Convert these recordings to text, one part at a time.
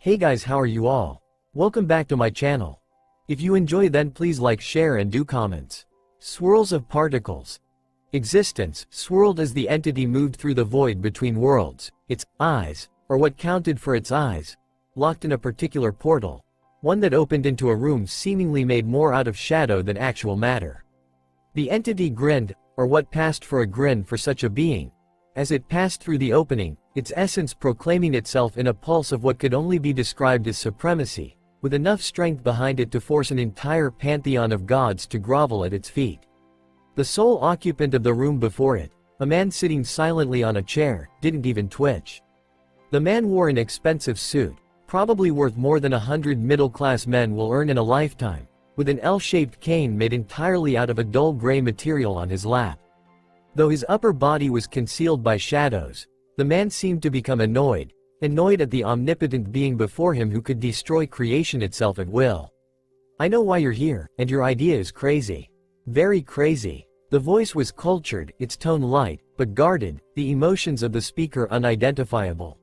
Hey guys, how are you all? Welcome back to my channel. If you enjoy, then please like, share and do comments. Swirls of particles. Existence, swirled as the entity moved through the void between worlds, its eyes, or what counted for its eyes, locked in a particular portal, one that opened into a room seemingly made more out of shadow than actual matter. The entity grinned, or what passed for a grin for such a being, as it passed through the opening, its essence proclaiming itself in a pulse of what could only be described as supremacy, with enough strength behind it to force an entire pantheon of gods to grovel at its feet. The sole occupant of the room before it, a man sitting silently on a chair, didn't even twitch. The man wore an expensive suit, probably worth more than 100 middle-class men will earn in a lifetime, with an L-shaped cane made entirely out of a dull gray material on his lap. Though his upper body was concealed by shadows, the man seemed to become annoyed at the omnipotent being before him who could destroy creation itself at will. "I know why you're here, and your idea is crazy. Very crazy." The voice was cultured, its tone light, but guarded, the emotions of the speaker unidentifiable.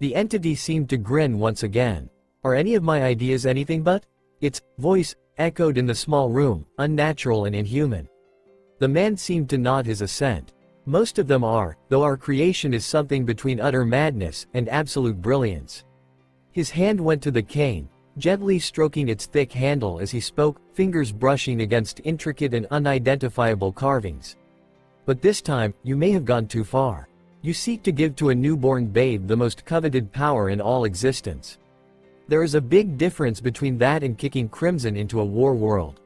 The entity seemed to grin once again. "Are any of my ideas anything but?" Its voice echoed in the small room, unnatural and inhuman. The man seemed to nod his assent. "Most of them are, though our creation is something between utter madness and absolute brilliance." His hand went to the cane, gently stroking its thick handle as he spoke, fingers brushing against intricate and unidentifiable carvings. "But this time, you may have gone too far. You seek to give to a newborn babe the most coveted power in all existence. There is a big difference between that and kicking crimson into a war world."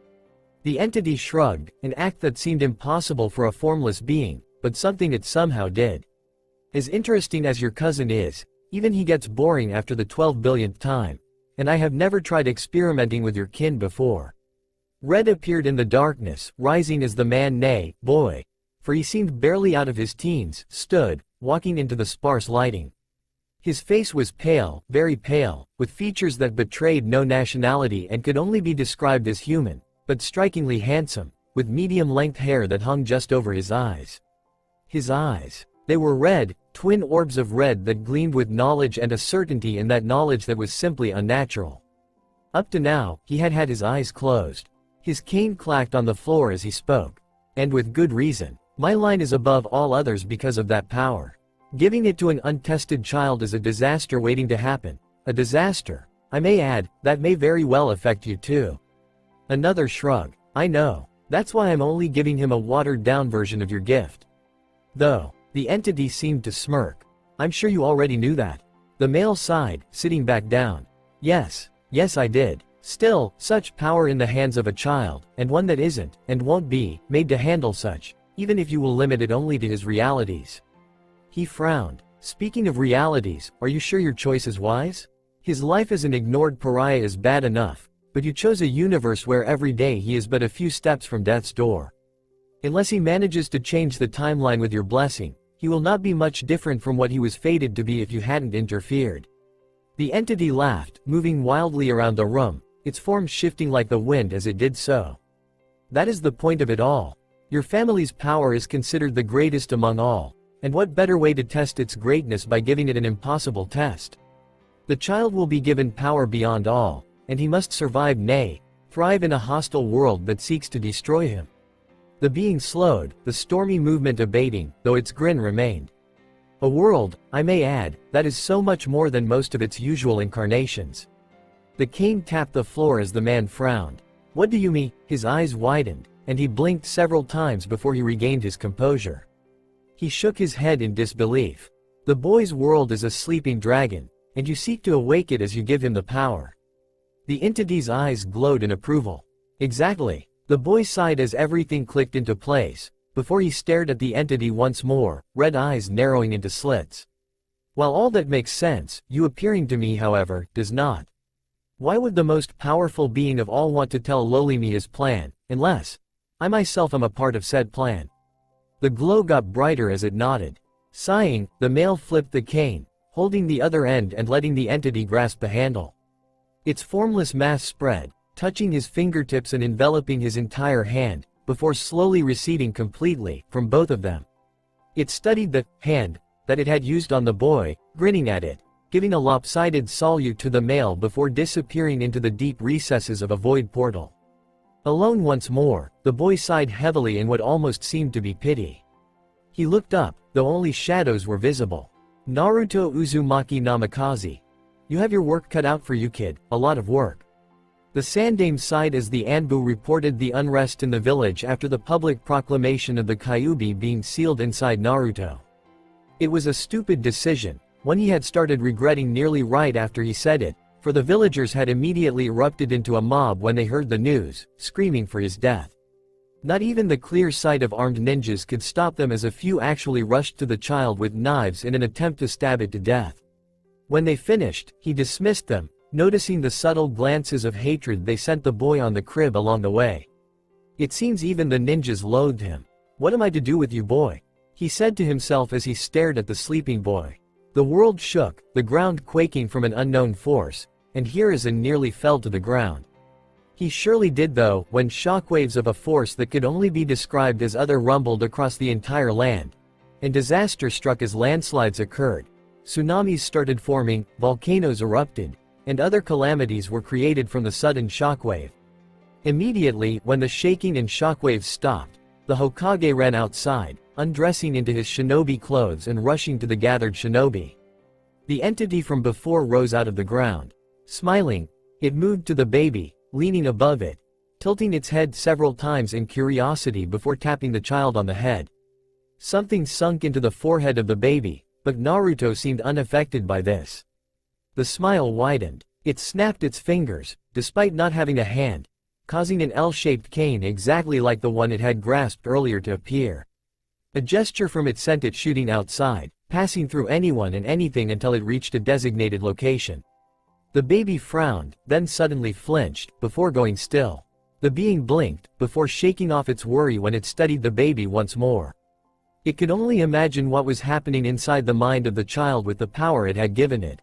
The entity shrugged, an act that seemed impossible for a formless being, but something it somehow did. "As interesting as your cousin is, even he gets boring after the 12 billionth time. And I have never tried experimenting with your kin before." Red appeared in the darkness, rising as the man, nay, boy, for he seemed barely out of his teens, stood, walking into the sparse lighting. His face was pale, very pale, with features that betrayed no nationality and could only be described as human, but strikingly handsome, with medium-length hair that hung just over his eyes. His eyes. They were red, twin orbs of red that gleamed with knowledge and a certainty in that knowledge that was simply unnatural. Up to now, he had had his eyes closed. His cane clacked on the floor as he spoke. "And with good reason. My line is above all others because of that power. Giving it to an untested child is a disaster waiting to happen. A disaster, I may add, that may very well affect you too." Another shrug. "I know. That's why I'm only giving him a watered-down version of your gift." Though, the entity seemed to smirk. "I'm sure you already knew that." The male sighed, sitting back down. Yes, I did. Still, such power in the hands of a child, and one that isn't, and won't be, made to handle such, even if you will limit it only to his realities." He frowned. "Speaking of realities, are you sure your choice is wise? His life as an ignored pariah is bad enough, but you chose a universe where every day he is but a few steps from death's door. Unless he manages to change the timeline with your blessing, he will not be much different from what he was fated to be if you hadn't interfered." The entity laughed, moving wildly around the room, its form shifting like the wind as it did so. "That is the point of it all. Your family's power is considered the greatest among all, and what better way to test its greatness by giving it an impossible test? The child will be given power beyond all, and he must survive, nay, thrive in a hostile world that seeks to destroy him." The being slowed, the stormy movement abating, though its grin remained. "A world, I may add, that is so much more than most of its usual incarnations." The cane tapped the floor as the man frowned. "What do you mean?" His eyes widened, and he blinked several times before he regained his composure. He shook his head in disbelief. "The boy's world is a sleeping dragon, and you seek to awake it as you give him the power." The entity's eyes glowed in approval. "Exactly." The boy sighed as everything clicked into place, before he stared at the entity once more, red eyes narrowing into slits. "While all that makes sense, you appearing to me, however, does not. Why would the most powerful being of all want to tell lowly me his plan, unless I myself am a part of said plan?" The glow got brighter as it nodded. Sighing, the male flipped the cane, holding the other end and letting the entity grasp the handle. Its formless mass spread, touching his fingertips and enveloping his entire hand, before slowly receding completely from both of them. It studied the hand that it had used on the boy, grinning at it. giving a lopsided salute to the male before disappearing into the deep recesses of a void portal. Alone once more, the boy sighed heavily in what almost seemed to be pity. He looked up, though only shadows were visible. Naruto Uzumaki Namikaze. You have your work cut out for you, kid, a lot of work. The Sandame sighed as the Anbu reported the unrest in the village after the public proclamation of the Kyuubi being sealed inside Naruto. It was a stupid decision, one he had started regretting nearly right after he said it, for the villagers had immediately erupted into a mob when they heard the news, screaming for his death. Not even the clear sight of armed ninjas could stop them as a few actually rushed to the child with knives in an attempt to stab it to death. When they finished, he dismissed them, noticing the subtle glances of hatred they sent the boy on the crib along the way. It seems even the ninjas loathed him. What am I to do with you, boy? He said to himself as he stared at the sleeping boy. The world shook, the ground quaking from an unknown force, and Hiruzen nearly fell to the ground. He surely did though, when shockwaves of a force that could only be described as other rumbled across the entire land. And disaster struck as landslides occurred. Tsunamis started forming, volcanoes erupted, and other calamities were created from the sudden shockwave. Immediately, when the shaking and shockwaves stopped, the Hokage ran outside, undressing into his shinobi clothes and rushing to the gathered shinobi. The entity from before rose out of the ground. Smiling, it moved to the baby, leaning above it, tilting its head several times in curiosity before tapping the child on the head. Something sunk into the forehead of the baby, but Naruto seemed unaffected by this. The smile widened. It snapped its fingers, despite not having a hand, causing an L-shaped cane exactly like the one it had grasped earlier to appear. A gesture from it sent it shooting outside, passing through anyone and anything until it reached a designated location. The baby frowned, then suddenly flinched, before going still. The being blinked, before shaking off its worry when it studied the baby once more. It could only imagine what was happening inside the mind of the child with the power it had given it.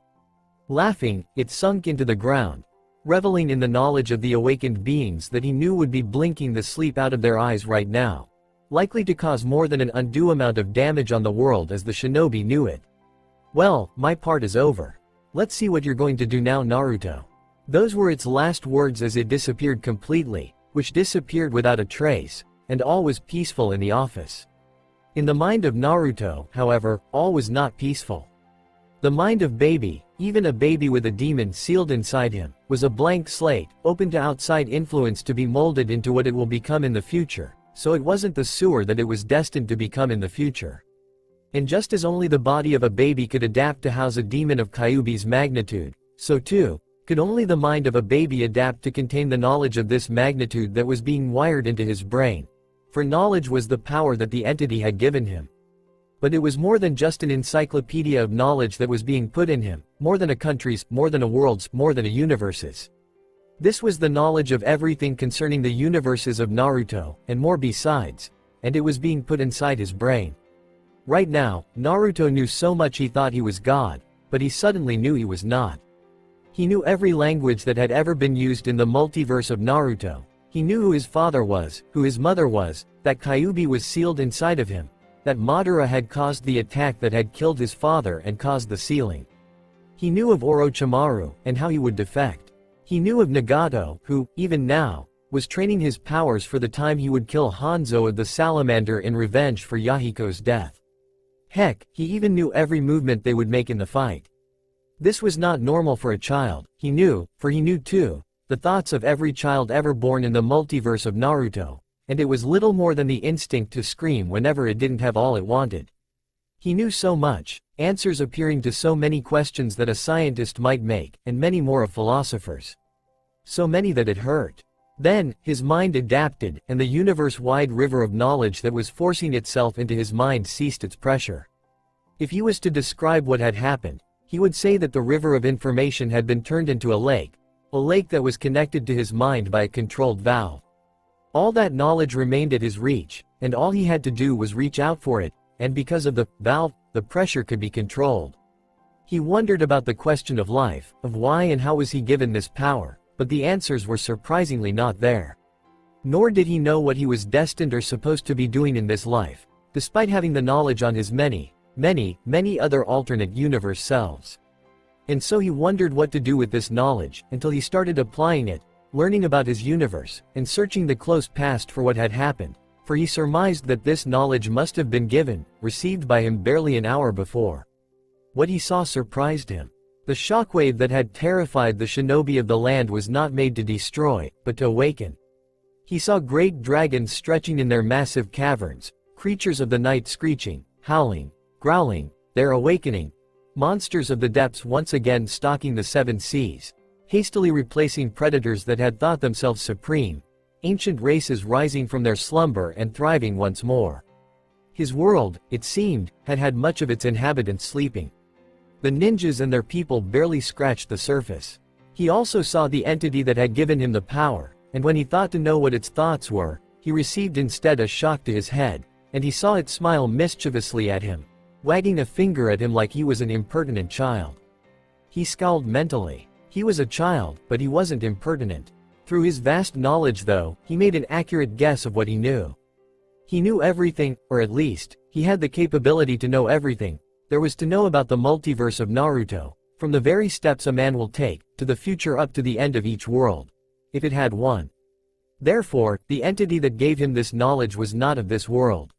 Laughing, it sunk into the ground, reveling in the knowledge of the awakened beings that he knew would be blinking the sleep out of their eyes right now, likely to cause more than an undue amount of damage on the world as the shinobi knew it. Well, my part is over. Let's see what you're going to do now, Naruto. Those were its last words as it disappeared completely, which disappeared without a trace, and all was peaceful in the office. In the mind of Naruto, however, all was not peaceful. The mind of baby, even a baby with a demon sealed inside him, was a blank slate, open to outside influence to be molded into what it will become in the future, so it wasn't the sewer that it was destined to become in the future. And just as only the body of a baby could adapt to house a demon of Kyuubi's magnitude, so too, could only the mind of a baby adapt to contain the knowledge of this magnitude that was being wired into his brain. For knowledge was the power that the entity had given him. But it was more than just an encyclopedia of knowledge that was being put in him, more than a country's, more than a world's, more than a universe's. This was the knowledge of everything concerning the universes of Naruto, and more besides, and it was being put inside his brain. Right now, Naruto knew so much he thought he was God, but he suddenly knew he was not. He knew every language that had ever been used in the multiverse of Naruto. He knew who his father was, who his mother was, that Kyuubi was sealed inside of him, that Madara had caused the attack that had killed his father and caused the sealing. He knew of Orochimaru, and how he would defect. He knew of Nagato, who, even now, was training his powers for the time he would kill Hanzo of the Salamander in revenge for Yahiko's death. Heck, he even knew every movement they would make in the fight. This was not normal for a child, he knew, for he knew too, the thoughts of every child ever born in the multiverse of Naruto, and it was little more than the instinct to scream whenever it didn't have all it wanted. He knew so much, answers appearing to so many questions that a scientist might make, and many more of philosophers. So many that it hurt. Then, his mind adapted, and the universe-wide river of knowledge that was forcing itself into his mind ceased its pressure. If he was to describe what had happened, he would say that the river of information had been turned into a lake that was connected to his mind by a controlled valve. All that knowledge remained at his reach, and all he had to do was reach out for it, and because of the valve, the pressure could be controlled. He wondered about the question of life, of why and how was he given this power, but the answers were surprisingly not there. Nor did he know what he was destined or supposed to be doing in this life, despite having the knowledge on his many other alternate universe selves. And so he wondered what to do with this knowledge, until he started applying it, learning about his universe, and searching the close past for what had happened, for he surmised that this knowledge must have been received by him barely an hour before. What he saw surprised him. The shockwave that had terrified the shinobi of the land was not made to destroy, but to awaken. He saw great dragons stretching in their massive caverns, creatures of the night screeching, howling, growling, their awakening, monsters of the depths once again stalking the seven seas, hastily replacing predators that had thought themselves supreme, ancient races rising from their slumber and thriving once more. His world, it seemed, had had much of its inhabitants sleeping. The ninjas and their people barely scratched the surface. He also saw the entity that had given him the power, and when he thought to know what its thoughts were, he received instead a shock to his head, and he saw it smile mischievously at him, wagging a finger at him like he was an impertinent child. He scowled mentally. He was a child, but he wasn't impertinent. Through his vast knowledge though, he made an accurate guess of what he knew. He knew everything, or at least, he had the capability to know everything there was to know about the multiverse of Naruto, from the very steps a man will take, to the future up to the end of each world. If it had one. Therefore, the entity that gave him this knowledge was not of this world.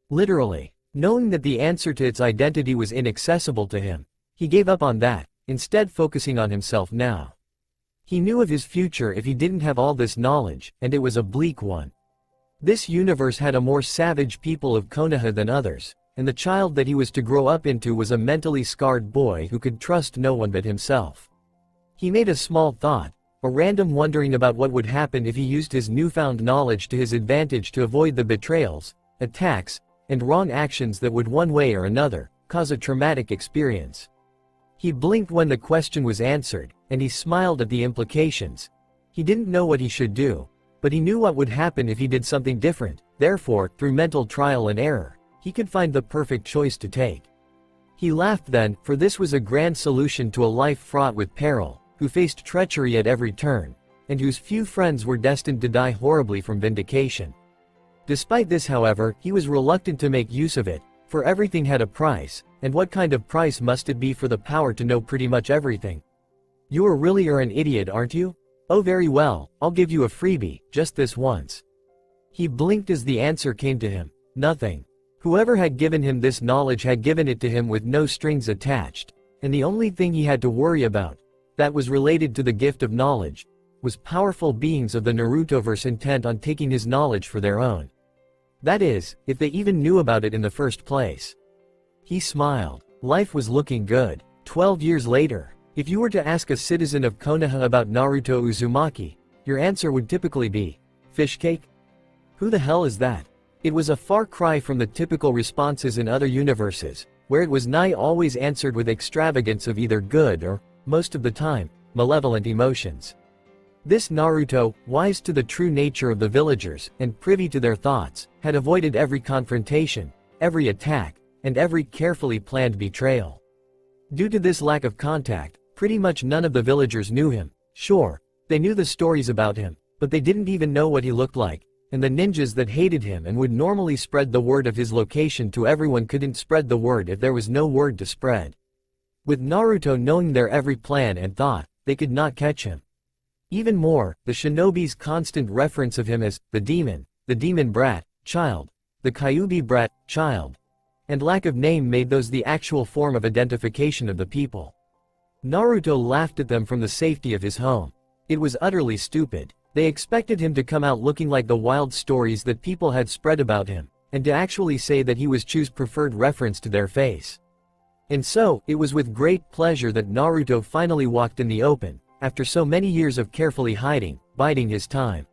Literally. Knowing that the answer to its identity was inaccessible to him, he gave up on that, instead focusing on himself now. He knew of his future if he didn't have all this knowledge, and it was a bleak one. This universe had a more savage people of Konoha than others, and the child that he was to grow up into was a mentally scarred boy who could trust no one but himself. He made a small thought, a random wondering about what would happen if he used his newfound knowledge to his advantage to avoid the betrayals, attacks, and wrong actions that would one way or another cause a traumatic experience. He blinked when the question was answered, and he smiled at the implications. He didn't know what he should do, but he knew what would happen if he did something different. Therefore, through mental trial and error, he could find the perfect choice to take. He laughed then, for this was a grand solution to a life fraught with peril, who faced treachery at every turn, and whose few friends were destined to die horribly from vindication. Despite this, however, he was reluctant to make use of it, for everything had a price, and what kind of price must it be for the power to know pretty much everything? You really are an idiot, aren't you? Oh, very well, I'll give you a freebie, just this once. He blinked as the answer came to him. Nothing. Whoever had given him this knowledge had given it to him with no strings attached, and the only thing he had to worry about, that was related to the gift of knowledge, was powerful beings of the Narutoverse intent on taking his knowledge for their own. That is, if they even knew about it in the first place. He smiled. Life was looking good. 12 years later, if you were to ask a citizen of Konoha about Naruto Uzumaki, your answer would typically be, fish cake? Who the hell is that? It was a far cry from the typical responses in other universes, where it was nigh always answered with extravagance of either good or, most of the time, malevolent emotions. This Naruto, wise to the true nature of the villagers, and privy to their thoughts, had avoided every confrontation, every attack, and every carefully planned betrayal. Due to this lack of contact, pretty much none of the villagers knew him. Sure, they knew the stories about him, but they didn't even know what he looked like, and the ninjas that hated him and would normally spread the word of his location to everyone couldn't spread the word if there was no word to spread. With Naruto knowing their every plan and thought, they could not catch him. Even more, the shinobi's constant reference of him as the demon brat, child, the Kyuubi brat, child, and lack of name made those the actual form of identification of the people. Naruto laughed at them from the safety of his home. It was utterly stupid. They expected him to come out looking like the wild stories that people had spread about him, and to actually say that he was Chu's preferred reference to their face. And so, it was with great pleasure that Naruto finally walked in the open, after so many years of carefully hiding, biding his time.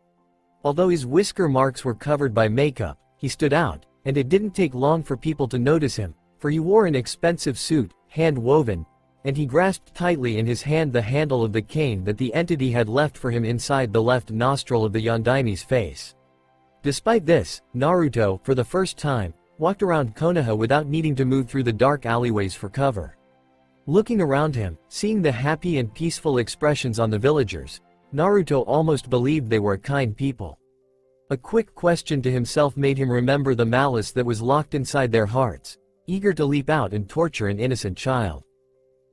Although his whisker marks were covered by makeup, he stood out, and it didn't take long for people to notice him, for he wore an expensive suit, hand-woven, and he grasped tightly in his hand the handle of the cane that the entity had left for him inside the left nostril of the Yondaimi's face. Despite this, Naruto, for the first time, walked around Konoha without needing to move through the dark alleyways for cover. Looking around him, seeing the happy and peaceful expressions on the villagers, Naruto almost believed they were a kind people. A quick question to himself made him remember the malice that was locked inside their hearts, eager to leap out and torture an innocent child.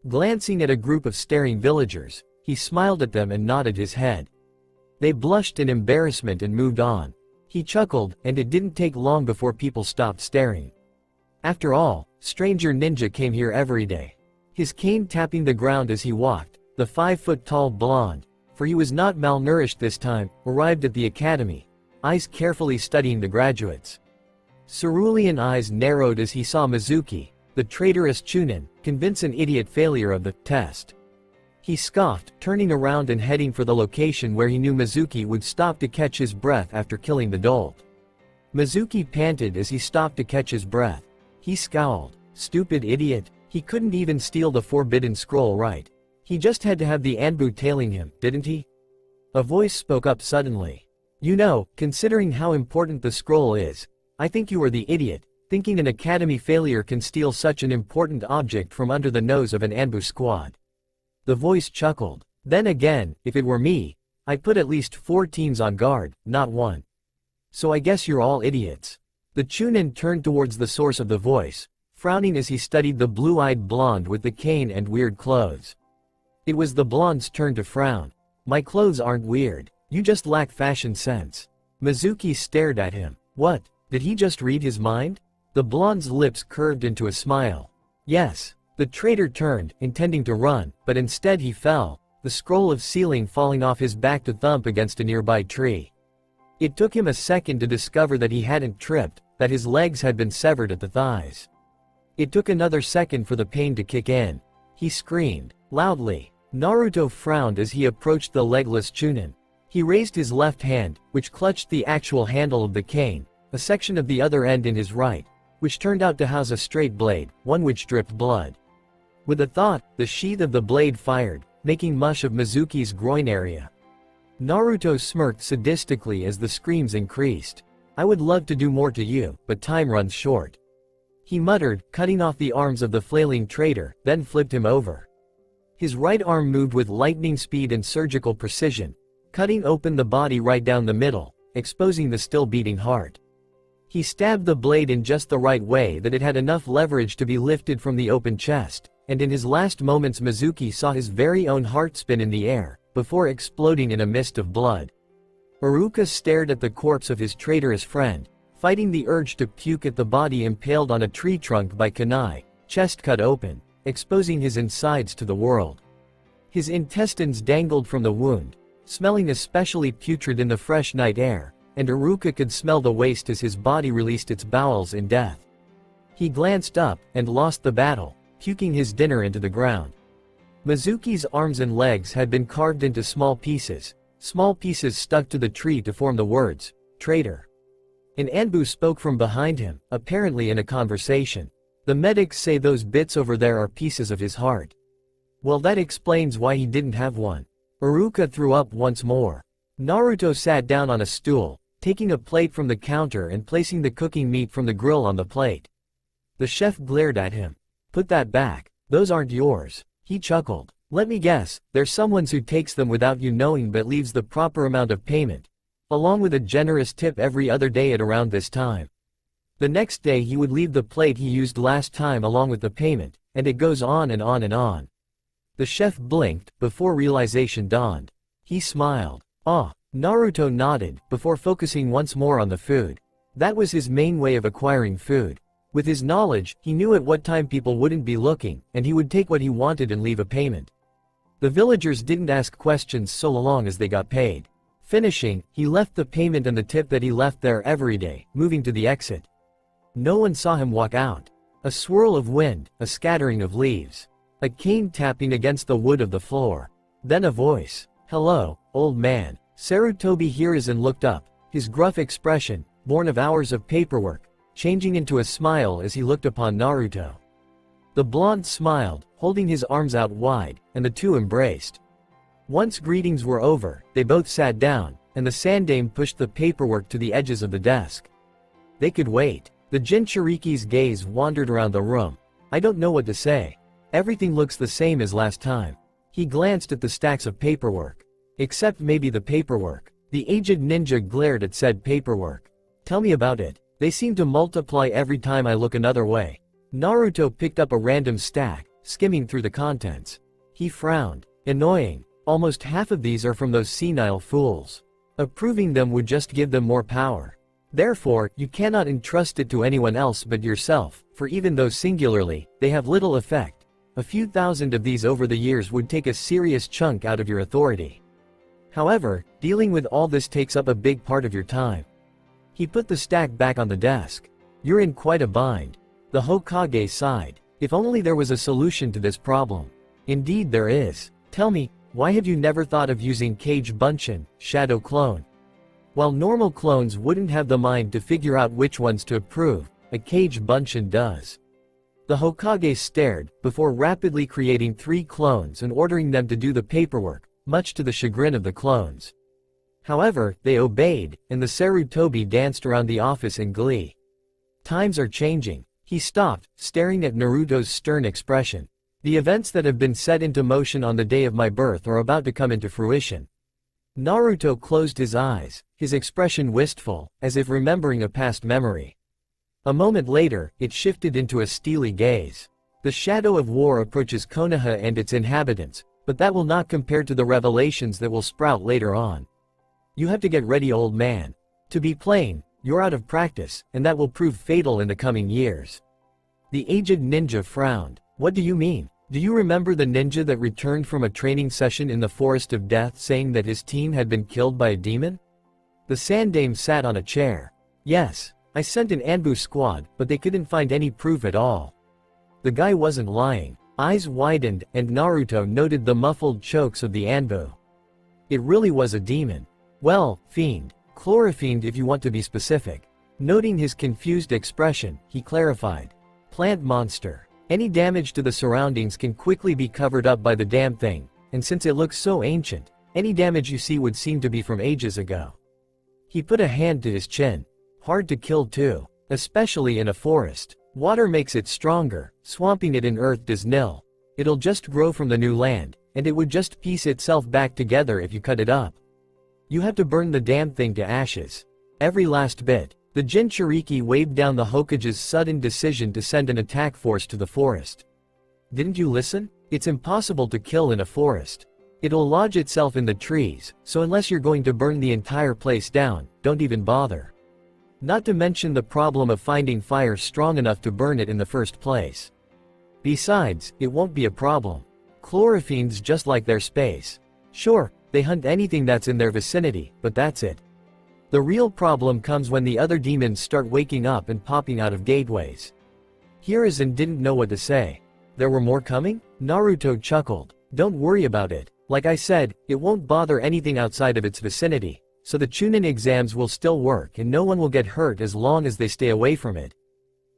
Glancing at a group of staring villagers, he smiled at them and nodded his head. They blushed in embarrassment and moved on. He chuckled, and it didn't take long before people stopped staring. After all, Stranger Ninja came here every day. His cane tapping the ground as he walked, the 5-foot-tall blonde, for he was not malnourished this time, arrived at the academy, eyes carefully studying the graduates. Cerulean eyes narrowed as he saw Mizuki, the traitorous Chunin, convince an idiot failure of the test. He scoffed, turning around and heading for the location where he knew Mizuki would stop to catch his breath after killing the dolt. Mizuki panted as he stopped to catch his breath. He scowled. Stupid idiot, he couldn't even steal the forbidden scroll right. He just had to have the Anbu tailing him, didn't he? A voice spoke up suddenly. You know, considering how important the scroll is, I think you are the idiot, thinking an academy failure can steal such an important object from under the nose of an Anbu squad. The voice chuckled. Then again, if it were me, I'd put at least 4 teams on guard, not 1. So I guess you're all idiots. The Chunin turned towards the source of the voice, frowning as he studied the blue-eyed blonde with the cane and weird clothes. It was the blonde's turn to frown. My clothes aren't weird, you just lack fashion sense. Mizuki stared at him. What, did he just read his mind? The blonde's lips curved into a smile. Yes. The traitor turned, intending to run, but instead he fell, the scroll of sealing falling off his back to thump against a nearby tree. It took him a second to discover that he hadn't tripped, that his legs had been severed at the thighs. It took another second for the pain to kick in. He screamed, loudly. Naruto frowned as he approached the legless Chunin. He raised his left hand, which clutched the actual handle of the cane, a section of the other end in his right, which turned out to house a straight blade, one which dripped blood. With a thought, the sheath of the blade fired, making mush of Mizuki's groin area. Naruto smirked sadistically as the screams increased. I would love to do more to you, but time runs short. He muttered, cutting off the arms of the flailing traitor, then flipped him over. His right arm moved with lightning speed and surgical precision, cutting open the body right down the middle, exposing the still beating heart. He stabbed the blade in just the right way that it had enough leverage to be lifted from the open chest, and in his last moments Mizuki saw his very own heart spin in the air, before exploding in a mist of blood. Iruka stared at the corpse of his traitorous friend, fighting the urge to puke at the body impaled on a tree trunk by kunai, chest cut open, exposing his insides to the world. His intestines dangled from the wound, smelling especially putrid in the fresh night air, and Iruka could smell the waste as his body released its bowels in death. He glanced up, and lost the battle, puking his dinner into the ground. Mizuki's arms and legs had been carved into small pieces stuck to the tree to form the words, traitor. An Anbu spoke from behind him, apparently in a conversation. The medics say those bits over there are pieces of his heart. Well, that explains why he didn't have one. Iruka threw up once more. Naruto sat down on a stool, taking a plate from the counter and placing the cooking meat from the grill on the plate. The chef glared at him. Put that back. Those aren't yours. He chuckled. Let me guess, there's someone who takes them without you knowing but leaves the proper amount of payment, along with a generous tip every other day at around this time. The next day he would leave the plate he used last time along with the payment, and it goes on and on and on. The chef blinked, before realization dawned. He smiled. Ah. Naruto nodded, before focusing once more on the food. That was his main way of acquiring food. With his knowledge, he knew at what time people wouldn't be looking, and he would take what he wanted and leave a payment. The villagers didn't ask questions so long as they got paid. Finishing, he left the payment and the tip that he left there every day, moving to the exit. No one saw him walk out. A swirl of wind, a scattering of leaves. A cane tapping against the wood of the floor. Then a voice. Hello, old man. Sarutobi Hiruzen looked up, his gruff expression, born of hours of paperwork, changing into a smile as he looked upon Naruto. The blonde smiled, holding his arms out wide, and the two embraced. Once greetings were over, they both sat down, and the Sandame pushed the paperwork to the edges of the desk. They could wait. The Jinchuriki's gaze wandered around the room. I don't know what to say. Everything looks the same as last time. He glanced at the stacks of paperwork. Except maybe the paperwork. The aged ninja glared at said paperwork. Tell me about it. They seem to multiply every time I look another way. Naruto picked up a random stack, skimming through the contents. He frowned. Annoying. Almost half of these are from those senile fools. Approving them would just give them more power. Therefore, you cannot entrust it to anyone else but yourself, for even though singularly, they have little effect. A few thousand of these over the years would take a serious chunk out of your authority. However, dealing with all this takes up a big part of your time. He put the stack back on the desk. You're in quite a bind. The Hokage sighed. If only there was a solution to this problem. Indeed there is. Tell me, why have you never thought of using Kage Bunshin, Shadow Clone? While normal clones wouldn't have the mind to figure out which ones to approve, a Kage Bunshin does. The Hokage stared, before rapidly creating 3 clones and ordering them to do the paperwork, much to the chagrin of the clones. However, they obeyed, and the Sarutobi danced around the office in glee. Times are changing. He stopped, staring at Naruto's stern expression. The events that have been set into motion on the day of my birth are about to come into fruition. Naruto closed his eyes, his expression wistful, as if remembering a past memory. A moment later, it shifted into a steely gaze. The shadow of war approaches Konoha and its inhabitants, but that will not compare to the revelations that will sprout later on. You have to get ready, old man. To be plain, you're out of practice, and that will prove fatal in the coming years. The aged ninja frowned. What do you mean? Do you remember the ninja that returned from a training session in the Forest of Death saying that his team had been killed by a demon? The Sandame sat on a chair. Yes, I sent an Anbu squad, but they couldn't find any proof at all. The guy wasn't lying. Eyes widened, and Naruto noted the muffled chokes of the Anbu. It really was a demon. Well, fiend. Chlorofiend if you want to be specific. Noting his confused expression, he clarified. Plant monster. Any damage to the surroundings can quickly be covered up by the damn thing, and since it looks so ancient, any damage you see would seem to be from ages ago. He put a hand to his chin. Hard to kill too, especially in a forest. Water makes it stronger, swamping it in earth does nil. It'll just grow from the new land, and it would just piece itself back together if you cut it up. You have to burn the damn thing to ashes. Every last bit. The Jinchuriki waved down the Hokage's sudden decision to send an attack force to the forest. Didn't you listen? It's impossible to kill in a forest. It'll lodge itself in the trees, so unless you're going to burn the entire place down, don't even bother. Not to mention the problem of finding fire strong enough to burn it in the first place. Besides, it won't be a problem. Chlorofiend's just like their space. Sure, they hunt anything that's in their vicinity, but that's it. The real problem comes when the other demons start waking up and popping out of gateways. Hiruzen didn't know what to say. There were more coming? Naruto chuckled. Don't worry about it. Like I said, it won't bother anything outside of its vicinity, so the Chunin exams will still work and no one will get hurt as long as they stay away from it.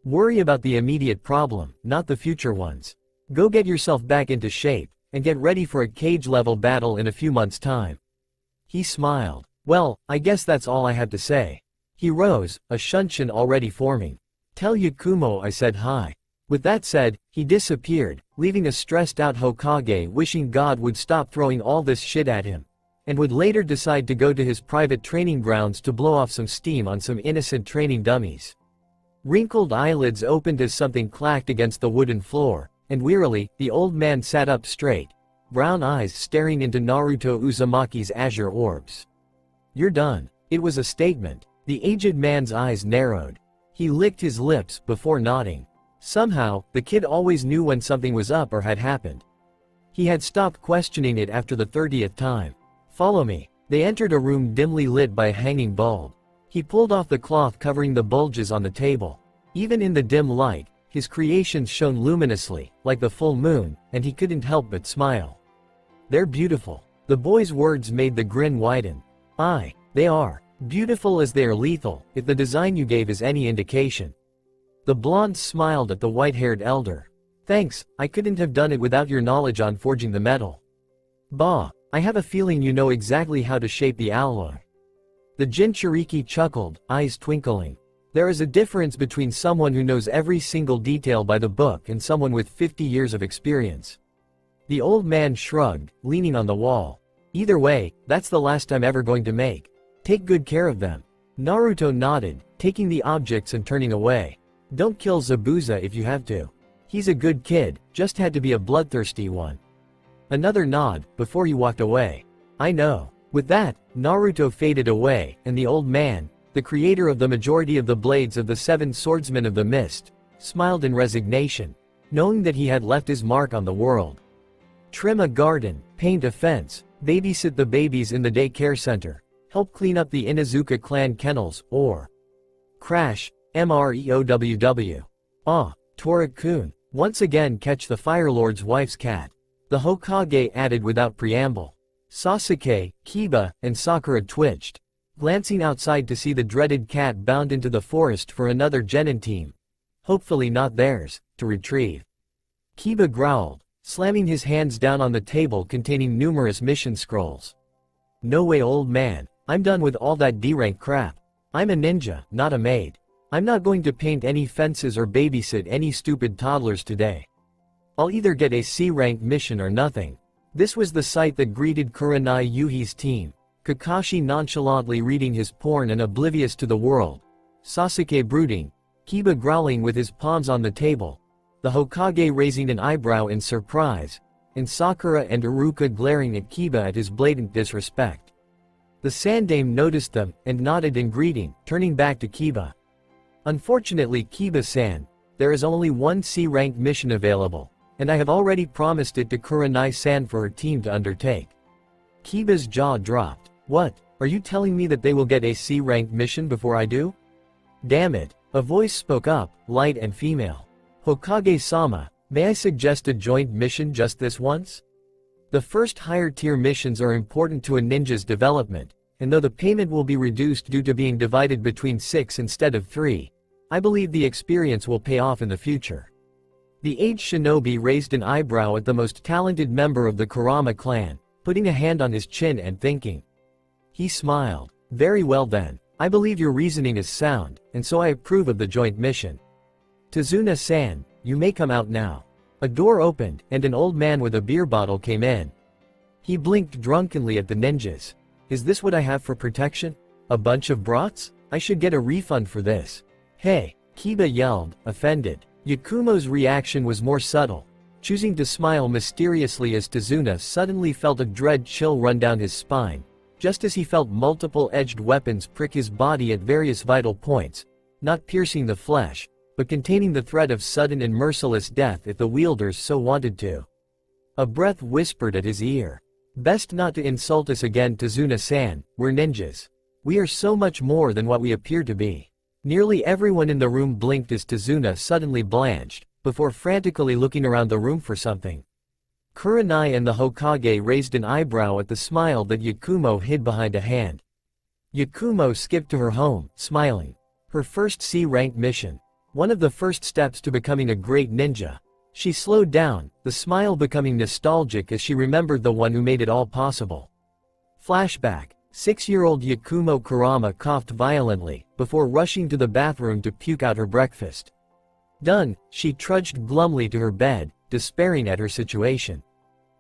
Worry about the immediate problem, not the future ones. Go get yourself back into shape, and get ready for a cage-level battle in a few months' time. He smiled. Well, I guess that's all I had to say. He rose, a shunshin already forming. Tell Yakumo I said hi. With that said, he disappeared, leaving a stressed-out Hokage wishing God would stop throwing all this shit at him, and would later decide to go to his private training grounds to blow off some steam on some innocent training dummies. Wrinkled eyelids opened as something clacked against the wooden floor, and wearily, the old man sat up straight, brown eyes staring into Naruto Uzumaki's azure orbs. You're done. It was a statement. The aged man's eyes narrowed. He licked his lips before nodding. Somehow, the kid always knew when something was up or had happened. He had stopped questioning it after the 30th time. Follow me. They entered a room dimly lit by a hanging bulb. He pulled off the cloth covering the bulges on the table. Even in the dim light, his creations shone luminously, like the full moon, and he couldn't help but smile. They're beautiful. The boy's words made the grin widen. Aye, they are. Beautiful as they are lethal, if the design you gave is any indication. The blonde smiled at the white-haired elder. Thanks, I couldn't have done it without your knowledge on forging the metal. Bah, I have a feeling you know exactly how to shape the alloy. The Jinchuriki chuckled, eyes twinkling. There is a difference between someone who knows every single detail by the book and someone with 50 years of experience. The old man shrugged, leaning on the wall. Either way, that's the last I'm ever going to make. Take good care of them. Naruto nodded, taking the objects and turning away. Don't kill Zabuza if you have to. He's a good kid, just had to be a bloodthirsty one. Another nod, before he walked away. I know. With that, Naruto faded away, and the old man, the creator of the majority of the blades of the 7 swordsmen of the mist, smiled in resignation, knowing that he had left his mark on the world. Trim a garden, paint a fence, babysit the babies in the daycare center, help clean up the Inuzuka clan kennels, or crash, MREOWW. Ah, Tora-kun, once again catch the Fire Lord's wife's cat. The Hokage added without preamble. Sasuke, Kiba, and Sakura twitched, glancing outside to see the dreaded cat bound into the forest for another genin team. Hopefully not theirs, to retrieve. Kiba growled, slamming his hands down on the table containing numerous mission scrolls. No way, old man, I'm done with all that D-rank crap. I'm a ninja, not a maid. I'm not going to paint any fences or babysit any stupid toddlers today. I'll either get a C-rank mission or nothing. This was the sight that greeted Kurenai Yuhi's team. Kakashi nonchalantly reading his porn and oblivious to the world. Sasuke brooding. Kiba growling with his palms on the table. The Hokage raising an eyebrow in surprise. And Sakura and Iruka glaring at Kiba at his blatant disrespect. The Sandame noticed them, and nodded in greeting, turning back to Kiba. Unfortunately, Kiba-san, there is only one C-rank mission available, and I have already promised it to Kurenai-san for her team to undertake. Kiba's jaw dropped. What, are you telling me that they will get a C-rank mission before I do? Damn it, a voice spoke up, light and female. Hokage-sama, may I suggest a joint mission just this once? The first higher-tier missions are important to a ninja's development, and though the payment will be reduced due to being divided between 6 instead of 3, I believe the experience will pay off in the future. The aged shinobi raised an eyebrow at the most talented member of the Kurama clan, putting a hand on his chin and thinking. He smiled. Very well then, I believe your reasoning is sound, and so I approve of the joint mission. Tazuna-san, you may come out now. A door opened, and an old man with a beer bottle came in. He blinked drunkenly at the ninjas. Is this what I have for protection? A bunch of brats? I should get a refund for this. Hey, Kiba yelled, offended. Yakumo's reaction was more subtle, choosing to smile mysteriously as Tazuna suddenly felt a dread chill run down his spine, just as he felt multiple edged weapons prick his body at various vital points, not piercing the flesh, but containing the threat of sudden and merciless death if the wielders so wanted to. A breath whispered at his ear. Best not to insult us again, Tazuna-san, we're ninjas. We are so much more than what we appear to be. Nearly everyone in the room blinked as Tazuna suddenly blanched, before frantically looking around the room for something. Kurenai and the Hokage raised an eyebrow at the smile that Yakumo hid behind a hand. Yakumo skipped to her home, smiling. Her first C-rank mission. One of the first steps to becoming a great ninja. She slowed down, the smile becoming nostalgic as she remembered the one who made it all possible. Flashback. 6-year-old Yakumo Kurama coughed violently, before rushing to the bathroom to puke out her breakfast. Done, she trudged glumly to her bed, despairing at her situation.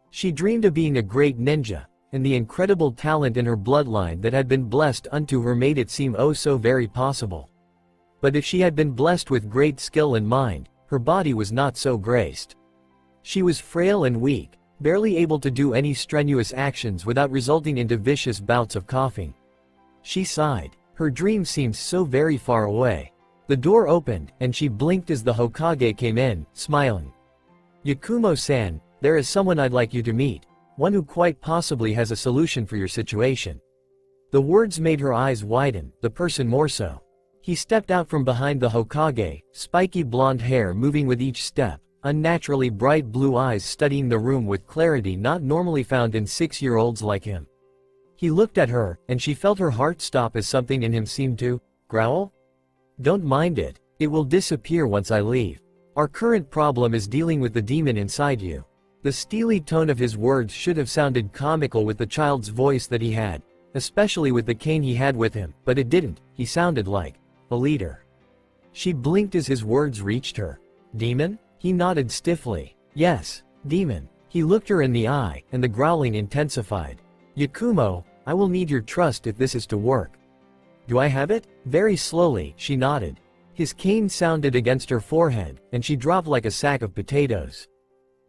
She dreamed of being a great ninja, and the incredible talent in her bloodline that had been blessed unto her made it seem oh so very possible. But if she had been blessed with great skill and mind, her body was not so graced. She was frail and weak, barely able to do any strenuous actions without resulting into vicious bouts of coughing. She sighed. Her dream seemed so very far away. The door opened, and she blinked as the Hokage came in, smiling. Yakumo-san, there is someone I'd like you to meet, one who quite possibly has a solution for your situation. The words made her eyes widen, the person more so. He stepped out from behind the Hokage, spiky blonde hair moving with each step, unnaturally bright blue eyes studying the room with clarity not normally found in 6-year-olds like him. He looked at her, and she felt her heart stop as something in him seemed to growl? Don't mind it, it will disappear once I leave. Our current problem is dealing with the demon inside you. The steely tone of his words should have sounded comical with the child's voice that he had, especially with the cane he had with him, but it didn't. He sounded like a leader. She blinked as his words reached her. Demon? He nodded stiffly. Yes, demon. He looked her in the eye, and the growling intensified. Yakumo, I will need your trust if this is to work. Do I have it? Very slowly, she nodded. His cane sounded against her forehead, and she dropped like a sack of potatoes.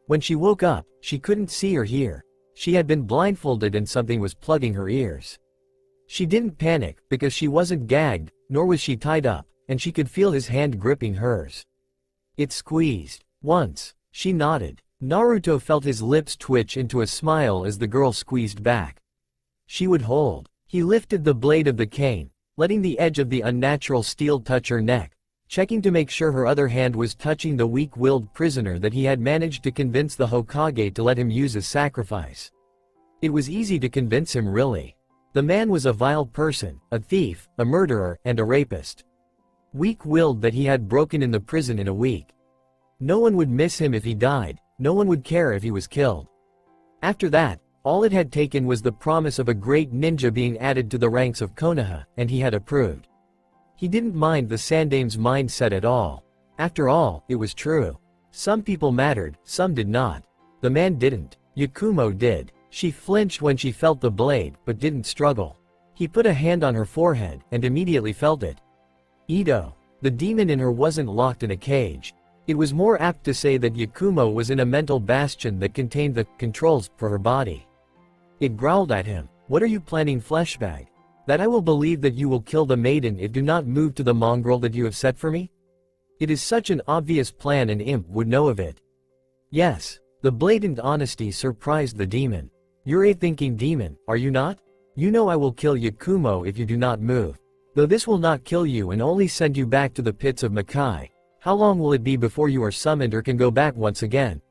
When she woke up, she couldn't see or hear. She had been blindfolded and something was plugging her ears. She didn't panic, because she wasn't gagged, nor was she tied up, and she could feel his hand gripping hers. It squeezed. Once. She nodded. Naruto felt his lips twitch into a smile as the girl squeezed back. She would hold. He lifted the blade of the cane, letting the edge of the unnatural steel touch her neck, checking to make sure her other hand was touching the weak-willed prisoner that he had managed to convince the Hokage to let him use as sacrifice. It was easy to convince him, really. The man was a vile person, a thief, a murderer, and a rapist. Weak-willed that he had broken in the prison in a week. No one would miss him if he died, no one would care if he was killed. After that, all it had taken was the promise of a great ninja being added to the ranks of Konoha, and he had approved. He didn't mind the Sandame's mindset at all. After all, it was true. Some people mattered, some did not. The man didn't. Yakumo did. She flinched when she felt the blade, but didn't struggle. He put a hand on her forehead, and immediately felt it. Ito. The demon in her wasn't locked in a cage. It was more apt to say that Yakumo was in a mental bastion that contained the controls for her body. It growled at him. What are you planning, fleshbag? That I will believe that you will kill the maiden if do not move to the mongrel that you have set for me? It is such an obvious plan, an imp would know of it. Yes. The blatant honesty surprised the demon. You're a thinking demon, are you not? You know I will kill Yakumo if you do not move. Though this will not kill you and only send you back to the pits of Makai. How long will it be before you are summoned or can go back once again?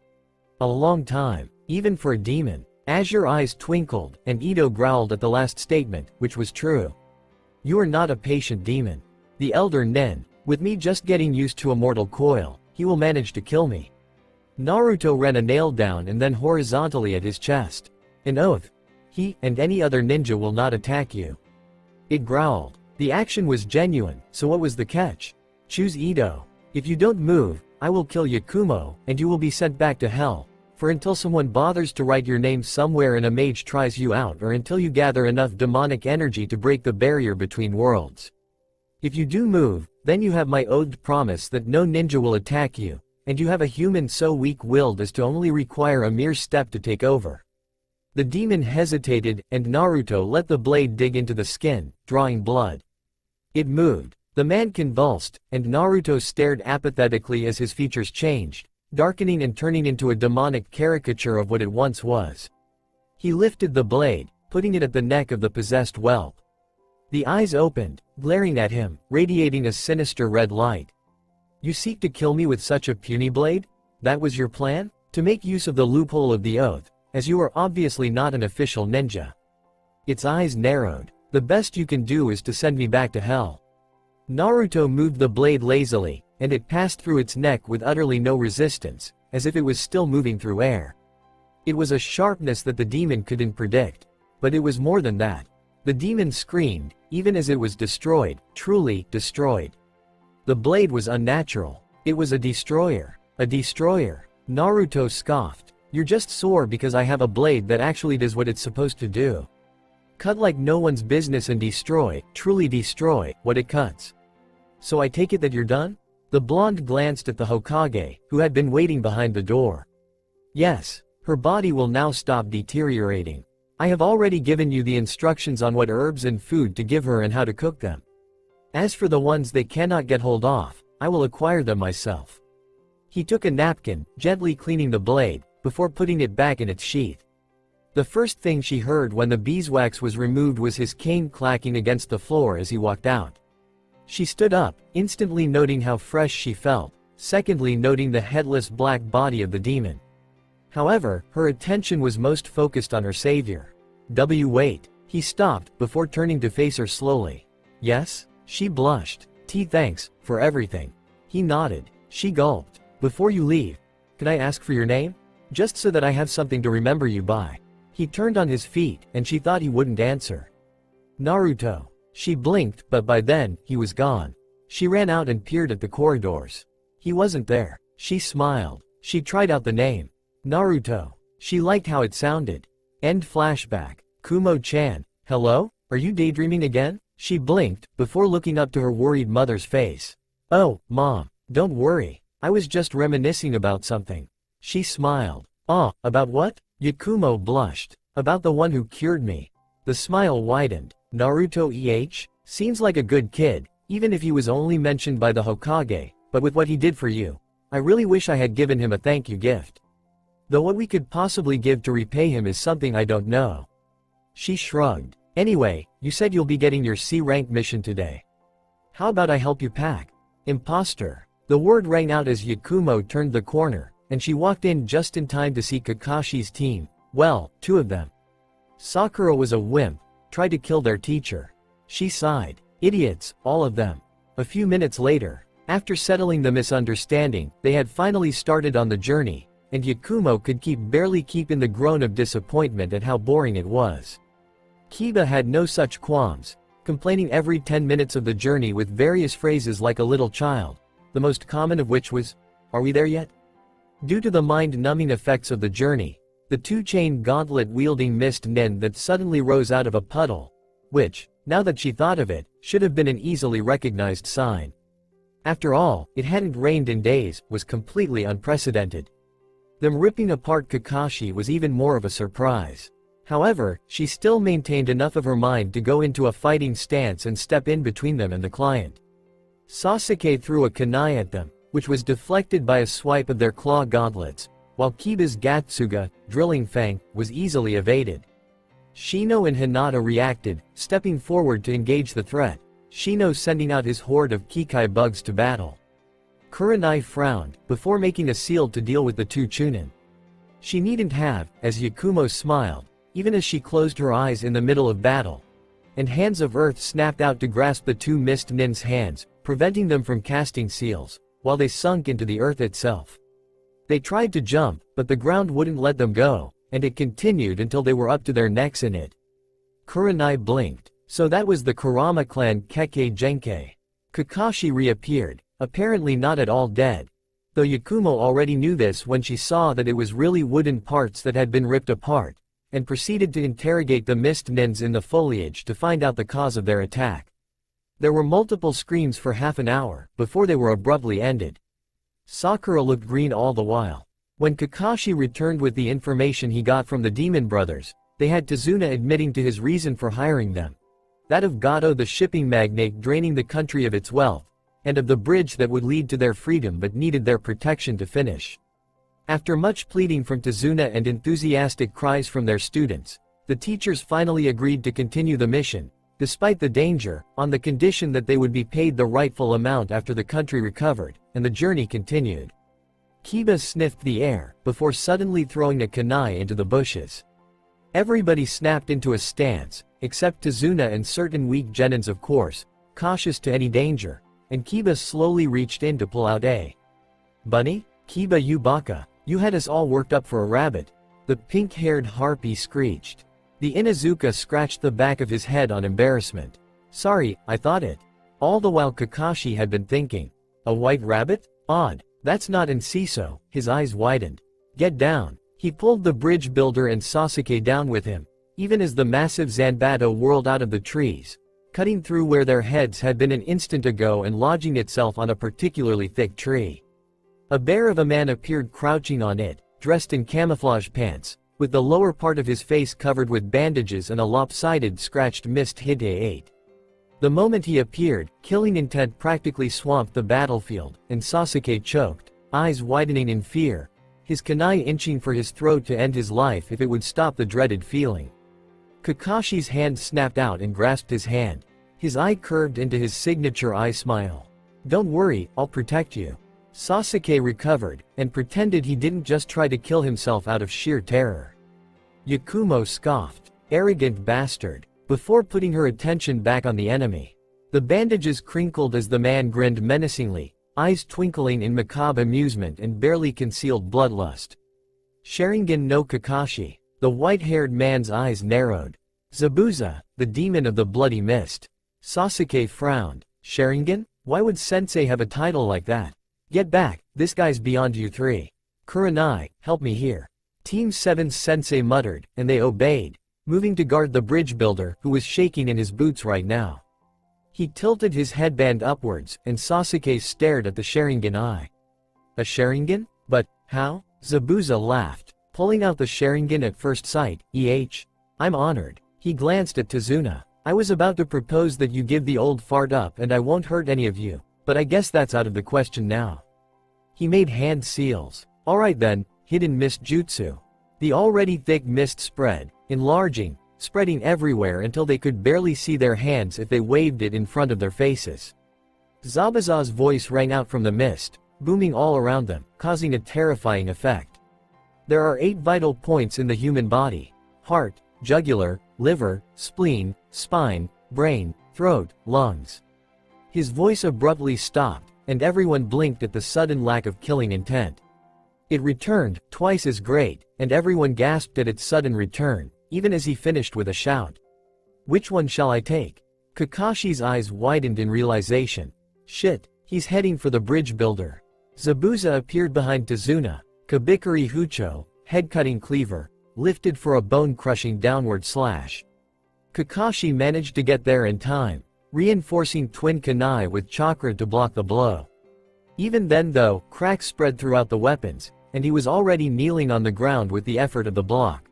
A long time, even for a demon. Azure eyes twinkled, and Ito growled at the last statement, which was true. You are not a patient demon. The elder Nen, with me just getting used to a mortal coil, he will manage to kill me. Naruto ran a nail down and then horizontally at his chest. An oath. He and any other ninja will not attack you. It growled. The action was genuine, so what was the catch? Choose Ito. If you don't move, I will kill Yakumo, and you will be sent back to hell. For until someone bothers to write your name somewhere and a mage tries you out, or until you gather enough demonic energy to break the barrier between worlds. If you do move, then you have my oathed promise that no ninja will attack you, and you have a human so weak-willed as to only require a mere step to take over. The demon hesitated, and Naruto let the blade dig into the skin, drawing blood. It moved. The man convulsed, and Naruto stared apathetically as his features changed, darkening and turning into a demonic caricature of what it once was. He lifted the blade, putting it at the neck of the possessed whelp. The eyes opened, glaring at him, radiating a sinister red light. You seek to kill me with such a puny blade? That was your plan? To make use of the loophole of the oath, as you are obviously not an official ninja. Its eyes narrowed. The best you can do is to send me back to hell. Naruto moved the blade lazily, and it passed through its neck with utterly no resistance, as if it was still moving through air. It was a sharpness that the demon couldn't predict. But it was more than that. The demon screamed, even as it was destroyed, truly destroyed. The blade was unnatural. It was a destroyer. A destroyer. Naruto scoffed. You're just sore because I have a blade that actually does what it's supposed to do. Cut like no one's business and destroy, truly destroy, what it cuts. So I take it that you're done? The blonde glanced at the Hokage, who had been waiting behind the door. Yes. Her body will now stop deteriorating. I have already given you the instructions on what herbs and food to give her and how to cook them. As for the ones they cannot get hold of, I will acquire them myself. He took a napkin, gently cleaning the blade, before putting it back in its sheath. The first thing she heard when the beeswax was removed was his cane clacking against the floor as he walked out. She stood up, instantly noting how fresh she felt, secondly noting the headless black body of the demon. However, her attention was most focused on her savior. Wait. He stopped, before turning to face her slowly. Yes? She blushed. Thanks, for everything. He nodded. She gulped. Before you leave, can I ask for your name? Just so that I have something to remember you by. He turned on his feet, and she thought he wouldn't answer. Naruto. She blinked, but by then, he was gone. She ran out and peered at the corridors. He wasn't there. She smiled. She tried out the name. Naruto. She liked how it sounded. End flashback. Kumo-chan. Hello? Are you daydreaming again? She blinked, before looking up to her worried mother's face. Oh, Mom, don't worry. I was just reminiscing about something. She smiled. Ah, about what? Yakumo blushed. About the one who cured me. The smile widened. Naruto seems like a good kid, even if he was only mentioned by the Hokage, but with what he did for you, I really wish I had given him a thank you gift. Though what we could possibly give to repay him is something I don't know. She shrugged. Anyway, you said you'll be getting your C-rank mission today. How about I help you pack? Imposter. The word rang out as Yakumo turned the corner, and she walked in just in time to see Kakashi's team. Well, two of them. Sakura was a wimp, tried to kill their teacher. She sighed. Idiots, all of them. A few minutes later, after settling the misunderstanding, they had finally started on the journey, and Yakumo could barely keep in the groan of disappointment at how boring it was. Kiba had no such qualms, complaining every 10 minutes of the journey with various phrases like a little child, the most common of which was, "Are we there yet?" Due to the mind-numbing effects of the journey, the two-chain gauntlet-wielding mist nin that suddenly rose out of a puddle, which, now that she thought of it, should have been an easily recognized sign. After all, it hadn't rained in days, was completely unprecedented. Them ripping apart Kakashi was even more of a surprise. However, she still maintained enough of her mind to go into a fighting stance and step in between them and the client. Sasuke threw a kunai at them, which was deflected by a swipe of their claw gauntlets, while Kiba's Gatsuga, drilling fang, was easily evaded. Shino and Hinata reacted, stepping forward to engage the threat, Shino sending out his horde of Kikai bugs to battle. Kurenai frowned, before making a seal to deal with the two Chunin. She needn't have, as Yakumo smiled, even as she closed her eyes in the middle of battle. And Hands of Earth snapped out to grasp the two mist nin's hands, preventing them from casting seals, while they sunk into the earth itself. They tried to jump, but the ground wouldn't let them go, and it continued until they were up to their necks in it. Kurenai blinked. So that was the Kurama clan Kekkei Genkei. Kakashi reappeared, apparently not at all dead. Though Yakumo already knew this when she saw that it was really wooden parts that had been ripped apart, and proceeded to interrogate the mist nins in the foliage to find out the cause of their attack. There were multiple screams for half an hour, before they were abruptly ended. Sakura looked green all the while. When Kakashi returned with the information he got from the Demon Brothers, they had Tazuna admitting to his reason for hiring them. That of Gato the shipping magnate draining the country of its wealth, and of the bridge that would lead to their freedom but needed their protection to finish. After much pleading from Tazuna and enthusiastic cries from their students, the teachers finally agreed to continue the mission, despite the danger, on the condition that they would be paid the rightful amount after the country recovered, and the journey continued. Kiba sniffed the air, before suddenly throwing a kunai into the bushes. Everybody snapped into a stance, except Tazuna and certain weak genins of course, cautious to any danger, and Kiba slowly reached in to pull out a bunny? Kiba you baka, you had us all worked up for a rabbit, the pink-haired harpy screeched. The Inuzuka scratched the back of his head on embarrassment. Sorry, I thought it. All the while Kakashi had been thinking, a white rabbit? Odd, that's not in Ciso. His eyes widened. Get down. He pulled the bridge builder and Sasuke down with him, even as the massive Zanbato whirled out of the trees, cutting through where their heads had been an instant ago and lodging itself on a particularly thick tree. A bear of a man appeared crouching on it, dressed in camouflage pants, with the lower part of his face covered with bandages and a lopsided scratched mist hide. The moment he appeared, killing intent practically swamped the battlefield, and Sasuke choked, eyes widening in fear, his kunai inching for his throat to end his life if it would stop the dreaded feeling. Kakashi's hand snapped out and grasped his hand. His eye curved into his signature eye smile. Don't worry, I'll protect you. Sasuke recovered, and pretended he didn't just try to kill himself out of sheer terror. Yakumo scoffed, arrogant bastard, before putting her attention back on the enemy. The bandages crinkled as the man grinned menacingly, eyes twinkling in macabre amusement and barely concealed bloodlust. Sharingan no Kakashi. The white-haired man's eyes narrowed. Zabuza, the demon of the bloody mist. Sasuke frowned. Sharingan? Why would Sensei have a title like that? Get back, this guy's beyond you three. Kurenai, help me here. Team 7's Sensei muttered, and they obeyed, moving to guard the bridge builder, who was shaking in his boots right now. He tilted his headband upwards, and Sasuke stared at the Sharingan eye. A Sharingan? But, how? Zabuza laughed, pulling out the Sharingan at first sight. I'm honored. He glanced at Tazuna. I was about to propose that you give the old fart up and I won't hurt any of you, but I guess that's out of the question now. He made hand seals. Alright then, hidden mist jutsu. The already thick mist spread, enlarging, spreading everywhere until they could barely see their hands if they waved it in front of their faces. Zabuza's voice rang out from the mist, booming all around them, causing a terrifying effect. There are 8 vital points in the human body: heart, jugular, liver, spleen, spine, brain, throat, lungs. His voice abruptly stopped, and everyone blinked at the sudden lack of killing intent. It returned, twice as great, and everyone gasped at its sudden return, even as he finished with a shout. Which one shall I take? Kakashi's eyes widened in realization. Shit, he's heading for the bridge builder. Zabuza appeared behind Tazuna, Kabikari Hucho, head-cutting cleaver, lifted for a bone-crushing downward slash. Kakashi managed to get there in time, reinforcing twin kunai with chakra to block the blow. Even then though, cracks spread throughout the weapons, and he was already kneeling on the ground with the effort of the block.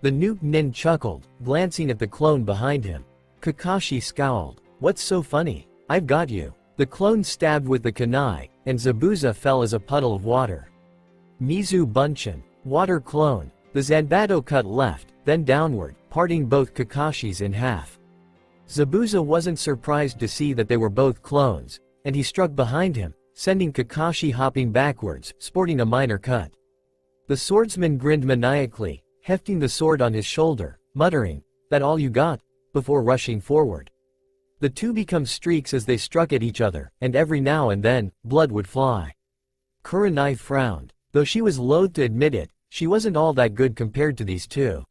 The Nuke Nin chuckled, glancing at the clone behind him. Kakashi scowled. What's so funny? I've got you. The clone stabbed with the kunai, and Zabuza fell as a puddle of water. Mizu Bunshin, water clone. The Zanbato cut left, then downward, parting both Kakashis in half. Zabuza wasn't surprised to see that they were both clones, and he struck behind him, sending Kakashi hopping backwards, sporting a minor cut. The swordsman grinned maniacally, hefting the sword on his shoulder, muttering, "That all you got?" before rushing forward. The two became streaks as they struck at each other, and every now and then, blood would fly. Kurenai frowned. Though she was loath to admit it, she wasn't all that good compared to these two.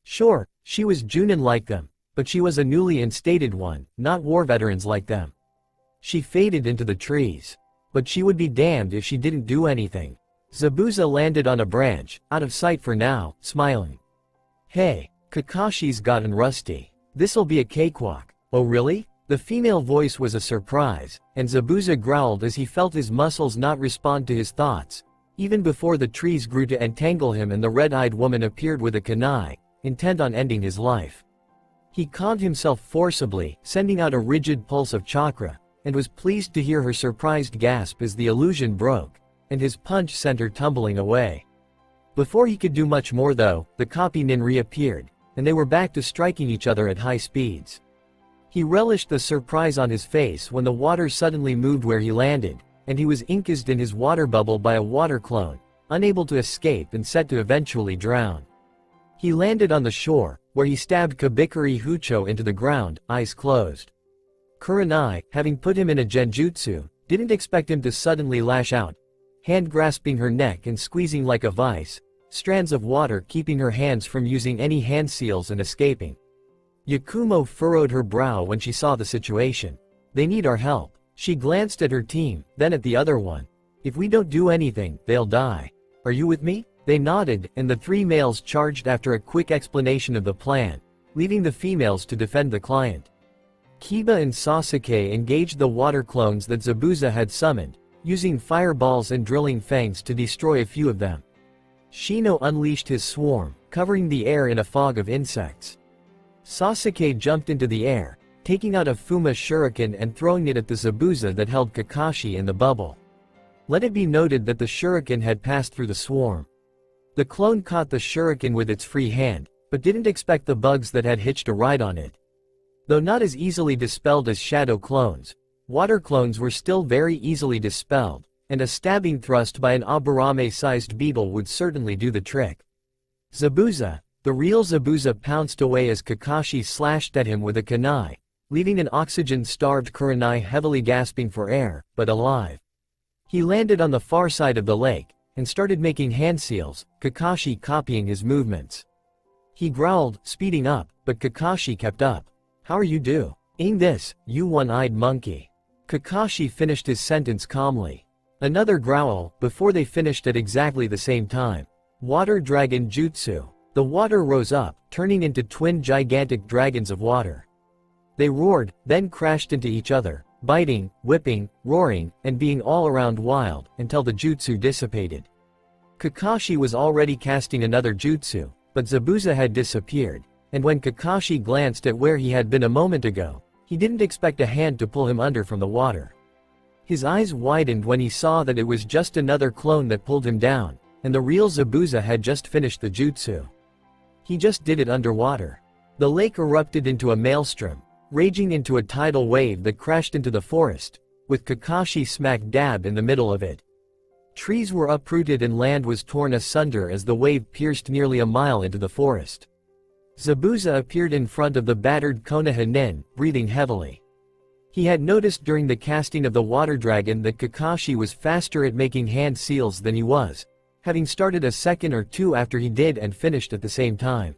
Sure, she was Junin like them, but she was a newly instated one, not war veterans like them. She faded into the trees. But she would be damned if she didn't do anything. Zabuza landed on a branch, out of sight for now, smiling. Hey, Kakashi's gotten rusty. This'll be a cakewalk. Oh really? The female voice was a surprise, and Zabuza growled as he felt his muscles not respond to his thoughts, even before the trees grew to entangle him and the red-eyed woman appeared with a kunai, intent on ending his life. He calmed himself forcibly, sending out a rigid pulse of chakra, and was pleased to hear her surprised gasp as the illusion broke, and his punch sent her tumbling away. Before he could do much more though, the copy nin reappeared, and they were back to striking each other at high speeds. He relished the surprise on his face when the water suddenly moved where he landed, and he was incased in his water bubble by a water clone, unable to escape and set to eventually drown. He landed on the shore, where he stabbed Kabikari Hucho into the ground, eyes closed. Kurenai, having put him in a genjutsu, didn't expect him to suddenly lash out, hand grasping her neck and squeezing like a vice, strands of water keeping her hands from using any hand seals and escaping. Yakumo furrowed her brow when she saw the situation. They need our help. She glanced at her team, then at the other one. If we don't do anything, they'll die. Are you with me? They nodded, and the 3 males charged after a quick explanation of the plan, leaving the females to defend the client. Kiba and Sasuke engaged the water clones that Zabuza had summoned, using fireballs and drilling fangs to destroy a few of them. Shino unleashed his swarm, covering the air in a fog of insects. Sasuke jumped into the air, taking out a Fuma shuriken and throwing it at the Zabuza that held Kakashi in the bubble. Let it be noted that the shuriken had passed through the swarm. The clone caught the shuriken with its free hand, but didn't expect the bugs that had hitched a ride on it. Though not as easily dispelled as shadow clones, water clones were still very easily dispelled, and a stabbing thrust by an Aburame-sized beetle would certainly do the trick. Zabuza, the real Zabuza, pounced away as Kakashi slashed at him with a kunai, leaving an oxygen-starved Kurenai heavily gasping for air, but alive. He landed on the far side of the lake, and started making hand seals, Kakashi copying his movements. He growled, speeding up, but Kakashi kept up. How are you doing this, you one-eyed monkey? Kakashi finished his sentence calmly. Another growl, before they finished at exactly the same time. Water Dragon Jutsu. The water rose up, turning into twin gigantic dragons of water. They roared, then crashed into each other, biting, whipping, roaring, and being all around wild, until the jutsu dissipated. Kakashi was already casting another jutsu, but Zabuza had disappeared, and when Kakashi glanced at where he had been a moment ago, he didn't expect a hand to pull him under from the water. His eyes widened when he saw that it was just another clone that pulled him down, and the real Zabuza had just finished the jutsu. He just did it underwater. The lake erupted into a maelstrom, raging into a tidal wave that crashed into the forest, with Kakashi smack dab in the middle of it. Trees were uprooted and land was torn asunder as the wave pierced nearly a mile into the forest. Zabuza appeared in front of the battered Konoha nin, breathing heavily. He had noticed during the casting of the water dragon that Kakashi was faster at making hand seals than he was, having started a second or two after he did and finished at the same time.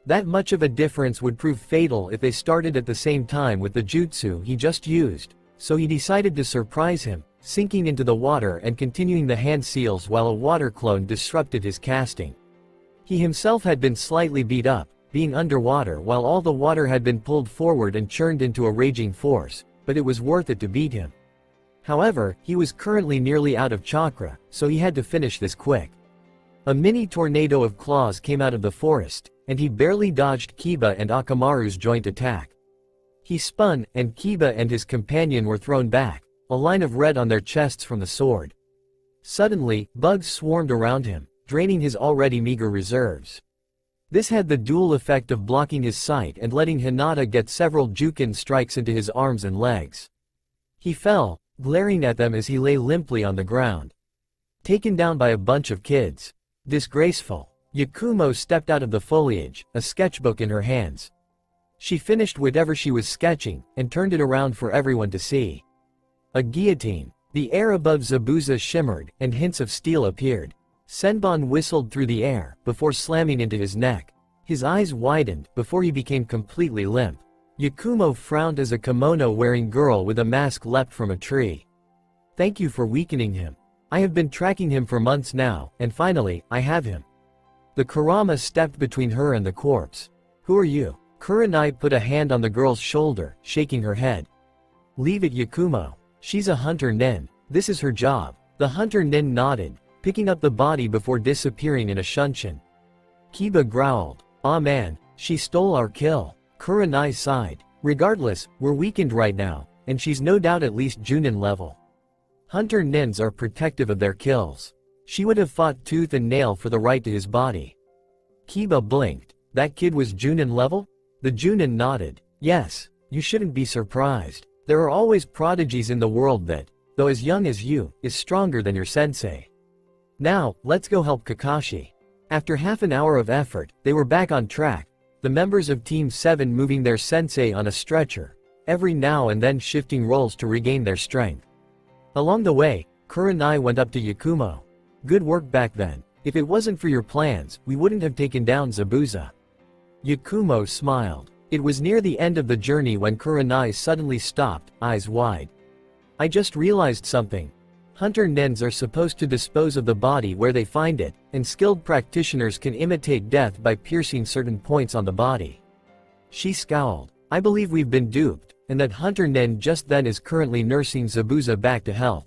That much of a difference would prove fatal if they started at the same time with the jutsu he just used, so he decided to surprise him, sinking into the water and continuing the hand seals while a water clone disrupted his casting. He himself had been slightly beat up, being underwater while all the water had been pulled forward and churned into a raging force, but it was worth it to beat him. However, he was currently nearly out of chakra, so he had to finish this quick. A mini tornado of claws came out of the forest, and he barely dodged Kiba and Akamaru's joint attack. He spun, and Kiba and his companion were thrown back, a line of red on their chests from the sword. Suddenly, bugs swarmed around him, draining his already meager reserves. This had the dual effect of blocking his sight and letting Hinata get several Jukin strikes into his arms and legs. He fell, glaring at them as he lay limply on the ground. Taken down by a bunch of kids. Disgraceful. Yakumo stepped out of the foliage, a sketchbook in her hands. She finished whatever she was sketching, and turned it around for everyone to see. A guillotine. The air above Zabuza shimmered, and hints of steel appeared. Senbon whistled through the air, before slamming into his neck. His eyes widened, before he became completely limp. Yakumo frowned as a kimono-wearing girl with a mask leapt from a tree. Thank you for weakening him. I have been tracking him for months now, and finally, I have him. The Kurama stepped between her and the corpse. Who are you? Kurenai put a hand on the girl's shoulder, shaking her head. Leave it, Yakumo. She's a hunter nin. This is her job. The hunter nin nodded, picking up the body before disappearing in a shunshin. Kiba growled. Aw man, she stole our kill. Kurenai sighed. Regardless, we're weakened right now, and she's no doubt at least Junin level. Hunter nins are protective of their kills. She would have fought tooth and nail for the right to his body. Kiba blinked. That kid was Junin level? The Junin nodded. Yes, you shouldn't be surprised. There are always prodigies in the world that, though as young as you, is stronger than your sensei. Now, let's go help Kakashi. After half an hour of effort, they were back on track, the members of Team 7 moving their sensei on a stretcher, every now and then shifting roles to regain their strength. Along the way, Kurenai went up to Yakumo. Good work back then. If it wasn't for your plans, we wouldn't have taken down Zabuza. Yakumo smiled. It was near the end of the journey when Kurenai suddenly stopped, eyes wide. I just realized something. Hunter nins are supposed to dispose of the body where they find it, and skilled practitioners can imitate death by piercing certain points on the body. She scowled. I believe we've been duped, and that Hunter nin just then is currently nursing Zabuza back to health.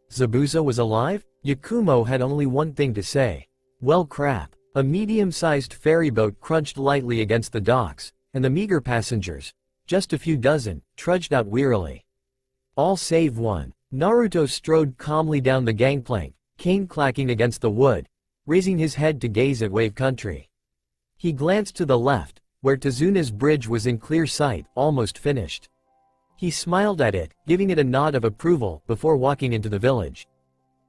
Zabuza was alive? Yakumo had only one thing to say. Well crap. A medium-sized ferryboat crunched lightly against the docks, and the meager passengers, just a few dozen, trudged out wearily. All save one. Naruto strode calmly down the gangplank, cane clacking against the wood, raising his head to gaze at wave country. He glanced to the left, where Tezuna's bridge was in clear sight, almost finished. He smiled at it, giving it a nod of approval, before walking into the village.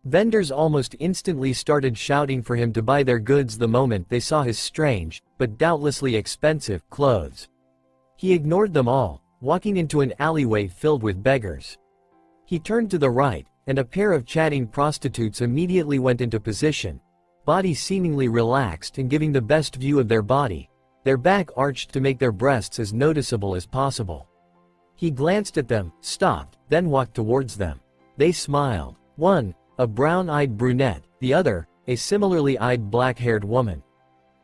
Vendors almost instantly started shouting for him to buy their goods the moment they saw his strange, but doubtlessly expensive, clothes. He ignored them all, walking into an alleyway filled with beggars. He turned to the right, and a pair of chatting prostitutes immediately went into position, bodies seemingly relaxed and giving the best view of their body, their back arched to make their breasts as noticeable as possible. He glanced at them, stopped, then walked towards them. They smiled. One, a brown-eyed brunette, the other, a similarly eyed black-haired woman.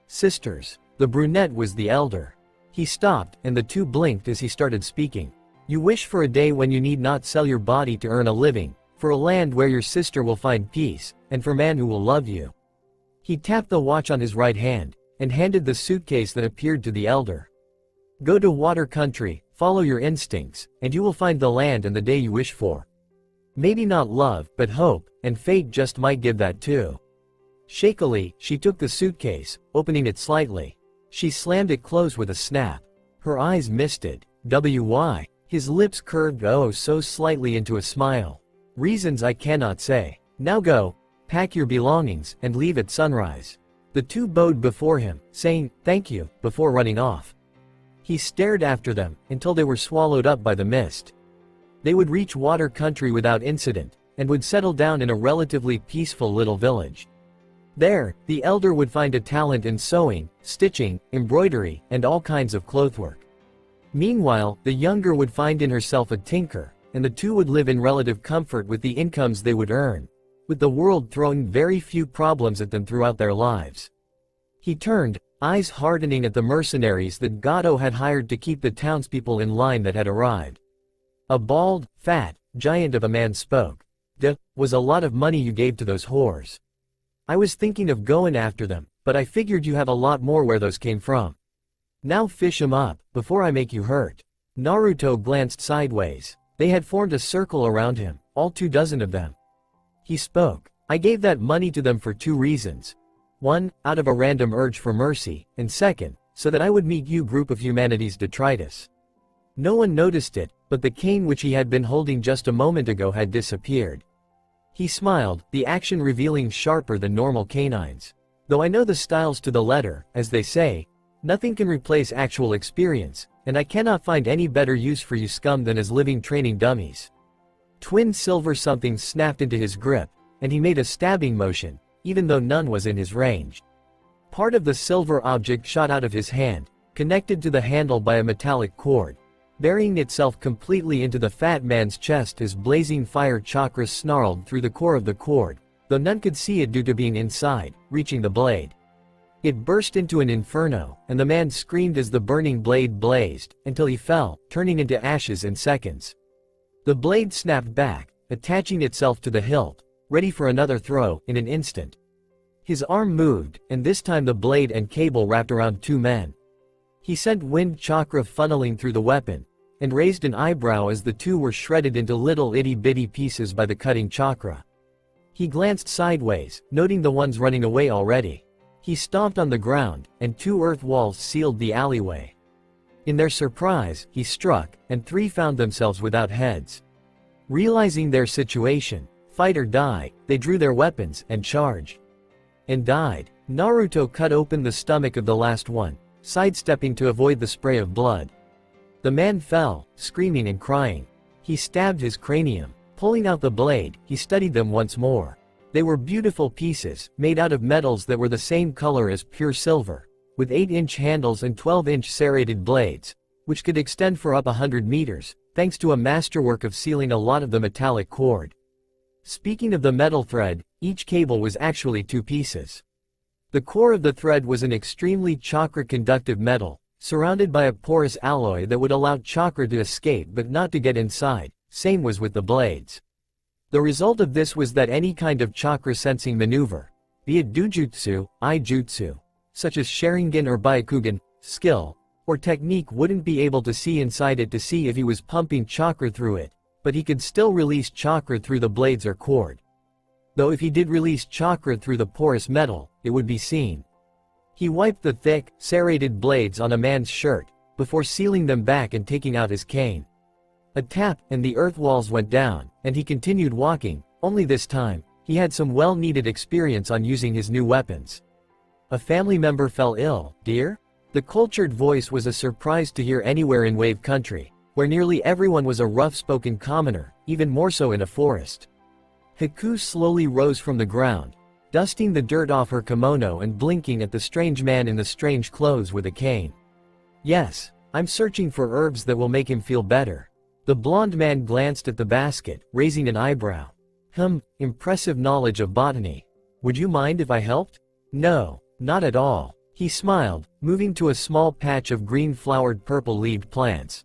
Sisters. The brunette was the elder. He stopped, and the two blinked as he started speaking. You wish for a day when you need not sell your body to earn a living, for a land where your sister will find peace, and for man who will love you. He tapped the watch on his right hand, and handed the suitcase that appeared to the elder. Go to water country, follow your instincts, and you will find the land and the day you wish for. Maybe not love, but hope, and fate just might give that too. Shakily, she took the suitcase, opening it slightly. She slammed it closed with a snap. Her eyes misted. Why? His lips curved oh so slightly into a smile. Reasons I cannot say. Now go, pack your belongings, and leave at sunrise. The two bowed before him, saying, thank you, before running off. He stared after them, until they were swallowed up by the mist. They would reach water country without incident, and would settle down in a relatively peaceful little village. There, the elder would find a talent in sewing, stitching, embroidery, and all kinds of clothwork. Meanwhile, the younger would find in herself a tinker, and the two would live in relative comfort with the incomes they would earn, with the world throwing very few problems at them throughout their lives. He turned, eyes hardening at the mercenaries that Gato had hired to keep the townspeople in line that had arrived. A bald, fat, giant of a man spoke. Was a lot of money you gave to those whores. I was thinking of going after them, but I figured you have a lot more where those came from. Now fish 'em up, before I make you hurt. Naruto glanced sideways. They had formed a circle around him, all 24 of them. He spoke. I gave that money to them for two reasons. One, out of a random urge for mercy, and second, so that I would meet you group of humanity's detritus. No one noticed it, but the cane which he had been holding just a moment ago had disappeared. He smiled, the action revealing sharper than normal canines. Though I know the styles to the letter, as they say, nothing can replace actual experience, and I cannot find any better use for you scum than as living training dummies. Twin silver something snapped into his grip, and he made a stabbing motion, even though none was in his range. Part of the silver object shot out of his hand, connected to the handle by a metallic cord, burying itself completely into the fat man's chest as blazing fire chakra snarled through the core of the cord, though none could see it due to being inside, reaching the blade. It burst into an inferno, and the man screamed as the burning blade blazed, until he fell, turning into ashes in seconds. The blade snapped back, attaching itself to the hilt, ready for another throw, in an instant. His arm moved, and this time the blade and cable wrapped around two men. He sent wind chakra funneling through the weapon, and raised an eyebrow as the two were shredded into little itty-bitty pieces by the cutting chakra. He glanced sideways, noting the ones running away already. He stomped on the ground, and two earth walls sealed the alleyway. In their surprise, he struck, and three found themselves without heads. Realizing their situation, fight or die, they drew their weapons, and charged. And died. Naruto cut open the stomach of the last one, sidestepping to avoid the spray of blood. The man fell, screaming and crying. He stabbed his cranium. Pulling out the blade, he studied them once more. They were beautiful pieces, made out of metals that were the same color as pure silver, with 8-inch handles and 12-inch serrated blades, which could extend for up 100 meters, thanks to a masterwork of sealing a lot of the metallic cord. Speaking of the metal thread, each cable was actually two pieces. The core of the thread was an extremely chakra-conductive metal, surrounded by a porous alloy that would allow chakra to escape but not to get inside. Same was with the blades. The result of this was that any kind of chakra-sensing maneuver, be it dojutsu, ijutsu, such as Sharingan or Byakugan, skill, or technique wouldn't be able to see inside it to see if he was pumping chakra through it, but he could still release chakra through the blades or cord. Though if he did release chakra through the porous metal, it would be seen. He wiped the thick, serrated blades on a man's shirt, before sealing them back and taking out his cane. A tap, and the earth walls went down, and he continued walking, only this time, he had some well-needed experience on using his new weapons. A family member fell ill, dear? The cultured voice was a surprise to hear anywhere in Wave Country, where nearly everyone was a rough-spoken commoner, even more so in a forest. Haku slowly rose from the ground, dusting the dirt off her kimono and blinking at the strange man in the strange clothes with a cane. Yes, I'm searching for herbs that will make him feel better. The blonde man glanced at the basket, raising an eyebrow. Impressive knowledge of botany. Would you mind if I helped? No, not at all. He smiled, moving to a small patch of green-flowered purple-leaved plants.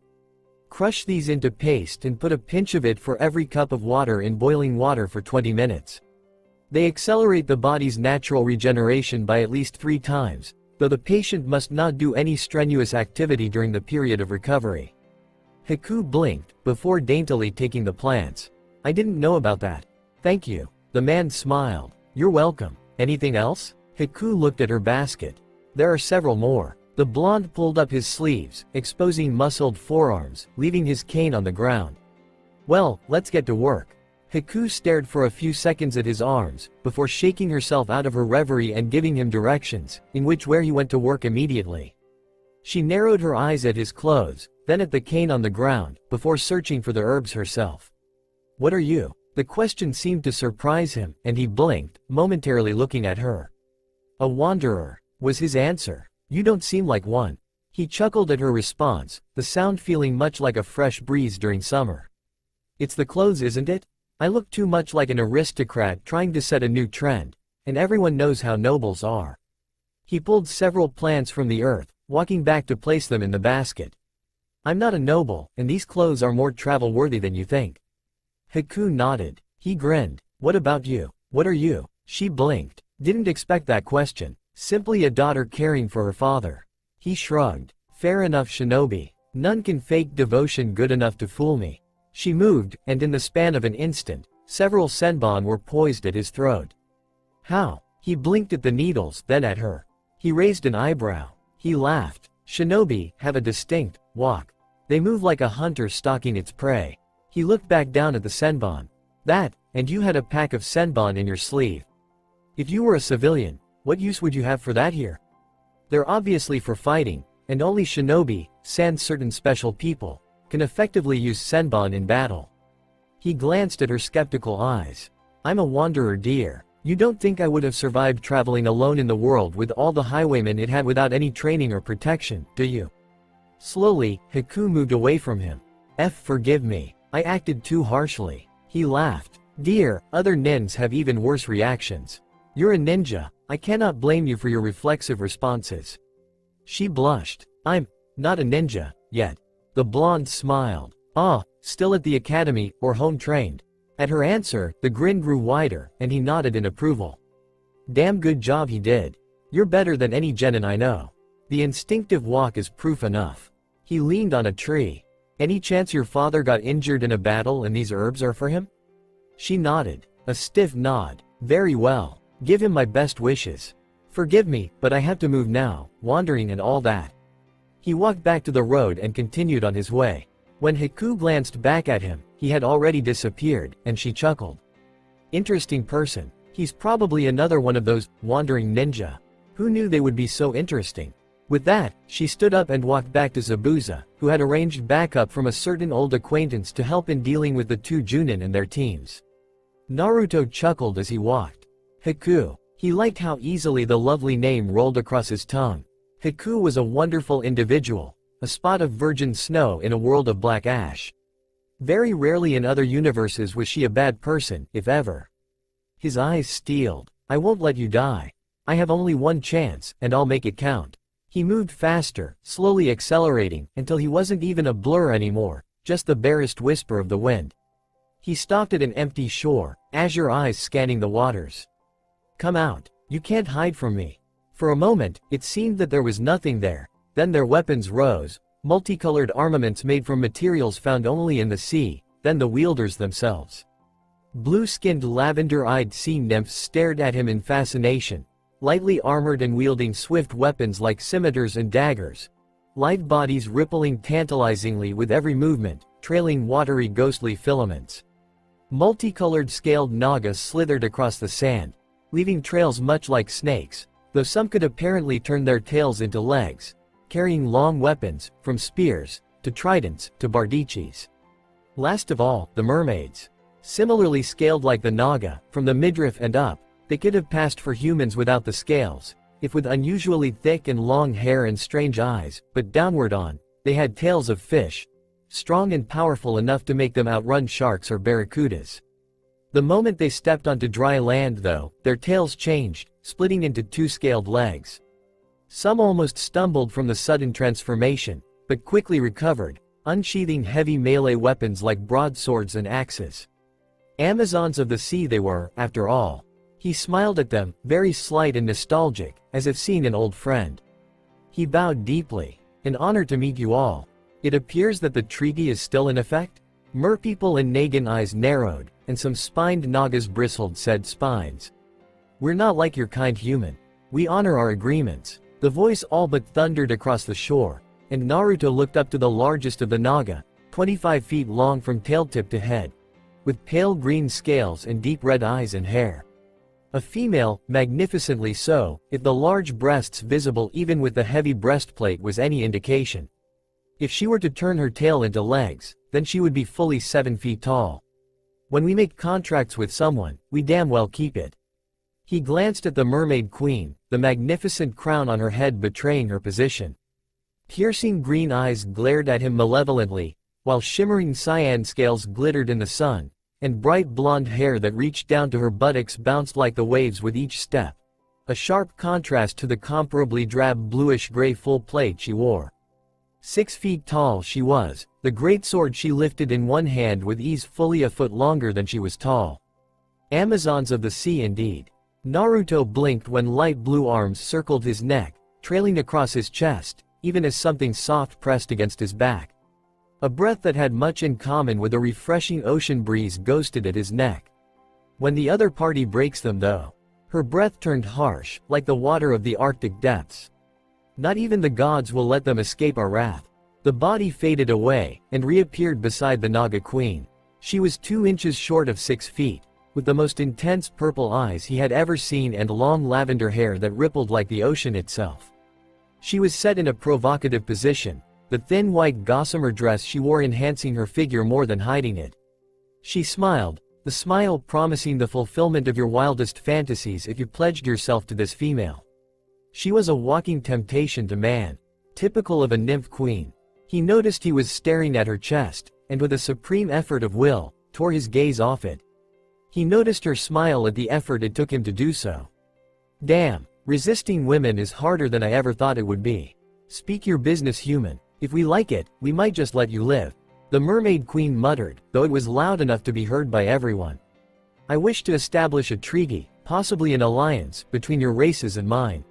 Crush these into paste and put a pinch of it for every cup of water in boiling water for 20 minutes. They accelerate the body's natural regeneration by at least 3 times, though the patient must not do any strenuous activity during the period of recovery. Haku blinked, before daintily taking the plants. I didn't know about that. Thank you. The man smiled. You're welcome. Anything else? Haku looked at her basket. There are several more. The blonde pulled up his sleeves, exposing muscled forearms, leaving his cane on the ground. Well, let's get to work. Haku stared for a few seconds at his arms, before shaking herself out of her reverie and giving him directions, in which where he went to work immediately. She narrowed her eyes at his clothes, then at the cane on the ground, before searching for the herbs herself. What are you? The question seemed to surprise him, and he blinked, momentarily looking at her. A wanderer, was his answer. You don't seem like one. He chuckled at her response, the sound feeling much like a fresh breeze during summer. It's the clothes, isn't it? I look too much like an aristocrat trying to set a new trend, and everyone knows how nobles are. He pulled several plants from the earth, walking back to place them in the basket. I'm not a noble, and these clothes are more travel-worthy than you think. Haku nodded. He grinned. What about you? What are you? She blinked. Didn't expect that question. Simply a daughter caring for her father. He shrugged. Fair enough, shinobi. None can fake devotion good enough to fool me. She moved, and in the span of an instant, several senbon were poised at his throat. How? He blinked at the needles, then at her. He raised an eyebrow. He laughed. Shinobi have a distinct walk. They move like a hunter stalking its prey. He looked back down at the senbon. That, and you had a pack of senbon in your sleeve. If you were a civilian, what use would you have for that here? They're obviously for fighting, and only shinobi, sans certain special people, can effectively use senbon in battle. He glanced at her skeptical eyes. I'm a wanderer, dear. You don't think I would have survived traveling alone in the world with all the highwaymen it had without any training or protection, do you? Slowly, Haku moved away from him. Forgive me. I acted too harshly. He laughed. Dear, other nins have even worse reactions. You're a ninja. I cannot blame you for your reflexive responses. She blushed. I'm not a ninja, yet. The blonde smiled. Ah, still at the academy, or home trained. At her answer, the grin grew wider, and he nodded in approval. Damn good job he did. You're better than any genin I know. The instinctive walk is proof enough. He leaned on a tree. Any chance your father got injured in a battle and these herbs are for him? She nodded. A stiff nod. Very well. Give him my best wishes. Forgive me, but I have to move now, wandering and all that. He walked back to the road and continued on his way. When Haku glanced back at him, he had already disappeared, and she chuckled. Interesting person. He's probably another one of those wandering ninja. Who knew they would be so interesting? With that, she stood up and walked back to Zabuza, who had arranged backup from a certain old acquaintance to help in dealing with the 2 Junin and their teams. Naruto chuckled as he walked. Haku. He liked how easily the lovely name rolled across his tongue. Haku was a wonderful individual, a spot of virgin snow in a world of black ash. Very rarely in other universes was she a bad person, if ever. His eyes steeled. I won't let you die. I have only one chance, and I'll make it count. He moved faster, slowly accelerating, until he wasn't even a blur anymore, just the barest whisper of the wind. He stopped at an empty shore, azure eyes scanning the waters. Come out. You can't hide from me. For a moment, it seemed that there was nothing there. Then their weapons rose, multicolored armaments made from materials found only in the sea, then the wielders themselves. Blue-skinned lavender-eyed sea nymphs stared at him in fascination, lightly armored and wielding swift weapons like scimitars and daggers. Light bodies rippling tantalizingly with every movement, trailing watery ghostly filaments. Multicolored scaled nagas slithered across the sand, leaving trails much like snakes, though some could apparently turn their tails into legs, carrying long weapons, from spears, to tridents, to bardiches. Last of all, the mermaids. Similarly scaled like the naga, from the midriff and up, they could have passed for humans without the scales, if with unusually thick and long hair and strange eyes, but downward on, they had tails of fish, strong and powerful enough to make them outrun sharks or barracudas. The moment they stepped onto dry land though, their tails changed, splitting into 2 scaled legs. Some almost stumbled from the sudden transformation, but quickly recovered, unsheathing heavy melee weapons like broadswords and axes. Amazons of the sea they were, after all. He smiled at them, very slight and nostalgic, as if seeing an old friend. He bowed deeply. An honor to meet you all. It appears that the treaty is still in effect? Merpeople and Nagan eyes narrowed, and some spined Nagas bristled said spines. We're not like your kind human. We honor our agreements. The voice all but thundered across the shore, and Naruto looked up to the largest of the Naga, 25 feet long from tail tip to head, with pale green scales and deep red eyes and hair. A female, magnificently so, if the large breasts visible even with the heavy breastplate was any indication. If she were to turn her tail into legs, then she would be fully 7 feet tall. When we make contracts with someone, we damn well keep it. He glanced at the mermaid queen, the magnificent crown on her head betraying her position. Piercing green eyes glared at him malevolently, while shimmering cyan scales glittered in the sun, and bright blonde hair that reached down to her buttocks bounced like the waves with each step. A sharp contrast to the comparably drab bluish-gray full plate she wore. 6 feet tall she was, the great sword she lifted in one hand with ease fully a foot longer than she was tall. Amazons of the sea indeed. Naruto blinked when light blue arms circled his neck, trailing across his chest, even as something soft pressed against his back. A breath that had much in common with a refreshing ocean breeze ghosted at his neck. When the other party breaks them though, her breath turned harsh, like the water of the Arctic depths. Not even the gods will let them escape our wrath. The body faded away, and reappeared beside the Naga queen. She was 2 inches short of 6 feet, with the most intense purple eyes he had ever seen and long lavender hair that rippled like the ocean itself. She was set in a provocative position, the thin white gossamer dress she wore enhancing her figure more than hiding it. She smiled, the smile promising the fulfillment of your wildest fantasies if you pledged yourself to this female. She was a walking temptation to man, typical of a nymph queen. He noticed he was staring at her chest, and with a supreme effort of will, tore his gaze off it. He noticed her smile at the effort it took him to do so. Damn, resisting women is harder than I ever thought it would be. Speak your business, human. If we like it, we might just let you live. The mermaid queen muttered, though it was loud enough to be heard by everyone. I wish to establish a treaty, possibly an alliance, between your races and mine.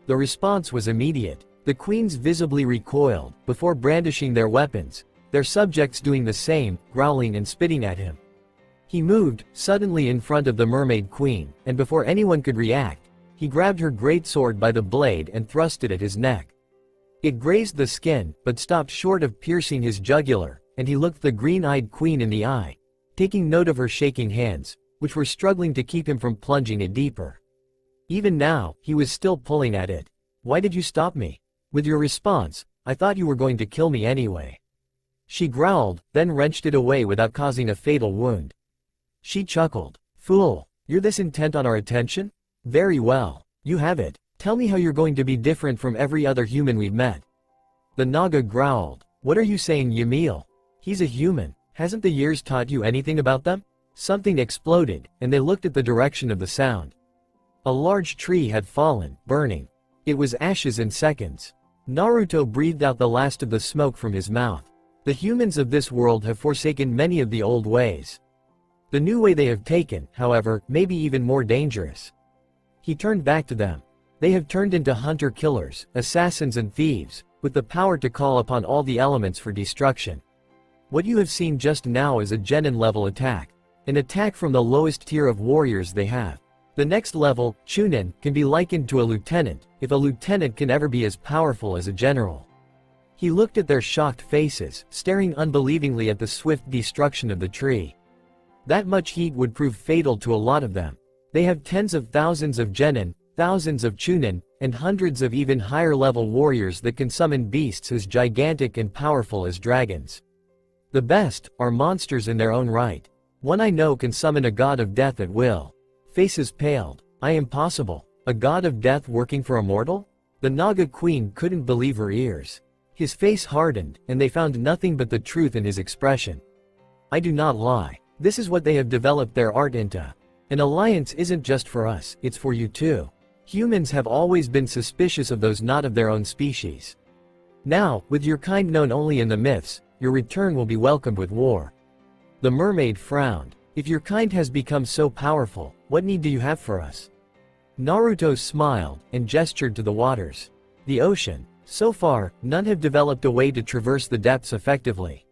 The response was immediate. The queens visibly recoiled, before brandishing their weapons, their subjects doing the same, growling and spitting at him. He moved, suddenly in front of the mermaid queen, and before anyone could react, he grabbed her greatsword by the blade and thrust it at his neck. It grazed the skin, but stopped short of piercing his jugular, and he looked the green-eyed queen in the eye, taking note of her shaking hands, which were struggling to keep him from plunging it deeper. Even now, he was still pulling at it. Why did you stop me? With your response, I thought you were going to kill me anyway. She growled, then wrenched it away without causing a fatal wound. She chuckled. Fool, you're this intent on our attention? Very well, you have it. Tell me how you're going to be different from every other human we've met. The Naga growled. What are you saying, Ymil? He's a human. Hasn't the years taught you anything about them? Something exploded, and they looked at the direction of the sound. A large tree had fallen, burning. It was ashes in seconds. Naruto breathed out the last of the smoke from his mouth. The humans of this world have forsaken many of the old ways. The new way they have taken, however, may be even more dangerous. He turned back to them. They have turned into hunter-killers, assassins and thieves, with the power to call upon all the elements for destruction. What you have seen just now is a Genin-level attack. An attack from the lowest tier of warriors they have. The next level, Chunin, can be likened to a lieutenant, if a lieutenant can ever be as powerful as a general. He looked at their shocked faces, staring unbelievingly at the swift destruction of the tree. That much heat would prove fatal to a lot of them. They have tens of thousands of Genin, thousands of Chunin, and hundreds of even higher-level warriors that can summon beasts as gigantic and powerful as dragons. The best are monsters in their own right. One I know can summon a god of death at will. Faces paled. Impossible. A god of death working for a mortal? The Naga queen couldn't believe her ears. His face hardened, and they found nothing but the truth in his expression. I do not lie. This is what they have developed their art into. An alliance isn't just for us, it's for you too. Humans have always been suspicious of those not of their own species. Now, with your kind known only in the myths, your return will be welcomed with war." The mermaid frowned. "If your kind has become so powerful, what need do you have for us?" Naruto smiled, and gestured to the waters. "The ocean. So far, none have developed a way to traverse the depths effectively.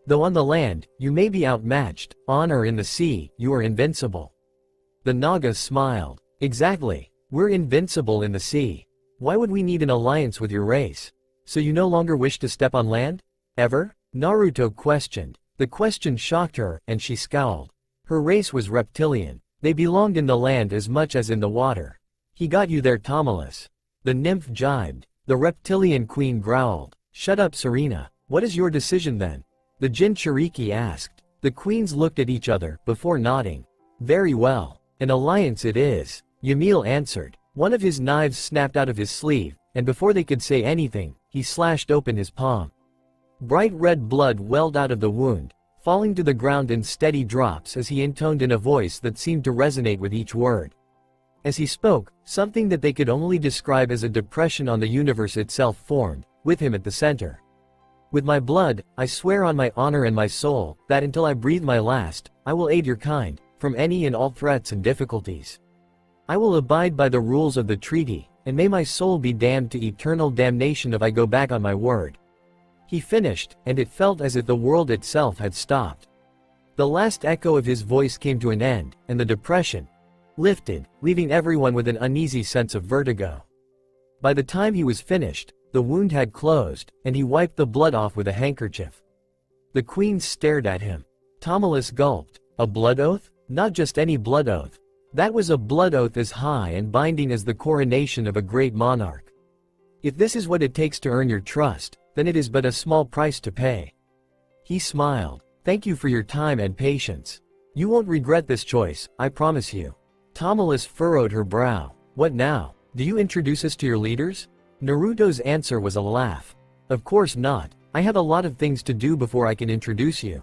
Though on the land, you may be outmatched, on or in the sea, you are invincible." The Naga smiled. "Exactly. We're invincible in the sea. Why would we need an alliance with your race? So you no longer wish to step on land? Ever?" Naruto questioned. The question shocked her, and she scowled. Her race was reptilian. They belonged in the land as much as in the water. "He got you there, Tomulus." The nymph jibed. The reptilian queen growled. "Shut up, Serena. What is your decision then?" The Jinchuriki asked. The queens looked at each other, before nodding. "Very well. An alliance it is," Ymil answered. One of his knives snapped out of his sleeve, and before they could say anything, he slashed open his palm. Bright red blood welled out of the wound, falling to the ground in steady drops as he intoned in a voice that seemed to resonate with each word. As he spoke, something that they could only describe as a depression on the universe itself formed, with him at the center. "With my blood, I swear on my honor and my soul, that until I breathe my last, I will aid your kind, from any and all threats and difficulties. I will abide by the rules of the treaty, and may my soul be damned to eternal damnation if I go back on my word." He finished, and it felt as if the world itself had stopped. The last echo of his voice came to an end, and the depression lifted, leaving everyone with an uneasy sense of vertigo. By the time he was finished, the wound had closed, and he wiped the blood off with a handkerchief. The queen stared at him. Tomulus gulped. "A blood oath? Not just any blood oath. That was a blood oath as high and binding as the coronation of a great monarch. If this is what it takes to earn your trust, then it is but a small price to pay." He smiled. "Thank you for your time and patience. You won't regret this choice, I promise you." Tomulus furrowed her brow. "What now? Do you introduce us to your leaders?" Naruto's answer was a laugh. "Of course not. I have a lot of things to do before I can introduce you.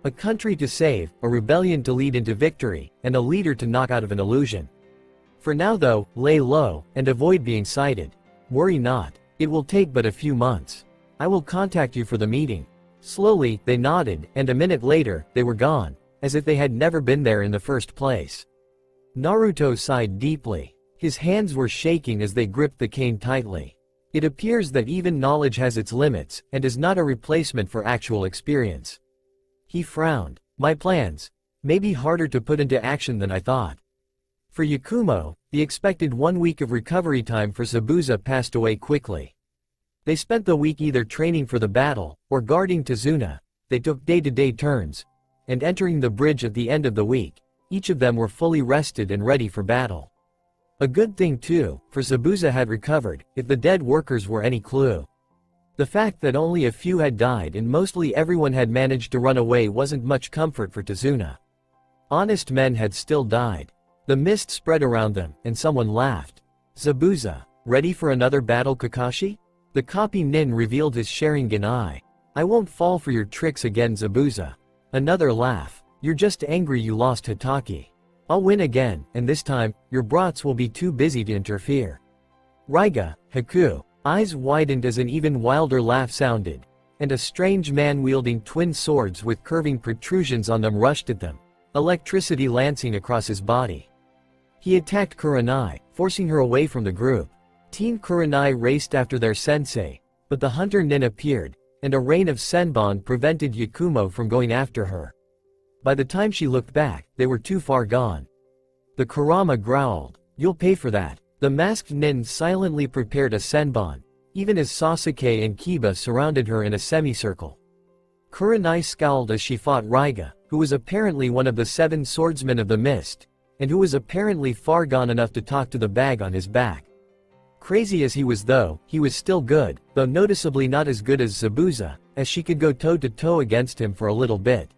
A country to save, a rebellion to lead into victory, and a leader to knock out of an illusion. For now though, lay low, and avoid being sighted. Worry not. It will take but a few months. I will contact you for the meeting." Slowly, they nodded, and a minute later, they were gone, as if they had never been there in the first place. Naruto sighed deeply. His hands were shaking as they gripped the cane tightly. It appears that even knowledge has its limits, and is not a replacement for actual experience. He frowned. "My plans may be harder to put into action than I thought." For Yakumo, the expected 1 week of recovery time for Zabuza passed away quickly. They spent the week either training for the battle, or guarding Tazuna. They took day-to-day turns, and entering the bridge at the end of the week, each of them were fully rested and ready for battle. A good thing too, for Zabuza had recovered, if the dead workers were any clue. The fact that only a few had died and mostly everyone had managed to run away wasn't much comfort for Tazuna. Honest men had still died. The mist spread around them, and someone laughed. "Zabuza, ready for another battle, Kakashi?" The copy nin revealed his Sharingan eye. "I won't fall for your tricks again, Zabuza." Another laugh. "You're just angry you lost Hitaki. I'll win again, and this time, your brats will be too busy to interfere." Raiga, Haku. Eyes widened as an even wilder laugh sounded, and a strange man wielding twin swords with curving protrusions on them rushed at them, electricity lancing across his body. He attacked Kurenai, forcing her away from the group. Teen Kurenai raced after their sensei, but the hunter nin appeared, and a rain of senbon prevented Yakumo from going after her. By the time she looked back, they were too far gone. The Kurama growled. "You'll pay for that." The masked nin silently prepared a senbon, even as Sasuke and Kiba surrounded her in a semicircle. Kurenai scowled as she fought Raiga, who was apparently one of the 7 swordsmen of the mist, and who was apparently far gone enough to talk to the bag on his back. Crazy as he was though, he was still good, though noticeably not as good as Zabuza, as she could go toe-to-toe against him for a little bit.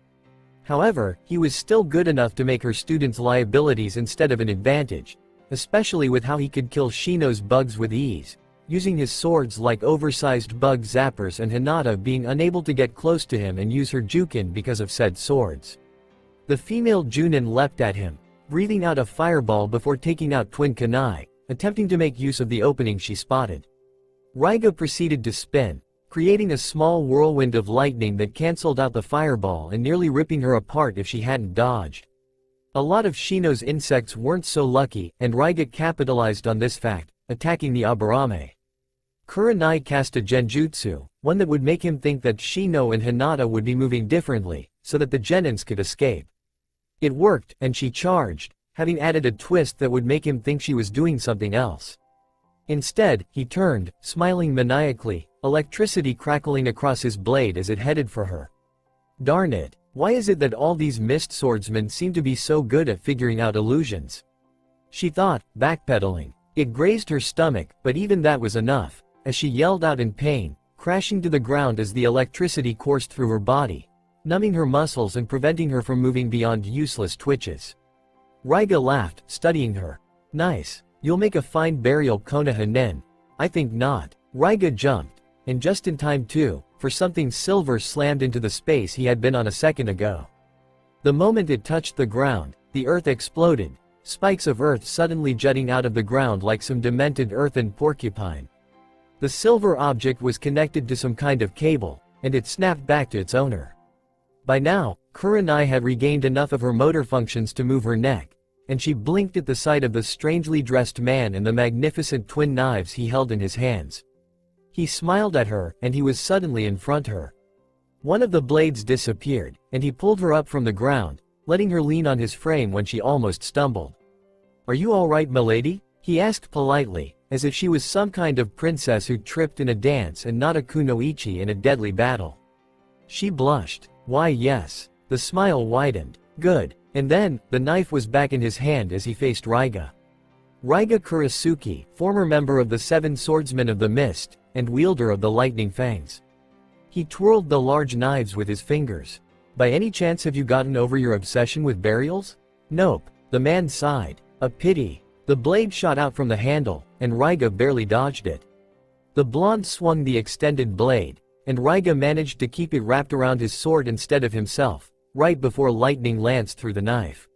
However, he was still good enough to make her students liabilities instead of an advantage, especially with how he could kill Shino's bugs with ease, using his swords like oversized bug zappers, and Hinata being unable to get close to him and use her Jukin because of said swords. The female Junin leapt at him, breathing out a fireball before taking out twin kunai, attempting to make use of the opening she spotted. Raiga proceeded to spin, creating a small whirlwind of lightning that cancelled out the fireball and nearly ripping her apart if she hadn't dodged. A lot of Shino's insects weren't so lucky, and Raiga capitalized on this fact, attacking the Aburame. Kurenai cast a genjutsu, one that would make him think that Shino and Hinata would be moving differently, so that the genins could escape. It worked, and she charged, having added a twist that would make him think she was doing something else. Instead, he turned, smiling maniacally, electricity crackling across his blade as it headed for her. Darn it, why is it that all these mist swordsmen seem to be so good at figuring out illusions? She thought, backpedaling. It grazed her stomach, but even that was enough, as she yelled out in pain, crashing to the ground as the electricity coursed through her body, numbing her muscles and preventing her from moving beyond useless twitches. Raiga laughed, studying her. Nice. You'll make a fine burial Konoha nen. I think not. Raiga jumped, and just in time too, for something silver slammed into the space he had been on a second ago. The moment it touched the ground, the earth exploded, spikes of earth suddenly jutting out of the ground like some demented earthen porcupine. The silver object was connected to some kind of cable, and it snapped back to its owner. By now, Kurenai had regained enough of her motor functions to move her neck, and she blinked at the sight of the strangely dressed man and the magnificent twin knives he held in his hands. He smiled at her, and he was suddenly in front of her. One of the blades disappeared, and he pulled her up from the ground, letting her lean on his frame when she almost stumbled. "Are you all right, milady?" he asked politely, as if she was some kind of princess who tripped in a dance and not a kunoichi in a deadly battle. She blushed. "Why, yes." The smile widened. "Good." And then, the knife was back in his hand as he faced Raiga. Raiga Kurisuke, former member of the Seven Swordsmen of the Mist, and wielder of the Lightning Fangs. He twirled the large knives with his fingers. "By any chance have you gotten over your obsession with burials?" "Nope." The man sighed. "A pity." The blade shot out from the handle, and Raiga barely dodged it. The blonde swung the extended blade, and Raiga managed to keep it wrapped around his sword instead of himself, right before lightning lanced through the knife.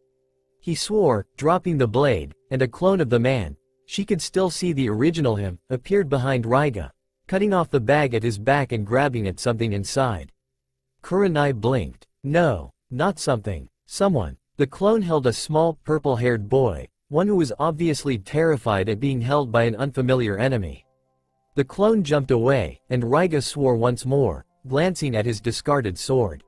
He swore, dropping the blade, and a clone of the man, she could still see the original him, appeared behind Raiga, cutting off the bag at his back and grabbing at something inside. Kurenai blinked. No, not something. Someone. The clone held a small purple-haired boy, one who was obviously terrified at being held by an unfamiliar enemy. The clone jumped away, and Raiga swore once more, glancing at his discarded sword.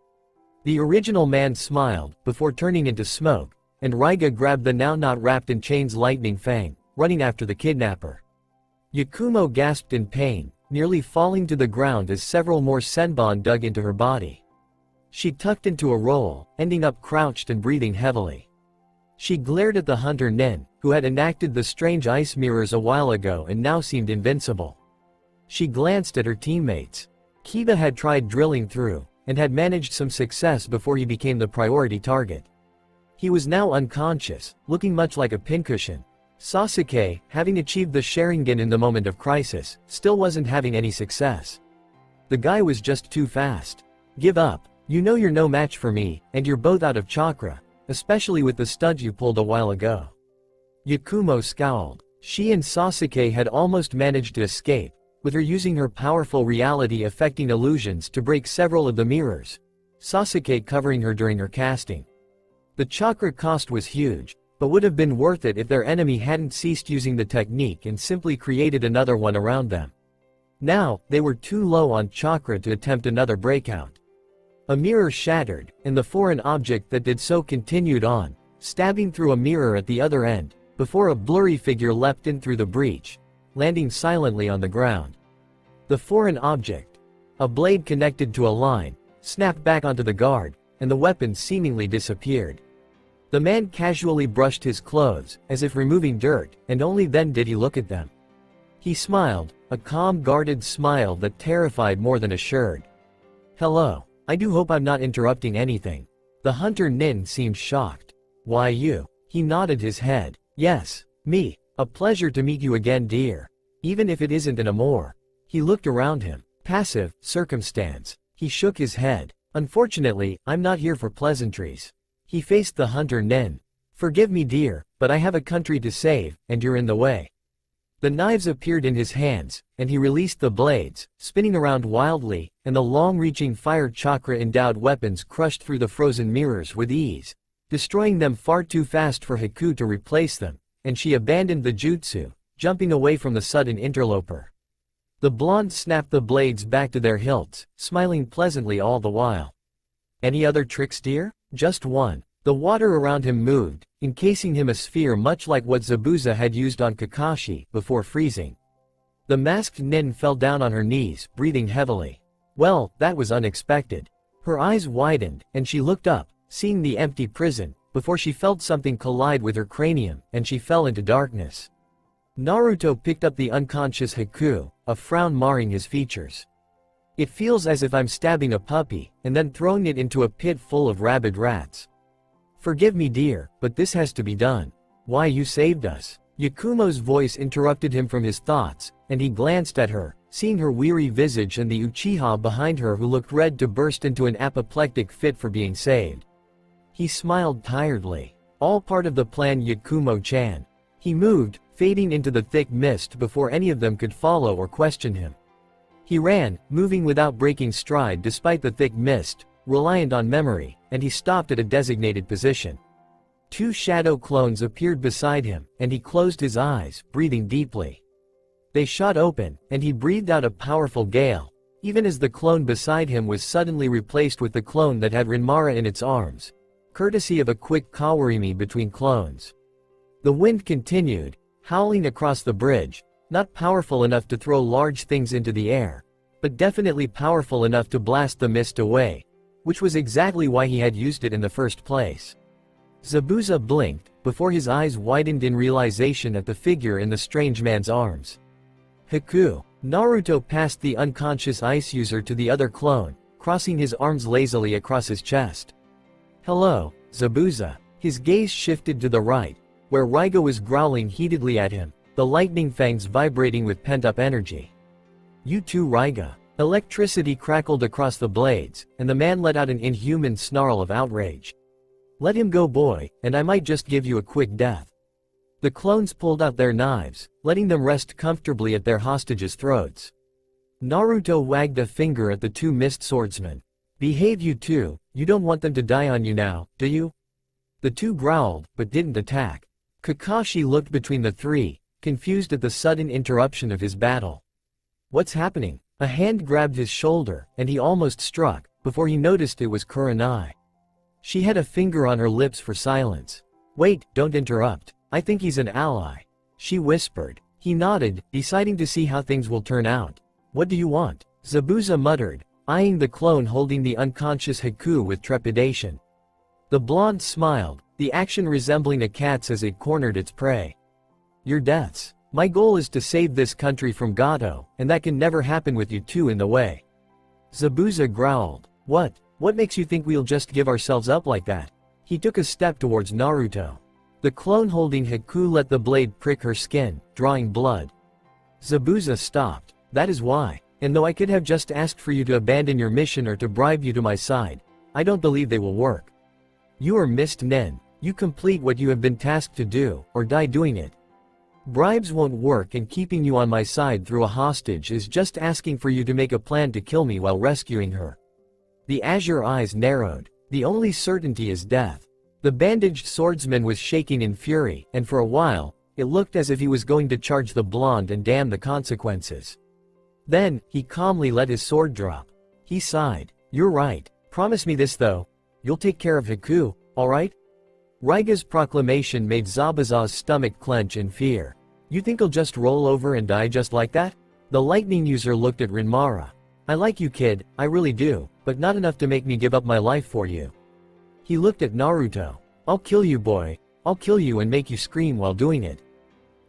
The original man smiled, before turning into smoke, and Raiga grabbed the now not wrapped in chains lightning fang, running after the kidnapper. Yakumo gasped in pain, nearly falling to the ground as several more senbon dug into her body. She tucked into a roll, ending up crouched and breathing heavily. She glared at the hunter nin, who had enacted the strange ice mirrors a while ago and now seemed invincible. She glanced at her teammates. Kiba had tried drilling through, and had managed some success before he became the priority target. He was now unconscious, looking much like a pincushion. Sasuke, having achieved the Sharingan in the moment of crisis, still wasn't having any success. The guy was just too fast. "Give up. You know you're no match for me, and you're both out of chakra, especially with the stunt you pulled a while ago." Yakumo scowled. She and Sasuke had almost managed to escape, with her using her powerful reality-affecting illusions to break several of the mirrors, Sasuke covering her during her casting. The chakra cost was huge, but would have been worth it if their enemy hadn't ceased using the technique and simply created another one around them. Now, they were too low on chakra to attempt another breakout. A mirror shattered, and the foreign object that did so continued on, stabbing through a mirror at the other end, before a blurry figure leapt in through the breach, landing silently on the ground. The foreign object, a blade connected to a line, snapped back onto the guard, and the weapon seemingly disappeared. The man casually brushed his clothes, as if removing dirt, and only then did he look at them. He smiled, a calm, guarded smile that terrified more than assured. "Hello. I do hope I'm not interrupting anything." The hunter nin seemed shocked. "Why you?" He nodded his head. "Yes, me. A pleasure to meet you again, dear. Even if it isn't an amour." He looked around him. Passive, circumstance. He shook his head. "Unfortunately, I'm not here for pleasantries." He faced the hunter nin. "Forgive me, dear, but I have a country to save, and you're in the way." The knives appeared in his hands, and he released the blades, spinning around wildly, and the long-reaching fire chakra-endowed weapons crushed through the frozen mirrors with ease, destroying them far too fast for Haku to replace them, and she abandoned the jutsu, jumping away from the sudden interloper. The blonde snapped the blades back to their hilts, smiling pleasantly all the while. Any other tricks, dear? Just one. The water around him moved, encasing him a sphere much like what Zabuza had used on Kakashi before freezing. The masked nin fell down on her knees, breathing heavily. Well, that was unexpected. Her eyes widened, and she looked up, seeing the empty prison, before she felt something collide with her cranium, and she fell into darkness. Naruto picked up the unconscious Haku, a frown marring his features. It feels as if I'm stabbing a puppy, and then throwing it into a pit full of rabid rats. Forgive me, dear, but this has to be done. Why, you saved us. Yakumo's voice interrupted him from his thoughts, and he glanced at her, seeing her weary visage and the Uchiha behind her who looked ready to burst into an apoplectic fit for being saved. He smiled tiredly. All part of the plan, Yakumo-chan. He moved, fading into the thick mist before any of them could follow or question him. He ran, moving without breaking stride despite the thick mist, reliant on memory, and he stopped at a designated position. Two shadow clones appeared beside him, and he closed his eyes, breathing deeply. They shot open, and he breathed out a powerful gale, even as the clone beside him was suddenly replaced with the clone that had Rinmara in its arms, courtesy of a quick kawarimi between clones. The wind continued, howling across the bridge, not powerful enough to throw large things into the air, but definitely powerful enough to blast the mist away, which was exactly why he had used it in the first place. Zabuza blinked, before his eyes widened in realization at the figure in the strange man's arms. Haku. Naruto passed the unconscious ice user to the other clone, crossing his arms lazily across his chest. Hello, Zabuza. His gaze shifted to the right, where Raiga was growling heatedly at him, the lightning fangs vibrating with pent-up energy. You too, Raiga. Electricity crackled across the blades, and the man let out an inhuman snarl of outrage. Let him go, boy, and I might just give you a quick death. The clones pulled out their knives, letting them rest comfortably at their hostages' throats. Naruto wagged a finger at the two mist swordsmen. Behave, you two, you don't want them to die on you now, do you? The two growled, but didn't attack. Kakashi looked between the three, confused at the sudden interruption of his battle. What's happening? A hand grabbed his shoulder, and he almost struck, before he noticed it was Kurenai. She had a finger on her lips for silence. Wait, don't interrupt. I think he's an ally. She whispered. He nodded, deciding to see how things will turn out. What do you want? Zabuza muttered, eyeing the clone holding the unconscious Haku with trepidation. The blonde smiled, the action resembling a cat's as it cornered its prey. Your deaths. My goal is to save this country from Gato, and that can never happen with you two in the way. Zabuza growled. What? What makes you think we'll just give ourselves up like that? He took a step towards Naruto. The clone holding Haku let the blade prick her skin, drawing blood. Zabuza stopped. That is why. And though I could have just asked for you to abandon your mission or to bribe you to my side, I don't believe they will work. You are Mist Nen. You complete what you have been tasked to do, or die doing it. Bribes won't work, and keeping you on my side through a hostage is just asking for you to make a plan to kill me while rescuing her. The azure eyes narrowed. The only certainty is death. The bandaged swordsman was shaking in fury, and for a while, it looked as if he was going to charge the blonde and damn the consequences. Then, he calmly let his sword drop. He sighed. You're right. Promise me this though. You'll take care of Haku, alright? Raiga's proclamation made Zabuza's stomach clench in fear. You think he'll just roll over and die just like that? The lightning user looked at Rinmara. I like you, kid, I really do, but not enough to make me give up my life for you. He looked at Naruto. I'll kill you, boy. I'll kill you and make you scream while doing it.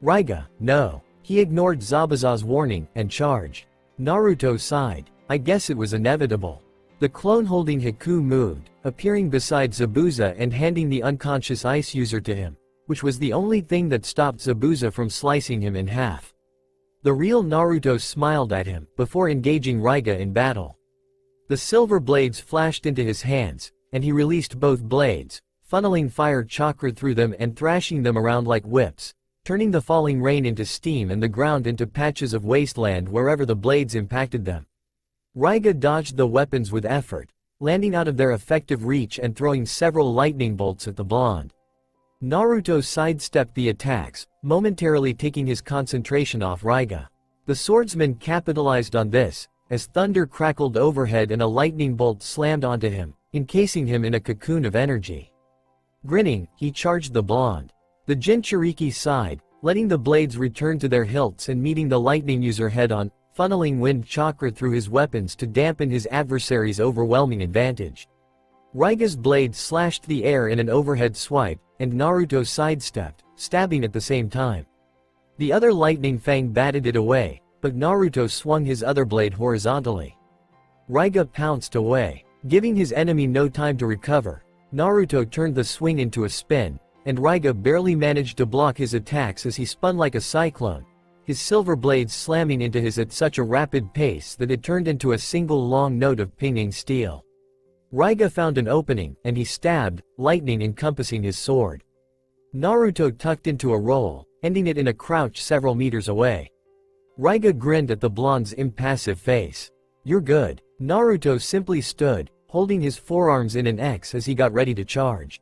Raiga, no. He ignored Zabuza's warning and charged. Naruto sighed. I guess it was inevitable. The clone holding Haku moved, appearing beside Zabuza and handing the unconscious ice user to him, which was the only thing that stopped Zabuza from slicing him in half. The real Naruto smiled at him, before engaging Raiga in battle. The silver blades flashed into his hands, and he released both blades, funneling fire chakra through them and thrashing them around like whips, turning the falling rain into steam and the ground into patches of wasteland wherever the blades impacted them. Raiga dodged the weapons with effort, landing out of their effective reach and throwing several lightning bolts at the blonde. Naruto sidestepped the attacks, momentarily taking his concentration off Raiga. The swordsman capitalized on this, as thunder crackled overhead and a lightning bolt slammed onto him, encasing him in a cocoon of energy. Grinning, he charged the blonde. The Jinchuriki sighed, letting the blades return to their hilts and meeting the lightning user head-on, funneling wind chakra through his weapons to dampen his adversary's overwhelming advantage. Raiga's blade slashed the air in an overhead swipe, and Naruto sidestepped, stabbing at the same time. The other lightning fang batted it away, but Naruto swung his other blade horizontally. Raiga pounced away, giving his enemy no time to recover. Naruto turned the swing into a spin, and Raiga barely managed to block his attacks as he spun like a cyclone, his silver blades slamming into his at such a rapid pace that it turned into a single long note of pinging steel. Raiga found an opening, and he stabbed, lightning encompassing his sword. Naruto tucked into a roll, ending it in a crouch several meters away. Raiga grinned at the blonde's impassive face. "You're good." Naruto simply stood, holding his forearms in an X as he got ready to charge.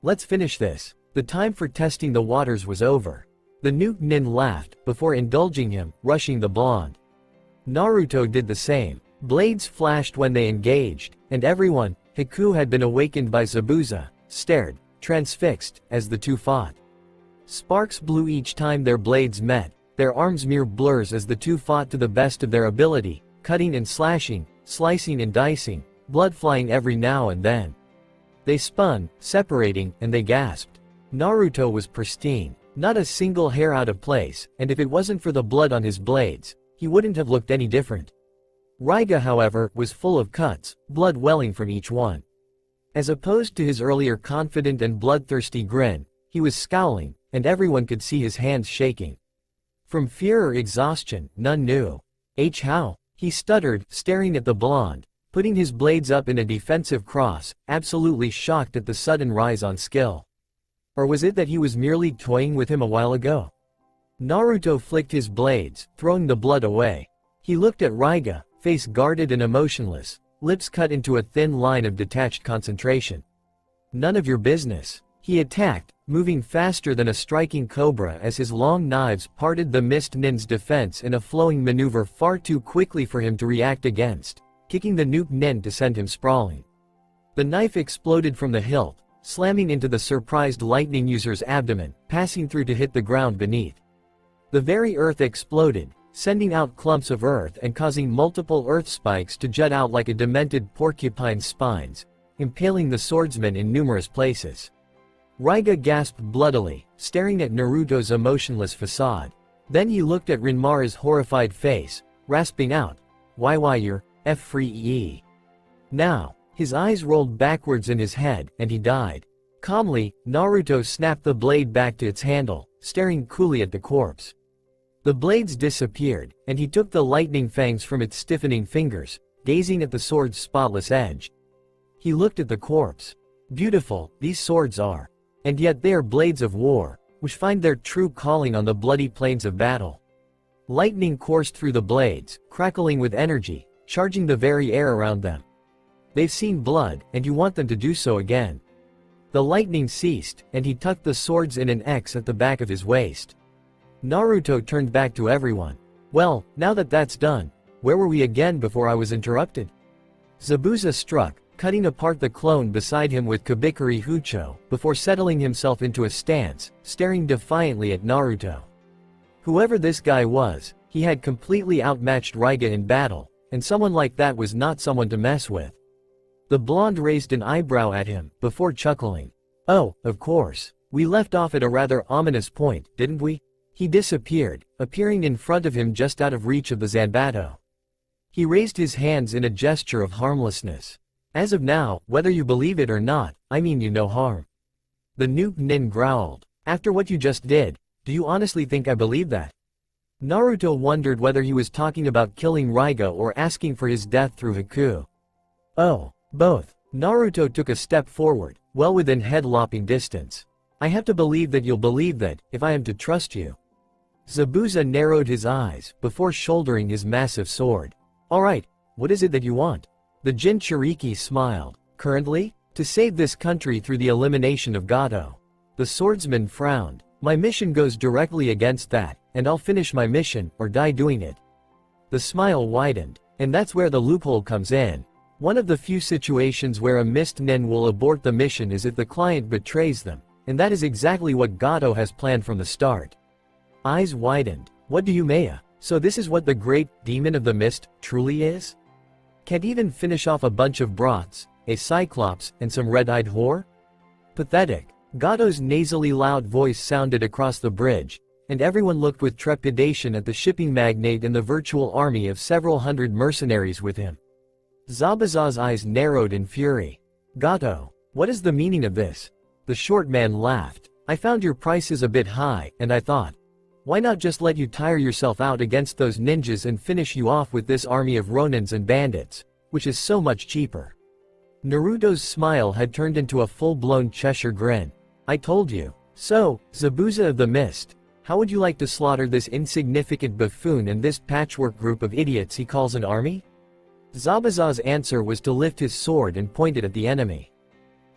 "Let's finish this." The time for testing the waters was over. The new nin laughed, before indulging him, rushing the blonde. Naruto did the same. Blades flashed when they engaged, and everyone, Haku had been awakened by Zabuza, stared, transfixed, as the two fought. Sparks blew each time their blades met, their arms mere blurs as the two fought to the best of their ability, cutting and slashing, slicing and dicing, blood flying every now and then. They spun, separating, and they gasped. Naruto was pristine, not a single hair out of place, and if it wasn't for the blood on his blades, he wouldn't have looked any different. Raiga, however, was full of cuts, blood welling from each one. As opposed to his earlier confident and bloodthirsty grin, he was scowling, and everyone could see his hands shaking. From fear or exhaustion, none knew. How? He stuttered, staring at the blonde, putting his blades up in a defensive cross, absolutely shocked at the sudden rise on skill. Or was it that he was merely toying with him a while ago? Naruto flicked his blades, throwing the blood away. He looked at Raiga, face guarded and emotionless, lips cut into a thin line of detached concentration. "None of your business." He attacked, moving faster than a striking cobra as his long knives parted the mist nin's defense in a flowing maneuver far too quickly for him to react against, kicking the nuke nin to send him sprawling. The knife exploded from the hilt, slamming into the surprised lightning user's abdomen, passing through to hit the ground beneath. The very earth exploded, sending out clumps of earth and causing multiple earth spikes to jut out like a demented porcupine's spines, impaling the swordsman in numerous places. Raiga gasped bloodily, staring at Naruto's emotionless facade. Then he looked at Rinmara's horrified face, rasping out, why you're F-free-e." Now, his eyes rolled backwards in his head, and he died. Calmly, Naruto snapped the blade back to its handle, staring coolly at the corpse. The blades disappeared, and he took the lightning fangs from its stiffening fingers, gazing at the sword's spotless edge. He looked at the corpse. Beautiful, these swords are. And yet they are blades of war, which find their true calling on the bloody plains of battle. Lightning coursed through the blades, crackling with energy, charging the very air around them. They've seen blood, and you want them to do so again. The lightning ceased, and he tucked the swords in an X at the back of his waist. Naruto turned back to everyone. "Well, now that that's done, where were we again before I was interrupted?" Zabuza struck, cutting apart the clone beside him with Kabikari Hucho, before settling himself into a stance, staring defiantly at Naruto. Whoever this guy was, he had completely outmatched Raiga in battle, and someone like that was not someone to mess with. The blonde raised an eyebrow at him, before chuckling. "Oh, of course. We left off at a rather ominous point, didn't we?" He disappeared, appearing in front of him just out of reach of the Zanbato. He raised his hands in a gesture of harmlessness. "As of now, whether you believe it or not, I mean you no harm." The nuke nin growled. "After what you just did, do you honestly think I believe that?" Naruto wondered whether he was talking about killing Raiga or asking for his death through Haku. "Oh, both." Naruto took a step forward, well within head-lopping distance. I have to believe that you'll believe that, if I am to trust you. Zabuza narrowed his eyes, before shouldering his massive sword. Alright, what is it that you want? The Jinchuriki smiled. Currently? To save this country through the elimination of Gato. The swordsman frowned. My mission goes directly against that, and I'll finish my mission, or die doing it. The smile widened. And that's where the loophole comes in. One of the few situations where a mist nin will abort the mission is if the client betrays them, and that is exactly what Gato has planned from the start. Eyes widened. What do you mean? So this is what the great demon of the mist truly is? Can't even finish off a bunch of broths, a cyclops, and some red-eyed whore? Pathetic. Gato's nasally loud voice sounded across the bridge, and everyone looked with trepidation at the shipping magnate and the virtual army of several hundred mercenaries with him. Zabuza's eyes narrowed in fury. Gato, what is the meaning of this? The short man laughed. I found your prices a bit high, and I thought, why not just let you tire yourself out against those ninjas and finish you off with this army of ronins and bandits, which is so much cheaper. Naruto's smile had turned into a full-blown Cheshire grin. I told you. So, Zabuza of the Mist, how would you like to slaughter this insignificant buffoon and this patchwork group of idiots he calls an army? Zabuza's answer was to lift his sword and point it at the enemy.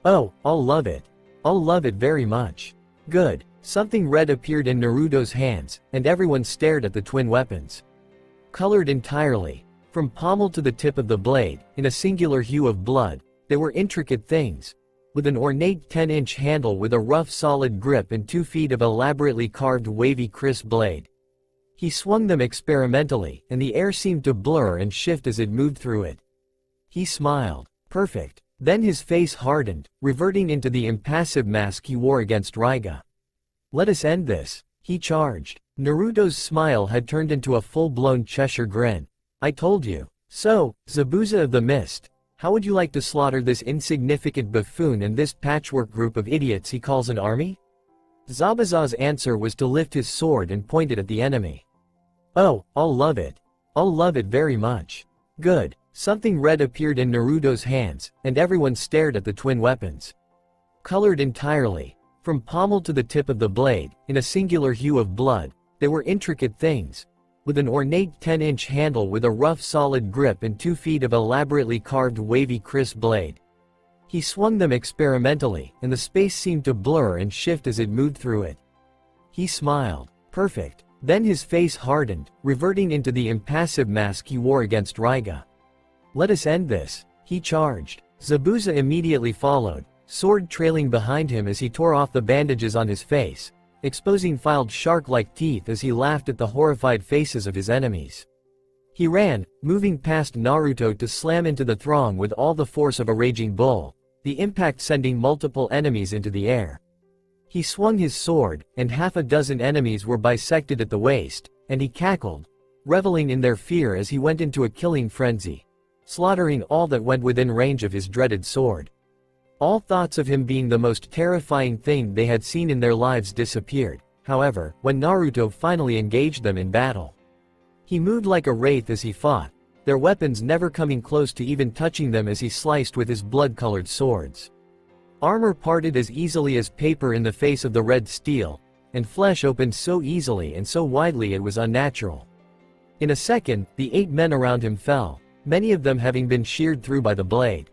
Oh, I'll love it. I'll love it very much. Good. Something red appeared in Naruto's hands, and everyone stared at the twin weapons. Colored entirely, from pommel to the tip of the blade, in a singular hue of blood, they were intricate things, with an ornate 10-inch handle with a rough solid grip and 2 feet of elaborately carved wavy crisp blade. He swung them experimentally, and the air seemed to blur and shift as it moved through it. He smiled. Perfect. Then his face hardened, reverting into the impassive mask he wore against Raiga. Let us end this, he charged. Naruto's smile had turned into a full-blown Cheshire grin. I told you. So, Zabuza of the Mist, how would you like to slaughter this insignificant buffoon and this patchwork group of idiots he calls an army? Zabuza's answer was to lift his sword and point it at the enemy. Oh, I'll love it. I'll love it very much. Good. Something red appeared in Naruto's hands, and everyone stared at the twin weapons. Colored entirely, from pommel to the tip of the blade, in a singular hue of blood, they were intricate things, with an ornate 10-inch handle with a rough solid grip and 2 feet of elaborately carved wavy crisp blade. He swung them experimentally, and the space seemed to blur and shift as it moved through it. He smiled. Perfect. Then his face hardened, reverting into the impassive mask he wore against Raiga. Let us end this, he charged. Zabuza immediately followed, sword trailing behind him as he tore off the bandages on his face, exposing filed shark-like teeth as he laughed at the horrified faces of his enemies. He ran, moving past Naruto to slam into the throng with all the force of a raging bull, the impact sending multiple enemies into the air. He swung his sword, and half a dozen enemies were bisected at the waist, and he cackled, reveling in their fear as he went into a killing frenzy, slaughtering all that went within range of his dreaded sword. All thoughts of him being the most terrifying thing they had seen in their lives disappeared, however, when Naruto finally engaged them in battle. He moved like a wraith as he fought, their weapons never coming close to even touching them as he sliced with his blood-colored swords. Armor parted as easily as paper in the face of the red steel, and flesh opened so easily and so widely it was unnatural. In a second, the 8 men around him fell, many of them having been sheared through by the blade.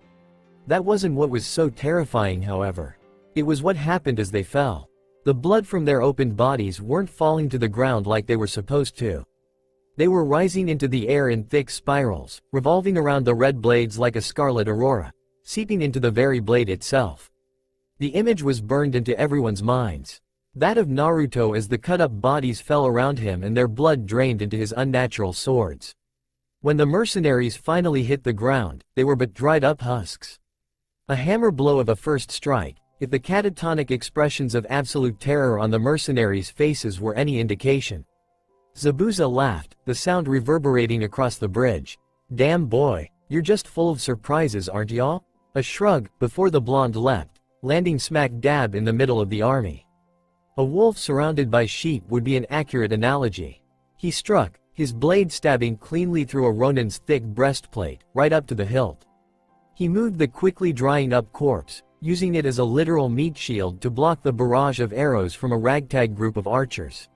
That wasn't what was so terrifying, however. It was what happened as they fell. The blood from their opened bodies weren't falling to the ground like they were supposed to. They were rising into the air in thick spirals, revolving around the red blades like a scarlet aurora, seeping into the very blade itself. The image was burned into everyone's minds. That of Naruto as the cut-up bodies fell around him and their blood drained into his unnatural swords. When the mercenaries finally hit the ground, they were but dried-up husks. A hammer blow of a first strike, if the catatonic expressions of absolute terror on the mercenaries' faces were any indication. Zabuza laughed, the sound reverberating across the bridge. Damn boy, you're just full of surprises, aren't y'all? A shrug, before the blonde leapt, landing smack dab in the middle of the army. A wolf surrounded by sheep would be an accurate analogy. He struck, his blade stabbing cleanly through a ronin's thick breastplate, right up to the hilt. He moved the quickly drying up corpse, using it as a literal meat shield to block the barrage of arrows from a ragtag group of archers.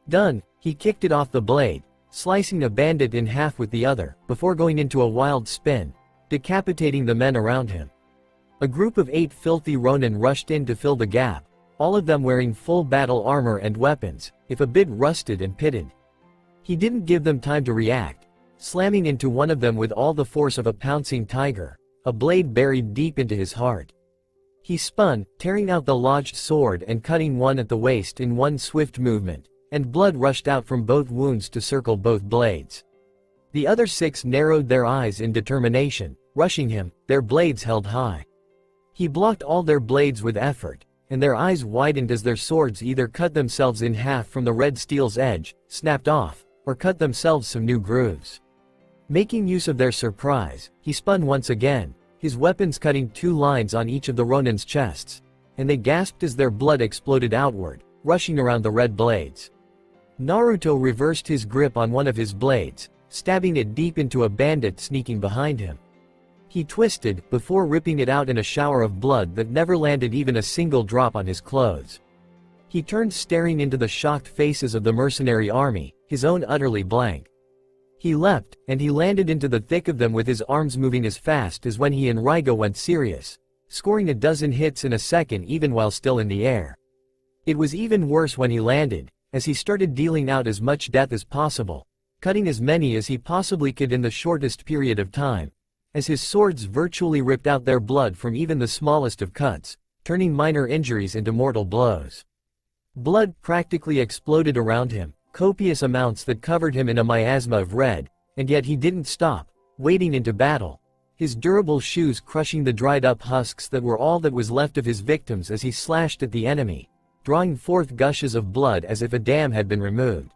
Done, he kicked it off the blade, slicing a bandit in half with the other, before going into a wild spin, decapitating the men around him. A group of 8 filthy Ronin rushed in to fill the gap, all of them wearing full battle armor and weapons, if a bit rusted and pitted. He didn't give them time to react, slamming into one of them with all the force of a pouncing tiger, a blade buried deep into his heart. He spun, tearing out the lodged sword and cutting one at the waist in one swift movement, and blood rushed out from both wounds to circle both blades. The other 6 narrowed their eyes in determination, rushing him, their blades held high. He blocked all their blades with effort, and their eyes widened as their swords either cut themselves in half from the red steel's edge, snapped off, or cut themselves some new grooves. Making use of their surprise, he spun once again, his weapons cutting 2 lines on each of the Ronin's chests, and they gasped as their blood exploded outward, rushing around the red blades. Naruto reversed his grip on one of his blades, stabbing it deep into a bandit sneaking behind him. He twisted, before ripping it out in a shower of blood that never landed even a single drop on his clothes. He turned, staring into the shocked faces of the mercenary army, his own utterly blank. He leapt, and he landed into the thick of them with his arms moving as fast as when he and Raigo went serious, scoring a dozen hits in a second even while still in the air. It was even worse when he landed, as he started dealing out as much death as possible, cutting as many as he possibly could in the shortest period of time, as his swords virtually ripped out their blood from even the smallest of cuts, turning minor injuries into mortal blows. Blood practically exploded around him, copious amounts that covered him in a miasma of red, and yet he didn't stop, wading into battle, his durable shoes crushing the dried-up husks that were all that was left of his victims as he slashed at the enemy, drawing forth gushes of blood as if a dam had been removed.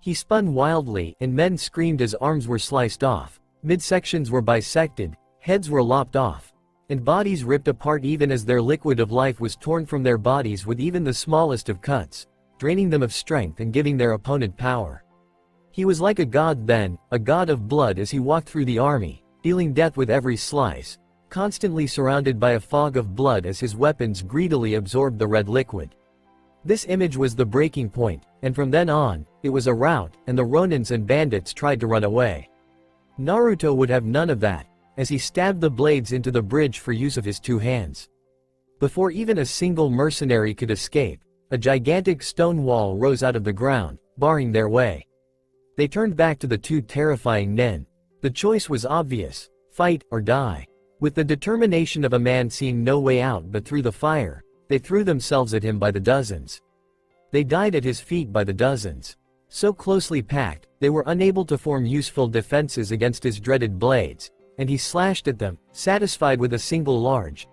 He spun wildly, and men screamed as arms were sliced off, midsections were bisected, heads were lopped off, and bodies ripped apart even as their liquid of life was torn from their bodies with even the smallest of cuts, draining them of strength and giving their opponent power. He was like a god then, a god of blood as he walked through the army, dealing death with every slice, constantly surrounded by a fog of blood as his weapons greedily absorbed the red liquid. This image was the breaking point, and from then on, it was a rout, and the Ronins and bandits tried to run away. Naruto would have none of that, as he stabbed the blades into the bridge for use of his 2 hands. Before even a single mercenary could escape, a gigantic stone wall rose out of the ground, barring their way. They turned back to the 2 terrifying nin. The choice was obvious: fight or die. With the determination of a man seeing no way out but through the fire, they threw themselves at him by the dozens. They died at his feet by the dozens. So closely packed, they were unable to form useful defenses against his dreaded blades, and he slashed at them, satisfied with a single large,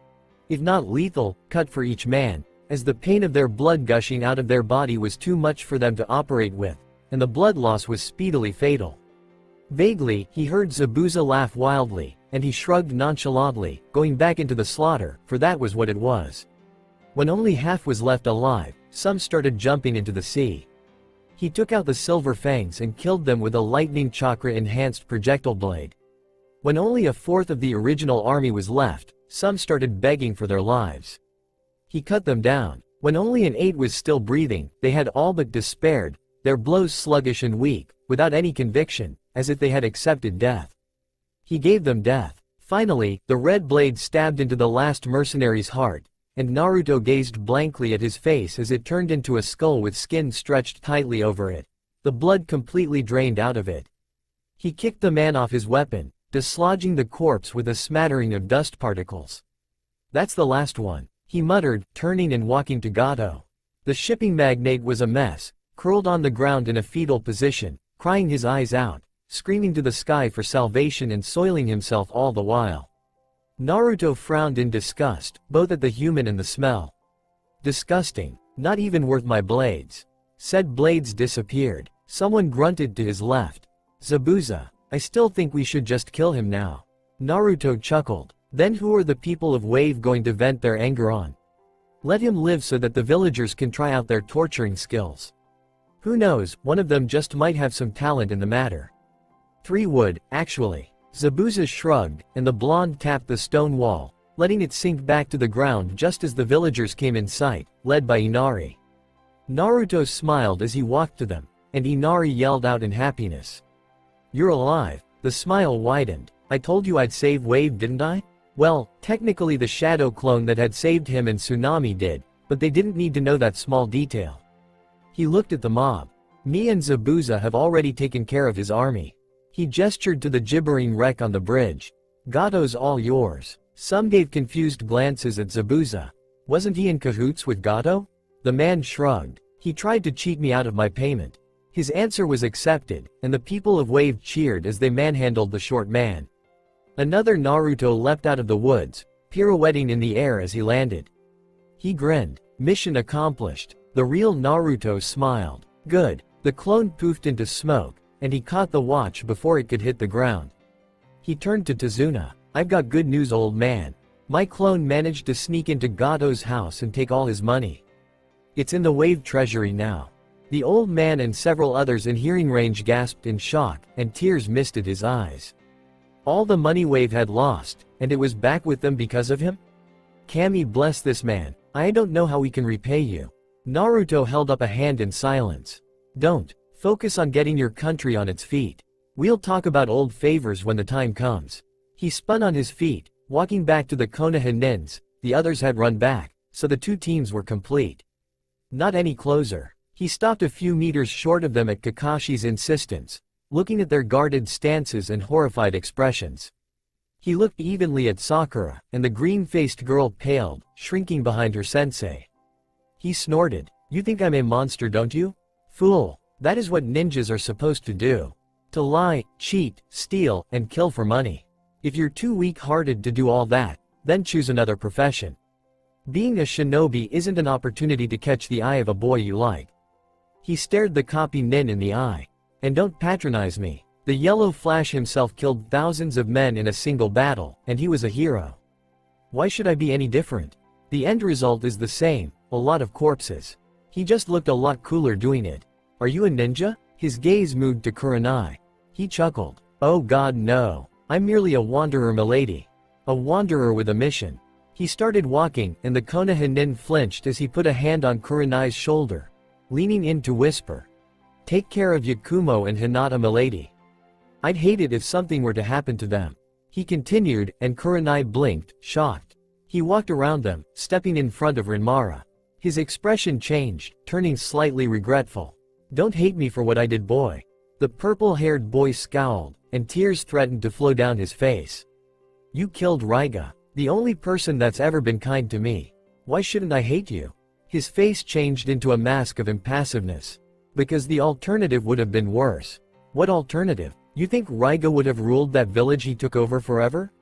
if not lethal, cut for each man, as the pain of their blood gushing out of their body was too much for them to operate with, and the blood loss was speedily fatal. Vaguely, he heard Zabuza laugh wildly, and he shrugged nonchalantly, going back into the slaughter, for that was what it was. When only half was left alive, some started jumping into the sea. He took out the silver fangs and killed them with a lightning chakra-enhanced projectile blade. When only a fourth of the original army was left, some started begging for their lives. He cut them down. When only an 8 was still breathing, they had all but despaired, their blows sluggish and weak, without any conviction, as if they had accepted death. He gave them death. Finally, the red blade stabbed into the last mercenary's heart, and Naruto gazed blankly at his face as it turned into a skull with skin stretched tightly over it, the blood completely drained out of it. He kicked the man off his weapon, dislodging the corpse with a smattering of dust particles. "That's the last one," he muttered, turning and walking to Gato. The shipping magnate was a mess, curled on the ground in a fetal position, crying his eyes out, screaming to the sky for salvation and soiling himself all the while. Naruto frowned in disgust, both at the human and the smell. "Disgusting. Not even worth my blades." Said blades disappeared. Someone grunted to his left. "Zabuza, I still think we should just kill him now." Naruto chuckled. "Then who are the people of Wave going to vent their anger on? Let him live so that the villagers can try out their torturing skills. Who knows, one of them just might have some talent in the matter." 3 would, actually. Zabuza shrugged, and the blonde tapped the stone wall, letting it sink back to the ground just as the villagers came in sight, led by Inari. Naruto smiled as he walked to them, and Inari yelled out in happiness. "You're alive." The smile widened. "I told you I'd save Wave, didn't I?" Well, technically the shadow clone that had saved him and Tsunami did, but they didn't need to know that small detail. He looked at the mob. Me and Zabuza have already taken care of his army. He gestured to the gibbering wreck on the bridge. "Gato's all yours." Some gave confused glances at Zabuza. Wasn't he in cahoots with Gato? The man shrugged. "He tried to cheat me out of my payment." His answer was accepted, and the people of Wave cheered as they manhandled the short man. Another Naruto leapt out of the woods, pirouetting in the air as he landed. He grinned. Mission accomplished. The real Naruto smiled. Good. The clone poofed into smoke, and he caught the watch before it could hit the ground. He turned to Tazuna. "I've got good news, old man. My clone managed to sneak into Gato's house and take all his money. It's in the Wave treasury now." The old man and several others in hearing range gasped in shock, and tears misted his eyes. All the money Wave had lost, and it was back with them because of him? Kami, bless this man. I don't know how we can repay you. Naruto held up a hand in silence. Don't. Focus on getting your country on its feet. We'll talk about old favors when the time comes. He spun on his feet, walking back to the Konoha. The others had run back, so the two teams were complete. Not any closer. He stopped a few meters short of them at Kakashi's insistence, looking at their guarded stances and horrified expressions. He looked evenly at Sakura, and the green-faced girl paled, shrinking behind her sensei. He snorted. "You think I'm a monster, don't you? Fool. That is what ninjas are supposed to do. To lie, cheat, steal, and kill for money. If you're too weak-hearted to do all that, then choose another profession. Being a shinobi isn't an opportunity to catch the eye of a boy you like." He stared the copy nin in the eye. "And don't patronize me. The Yellow Flash himself killed thousands of men in a single battle, and he was a hero. Why should I be any different? The end result is the same, a lot of corpses. He just looked a lot cooler doing it. Are you a ninja?" His gaze moved to Kurenai. He chuckled. "Oh god, no. I'm merely a wanderer, milady. A wanderer with a mission." He started walking, and the Konoha nin flinched as he put a hand on Kurenai's shoulder, leaning in to whisper. "Take care of Yakumo and Hinata, milady. I'd hate it if something were to happen to them." He continued, and Kurenai blinked, shocked. He walked around them, stepping in front of Rinmara. His expression changed, turning slightly regretful. "Don't hate me for what I did, boy." The purple-haired boy scowled, and tears threatened to flow down his face. "You killed Raiga, the only person that's ever been kind to me. Why shouldn't I hate you?" His face changed into a mask of impassiveness. "Because the alternative would have been worse." "What alternative? You think Raiga would have ruled that village he took over forever?"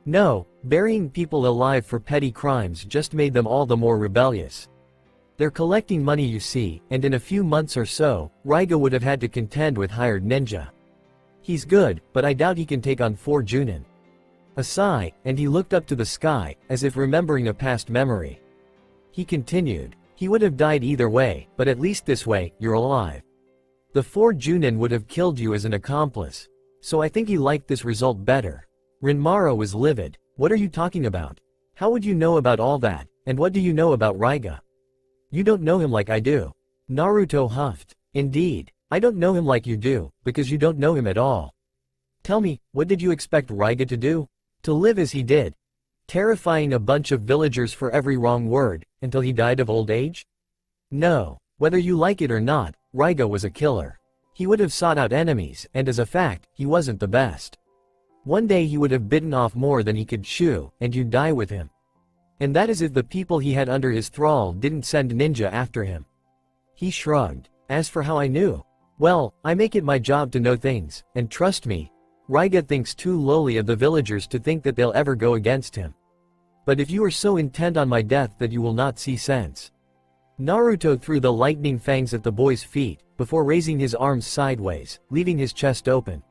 "No, burying people alive for petty crimes just made them all the more rebellious. They're collecting money, you see, and in a few months or so, Raiga would have had to contend with hired ninja. He's good, but I doubt he can take on 4 Junin." A sigh, and he looked up to the sky, as if remembering a past memory. He continued. "He would have died either way, but at least this way, you're alive. The 4 Junin would have killed you as an accomplice. So I think he liked this result better." Rinmara was livid. "What are you talking about? How would you know about all that, and what do you know about Raiga?" "You don't know him like I do." Naruto huffed. "Indeed. I don't know him like you do, because you don't know him at all. Tell me, what did you expect Raiga to do? To live as he did? Terrifying a bunch of villagers for every wrong word, until he died of old age? No. Whether you like it or not, Raiga was a killer. He would have sought out enemies, and as a fact, he wasn't the best. One day he would have bitten off more than he could chew, and you'd die with him. And that is if the people he had under his thrall didn't send ninja after him." He shrugged. "As for how I knew, well, I make it my job to know things, and trust me, Raiga thinks too lowly of the villagers to think that they'll ever go against him. But if you are so intent on my death that you will not see sense." Naruto threw the lightning fangs at the boy's feet, before raising his arms sideways, leaving his chest open.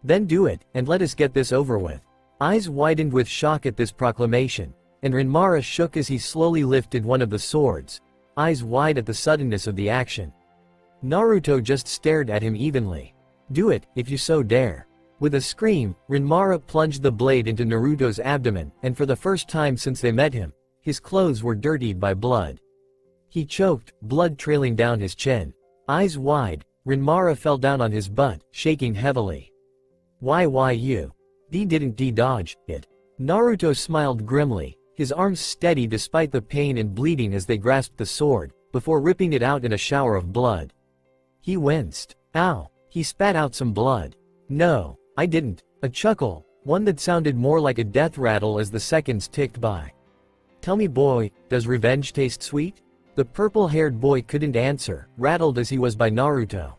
"Then do it, and let us get this over with." Eyes widened with shock at this proclamation, and Rinmara shook as he slowly lifted one of the swords, eyes wide at the suddenness of the action. Naruto just stared at him evenly. "Do it, if you so dare." With a scream, Rinmara plunged the blade into Naruto's abdomen, and for the first time since they met him, his clothes were dirtied by blood. He choked, blood trailing down his chin. Eyes wide, Rinmara fell down on his butt, shaking heavily. Why you? Didn't dodge it? Naruto smiled grimly, his arms steady despite the pain and bleeding as they grasped the sword, before ripping it out in a shower of blood. He winced. Ow! He spat out some blood. No, I didn't. A chuckle, one that sounded more like a death rattle as the seconds ticked by. Tell me boy, does revenge taste sweet? The purple-haired boy couldn't answer, rattled as he was by Naruto.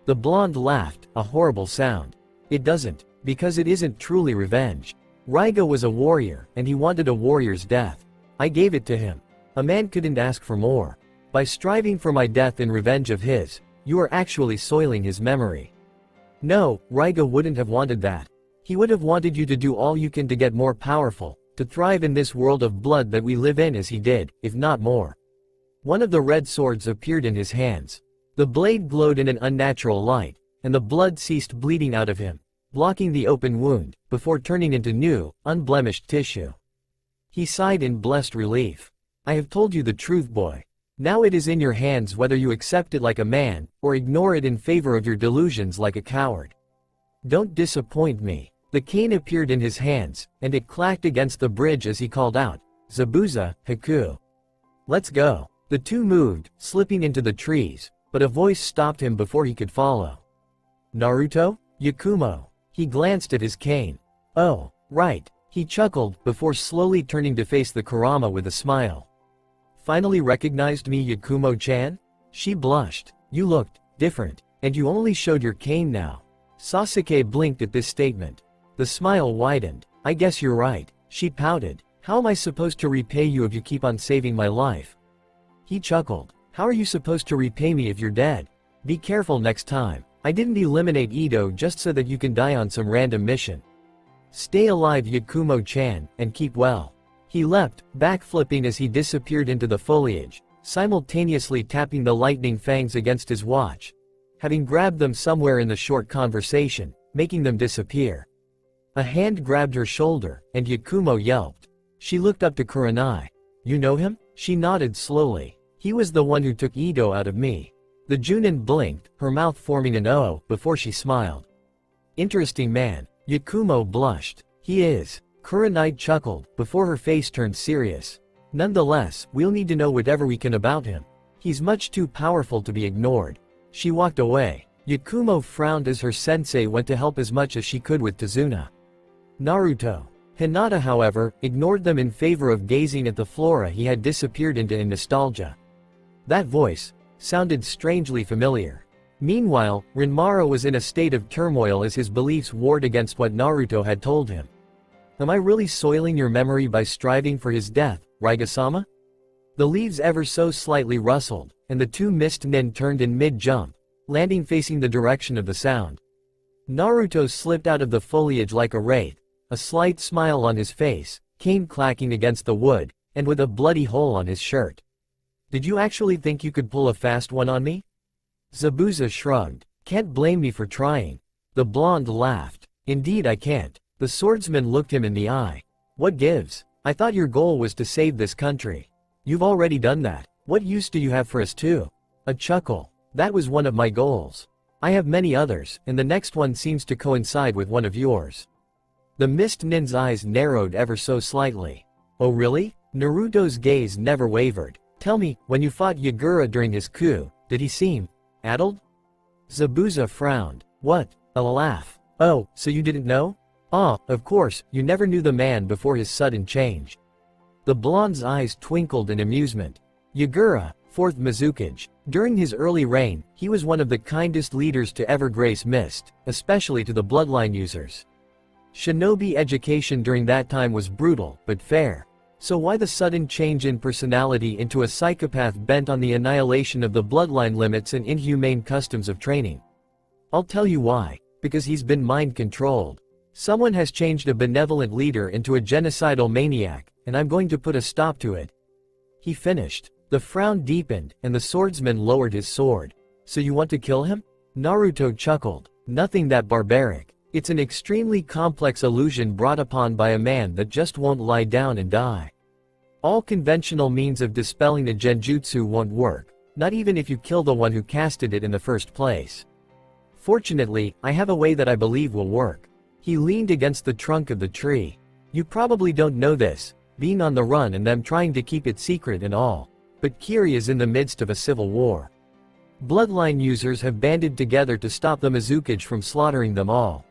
The blonde laughed, a horrible sound. It doesn't, because it isn't truly revenge. Raiga was a warrior, and he wanted a warrior's death. I gave it to him. A man couldn't ask for more. By striving for my death in revenge of his, you are actually soiling his memory. No, Raiga wouldn't have wanted that. He would have wanted you to do all you can to get more powerful, to thrive in this world of blood that we live in as he did, if not more. One of the red swords appeared in his hands. The blade glowed in an unnatural light, and the blood ceased bleeding out of him, blocking the open wound, before turning into new, unblemished tissue. He sighed in blessed relief. I have told you the truth, boy. Now it is in your hands whether you accept it like a man, or ignore it in favor of your delusions like a coward. Don't disappoint me. The cane appeared in his hands, and it clacked against the bridge as he called out, Zabuza, Haku. Let's go. The two moved, slipping into the trees, but a voice stopped him before he could follow. Naruto? Yakumo. He glanced at his cane. Oh, right. He chuckled, before slowly turning to face the Kurama with a smile. Finally recognized me, Yakumo-chan? She blushed. You looked different, and you only showed your cane now. Sasuke blinked at this statement. The smile widened. I guess you're right. She pouted. How am I supposed to repay you if you keep on saving my life? He chuckled. How are you supposed to repay me if you're dead? Be careful next time. I didn't eliminate Ito just so that you can die on some random mission. Stay alive, Yakumo-chan, and keep well. He leapt, backflipping as he disappeared into the foliage, simultaneously tapping the lightning fangs against his watch, having grabbed them somewhere in the short conversation, making them disappear. A hand grabbed her shoulder, and Yakumo yelped. She looked up to Kurenai. You know him? She nodded slowly. He was the one who took Ito out of me. The Junin blinked, her mouth forming an O, before she smiled. Interesting man. Yakumo blushed. He is. Kurenai chuckled, before her face turned serious. Nonetheless, we'll need to know whatever we can about him. He's much too powerful to be ignored. She walked away. Yakumo frowned as her sensei went to help as much as she could with Tazuna. Naruto. Hinata, however, ignored them in favor of gazing at the flora he had disappeared into in nostalgia. That voice sounded strangely familiar. Meanwhile, Rinmara was in a state of turmoil as his beliefs warred against what Naruto had told him. Am I really soiling your memory by striving for his death, Raiga-sama? The leaves ever so slightly rustled, and the two mist nin turned in mid-jump, landing facing the direction of the sound. Naruto slipped out of the foliage like a wraith, a slight smile on his face, cane clacking against the wood, and with a bloody hole on his shirt. Did you actually think you could pull a fast one on me? Zabuza shrugged. Can't blame me for trying. The blonde laughed. Indeed I can't. The swordsman looked him in the eye. What gives? I thought your goal was to save this country. You've already done that. What use do you have for us too? A chuckle. That was one of my goals. I have many others, and the next one seems to coincide with one of yours. The mist nin's eyes narrowed ever so slightly. Oh really? Naruto's gaze never wavered. Tell me, when you fought Yagura during his coup, did he seem addled? Zabuza frowned. What? A laugh. Oh, so you didn't know? Ah, of course, you never knew the man before his sudden change. The blonde's eyes twinkled in amusement. Yagura, 4th Mizukage. During his early reign, he was one of the kindest leaders to ever grace Mist, especially to the bloodline users. Shinobi education during that time was brutal, but fair. So why the sudden change in personality into a psychopath bent on the annihilation of the bloodline limits and inhumane customs of training? I'll tell you why. Because he's been mind-controlled. Someone has changed a benevolent leader into a genocidal maniac, and I'm going to put a stop to it. He finished. The frown deepened, and the swordsman lowered his sword. So you want to kill him? Naruto chuckled. Nothing that barbaric. It's an extremely complex illusion brought upon by a man that just won't lie down and die. All conventional means of dispelling a genjutsu won't work, not even if you kill the one who casted it in the first place. Fortunately, I have a way that I believe will work. He leaned against the trunk of the tree. You probably don't know this, being on the run and them trying to keep it secret and all. But Kiri is in the midst of a civil war. Bloodline users have banded together to stop the Mizukage from slaughtering them all.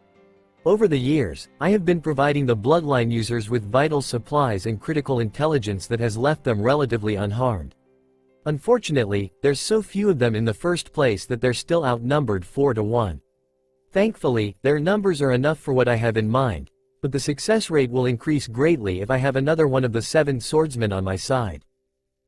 Over the years, I have been providing the bloodline users with vital supplies and critical intelligence that has left them relatively unharmed. Unfortunately, there's so few of them in the first place that they're still outnumbered 4 to 1. Thankfully, their numbers are enough for what I have in mind, but the success rate will increase greatly if I have another one of the 7 swordsmen on my side.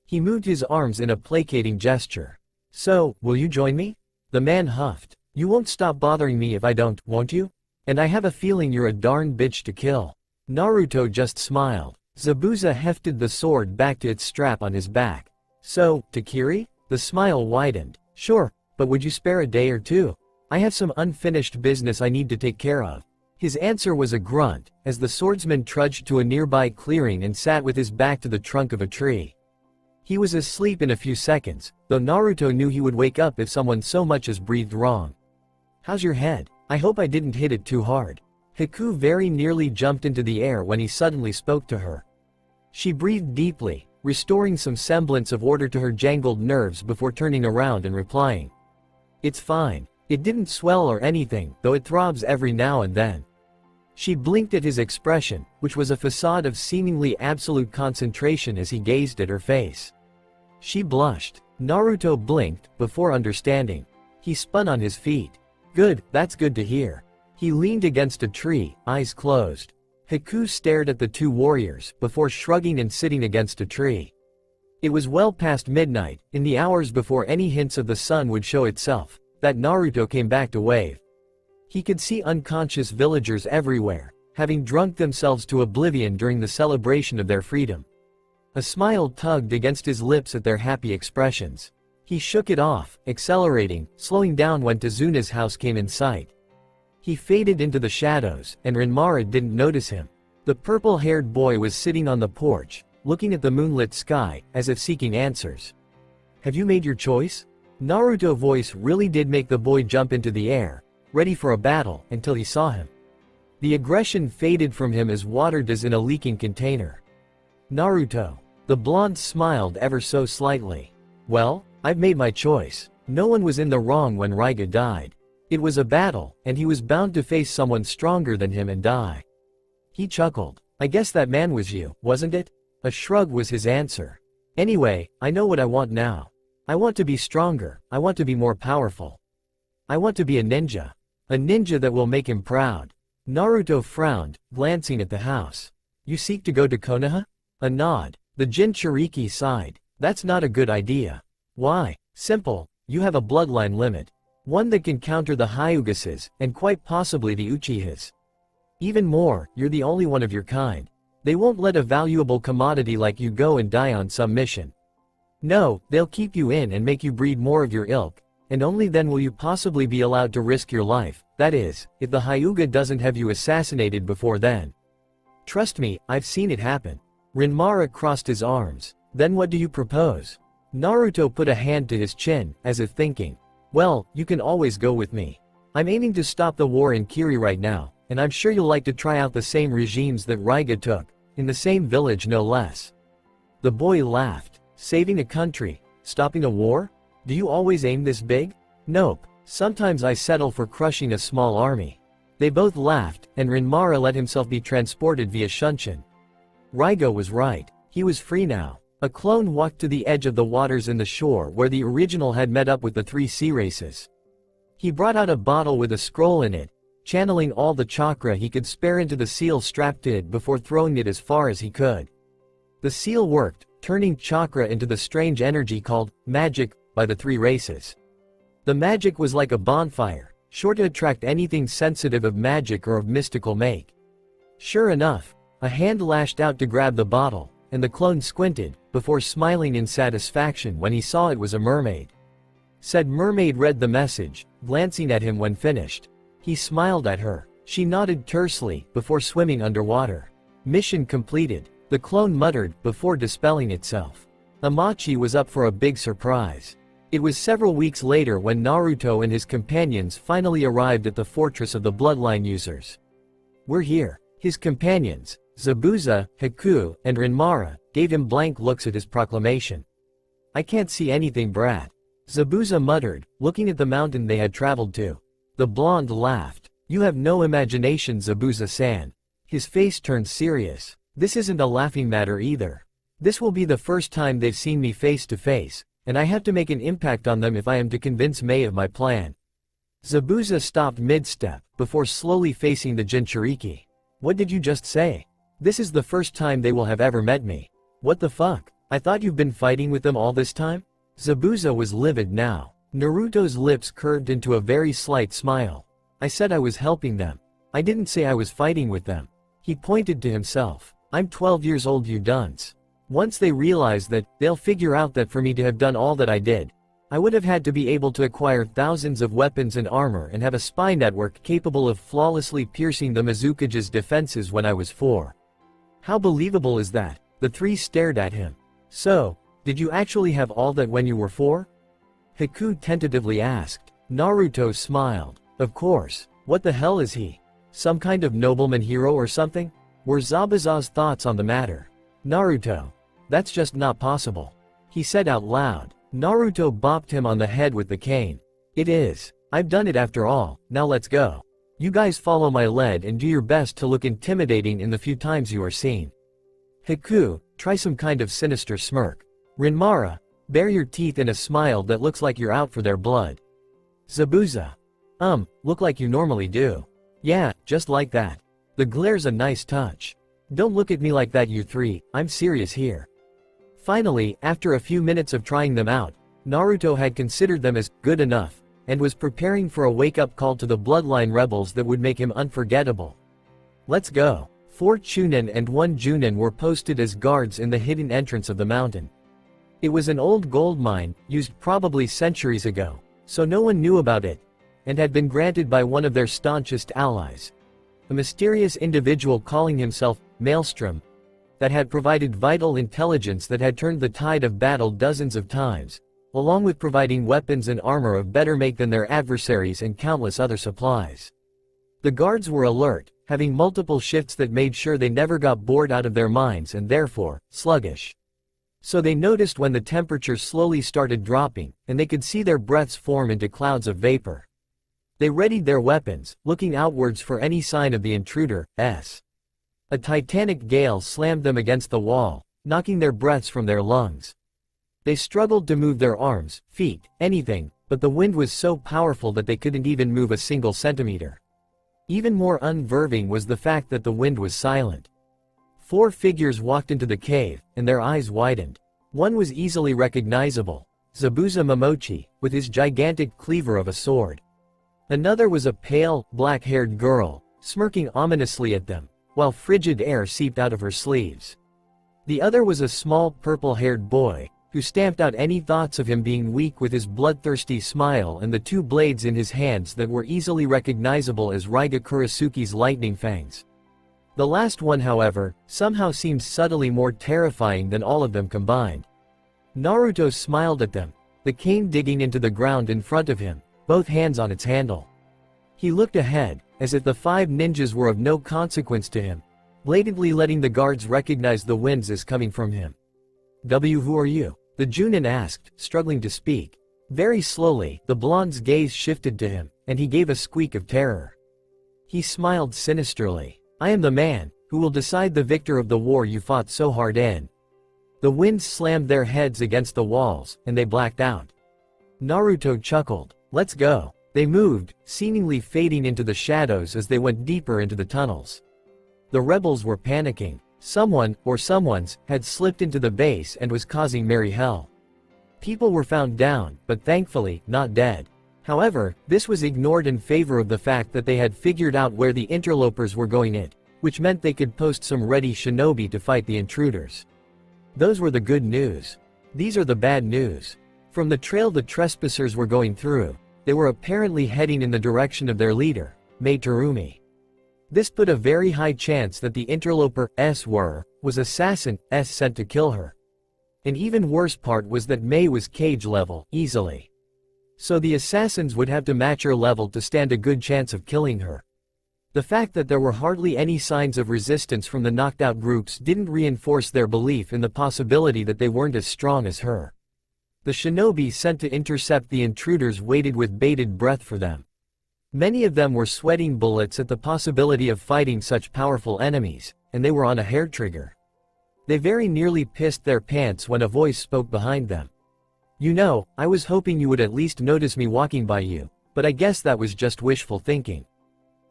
He moved his arms in a placating gesture. So, will you join me? The man huffed. You won't stop bothering me if I don't, won't you? And I have a feeling you're a darn bitch to kill. Naruto just smiled. Zabuza hefted the sword back to its strap on his back. So, Takiri? The smile widened. Sure, but would you spare a day or two? I have some unfinished business I need to take care of. His answer was a grunt, as the swordsman trudged to a nearby clearing and sat with his back to the trunk of a tree. He was asleep in a few seconds, though Naruto knew he would wake up if someone so much as breathed wrong. How's your head? I hope I didn't hit it too hard. Haku very nearly jumped into the air when he suddenly spoke to her. She breathed deeply, restoring some semblance of order to her jangled nerves before turning around and replying. It's fine. It didn't swell or anything, though it throbs every now and then. She blinked at his expression, which was a facade of seemingly absolute concentration as he gazed at her face. She blushed. Naruto blinked, before understanding. He spun on his feet. Good, that's good to hear. He leaned against a tree, eyes closed. Haku stared at the 2 warriors, before shrugging and sitting against a tree. It was well past midnight, in the hours before any hints of the sun would show itself, that Naruto came back to wave. He could see unconscious villagers everywhere, having drunk themselves to oblivion during the celebration of their freedom. A smile tugged against his lips at their happy expressions. He shook it off, accelerating, slowing down when Tazuna's house came in sight. He faded into the shadows, and Rinmara didn't notice him. The purple-haired boy was sitting on the porch, looking at the moonlit sky, as if seeking answers. Have you made your choice? Naruto's voice really did make the boy jump into the air, ready for a battle, until he saw him. The aggression faded from him as water does in a leaking container. Naruto. The blonde smiled ever so slightly. Well, I've made my choice. No one was in the wrong when Raiga died. It was a battle, and he was bound to face someone stronger than him and die. He chuckled. I guess that man was you, wasn't it? A shrug was his answer. Anyway, I know what I want now. I want to be stronger, I want to be more powerful. I want to be a ninja. A ninja that will make him proud. Naruto frowned, glancing at the house. You seek to go to Konoha? A nod. The Jinchuriki sighed. That's not a good idea. Why? Simple, you have a bloodline limit. One that can counter the Hyugases, and quite possibly the Uchihas. Even more, you're the only one of your kind. They won't let a valuable commodity like you go and die on some mission. No, they'll keep you in and make you breed more of your ilk, and only then will you possibly be allowed to risk your life, that is, if the Hyuga doesn't have you assassinated before then. Trust me, I've seen it happen. Rinmara crossed his arms. Then what do you propose? Naruto put a hand to his chin, as if thinking. Well, you can always go with me. I'm aiming to stop the war in Kiri right now, and I'm sure you'll like to try out the same regimes that Raiga took, in the same village no less. The boy laughed. Saving a country? Stopping a war? Do you always aim this big? Nope. Sometimes I settle for crushing a small army. They both laughed, and Rinmara let himself be transported via Shunshin. Raiga was right. He was free now. A clone walked to the edge of the waters in the shore where the original had met up with the 3 sea races. He brought out a bottle with a scroll in it, channeling all the chakra he could spare into the seal strapped to it before throwing it as far as he could. The seal worked, turning chakra into the strange energy called magic by the 3 races. The magic was like a bonfire, sure to attract anything sensitive of magic or of mystical make. Sure enough, a hand lashed out to grab the bottle, and the clone squinted, before smiling in satisfaction when he saw it was a mermaid. Said mermaid read the message, glancing at him when finished. He smiled at her. She nodded tersely, before swimming underwater. Mission completed, the clone muttered, before dispelling itself. Amachi was up for a big surprise. It was several weeks later when Naruto and his companions finally arrived at the fortress of the bloodline users. "We're here." His companions, Zabuza, Haku, and Rinmara, gave him blank looks at his proclamation. "I can't see anything, brat," Zabuza muttered, looking at the mountain they had traveled to. The blonde laughed. "You have no imagination, Zabuza-san." His face turned serious. "This isn't a laughing matter either. This will be the first time they've seen me face to face, and I have to make an impact on them if I am to convince Mei of my plan." Zabuza stopped mid-step, before slowly facing the Jinchuriki. "What did you just say? This is the first time they will have ever met me. What the fuck? I thought you've been fighting with them all this time?" Zabuza was livid now. Naruto's lips curved into a very slight smile. "I said I was helping them. I didn't say I was fighting with them." He pointed to himself. "I'm 12 years old, you dunce. Once they realize that, they'll figure out that for me to have done all that I did, I would have had to be able to acquire thousands of weapons and armor and have a spy network capable of flawlessly piercing the Mizukage's defenses when I was 4. How believable is that?" The three stared at him. "So, did you actually have all that when you were 4? Haku tentatively asked. Naruto smiled. "Of course. What the hell is he? Some kind of nobleman hero or something?" Were Zabuza's thoughts on the matter. "Naruto. That's just not possible," he said out loud. Naruto bopped him on the head with the cane. "It is. I've done it after all, now let's go. You guys follow my lead and do your best to look intimidating in the few times you are seen." Haku, try some kind of sinister smirk. Rinmara, bare your teeth in a smile that looks like you're out for their blood. Zabuza. Look like you normally do. Yeah, just like that. The glare's a nice touch. Don't look at me like that, you three, I'm serious here. Finally, after a few minutes of trying them out, Naruto had considered them as good enough, and was preparing for a wake-up call to the bloodline rebels that would make him unforgettable. "Let's go." 4 Chunin and 1 Junin were posted as guards in the hidden entrance of the mountain. It was an old gold mine, used probably centuries ago, so no one knew about it, and had been granted by one of their staunchest allies, a mysterious individual calling himself Maelstrom, that had provided vital intelligence that had turned the tide of battle dozens of times, along with providing weapons and armor of better make than their adversaries and countless other supplies. The guards were alert, having multiple shifts that made sure they never got bored out of their minds and therefore, sluggish. So they noticed when the temperature slowly started dropping, and they could see their breaths form into clouds of vapor. They readied their weapons, looking outwards for any sign of the intruder. A titanic gale slammed them against the wall, knocking their breaths from their lungs. They struggled to move their arms, feet, anything, but the wind was so powerful that they couldn't even move a single centimeter. Even more unnerving was the fact that the wind was silent. 4 figures walked into the cave, and their eyes widened. One was easily recognizable, Zabuza Momochi, with his gigantic cleaver of a sword. Another was a pale, black-haired girl, smirking ominously at them, while frigid air seeped out of her sleeves. The other was a small, purple-haired boy, who stamped out any thoughts of him being weak with his bloodthirsty smile and the 2 blades in his hands that were easily recognizable as Raiga Kurisuke's lightning fangs. The last one, however, somehow seemed subtly more terrifying than all of them combined. Naruto smiled at them, the cane digging into the ground in front of him, both hands on its handle. He looked ahead, as if the 5 ninjas were of no consequence to him, blatantly letting the guards recognize the winds as coming from him. Who are you?" the Junin asked, struggling to speak. Very slowly, the blonde's gaze shifted to him, and he gave a squeak of terror. He smiled sinisterly. "I am the man, who will decide the victor of the war you fought so hard in." The wind slammed their heads against the walls, and they blacked out. Naruto chuckled. "Let's go." They moved, seemingly fading into the shadows as they went deeper into the tunnels. The rebels were panicking. Someone, or someones, had slipped into the base and was causing merry hell. People were found down, but thankfully, not dead. However, this was ignored in favor of the fact that they had figured out where the interlopers were going in, which meant they could post some ready shinobi to fight the intruders. Those were the good news. These are the bad news. From the trail the trespassers were going through, they were apparently heading in the direction of their leader, Mei Terumi. This put a very high chance that the interloper was assassin sent to kill her. An even worse part was that Mei was cage level, easily. So the assassins would have to match her level to stand a good chance of killing her. The fact that there were hardly any signs of resistance from the knocked out groups didn't reinforce their belief in the possibility that they weren't as strong as her. The shinobi sent to intercept the intruders waited with bated breath for them. Many of them were sweating bullets at the possibility of fighting such powerful enemies, and they were on a hair trigger. They very nearly pissed their pants when a voice spoke behind them. "You know, I was hoping you would at least notice me walking by you, but I guess that was just wishful thinking."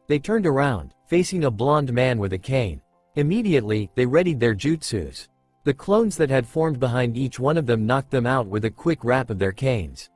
They turned around, facing a blonde man with a cane. Immediately, they readied their jutsus. The clones that had formed behind each one of them knocked them out with a quick rap of their canes.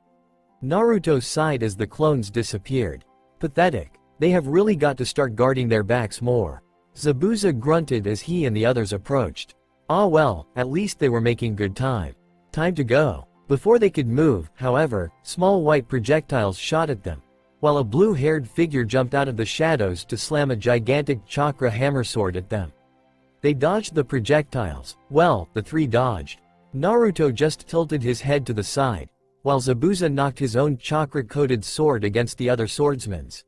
Naruto sighed as the clones disappeared. Pathetic. They have really got to start guarding their backs more. Zabuza grunted as he and the others approached. Ah well, at least they were making good time. Time to go. Before they could move, however, small white projectiles shot at them, while a blue-haired figure jumped out of the shadows to slam a gigantic chakra hammer sword at them. They dodged the projectiles. Well, the three dodged. Naruto just tilted his head to the side, while Zabuza knocked his own chakra-coated sword against the other swordsman's.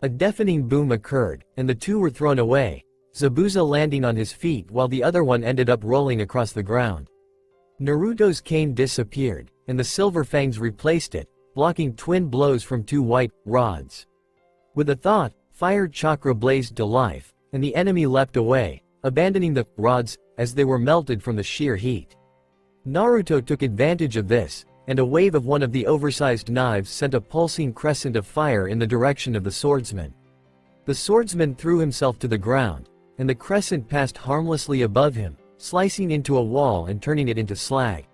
A deafening boom occurred, and the two were thrown away, Zabuza landing on his feet while the other one ended up rolling across the ground. Naruto's cane disappeared, and the silver fangs replaced it, blocking twin blows from two white rods. With a thought, fire chakra blazed to life, and the enemy leapt away, abandoning the rods as they were melted from the sheer heat. Naruto took advantage of this, and a wave of one of the oversized knives sent a pulsing crescent of fire in the direction of the swordsman. The swordsman threw himself to the ground, and the crescent passed harmlessly above him, slicing into a wall and turning it into slag.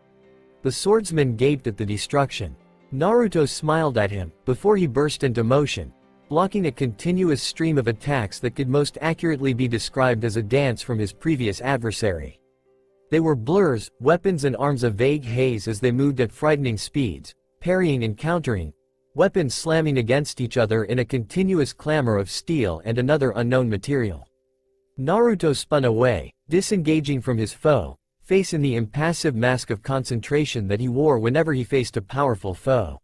The swordsman gaped at the destruction. Naruto smiled at him, before he burst into motion, blocking a continuous stream of attacks that could most accurately be described as a dance from his previous adversary. They were blurs, weapons and arms of vague haze as they moved at frightening speeds, parrying and countering, weapons slamming against each other in a continuous clamor of steel and another unknown material. Naruto spun away, disengaging from his foe, face in the impassive mask of concentration that he wore whenever he faced a powerful foe.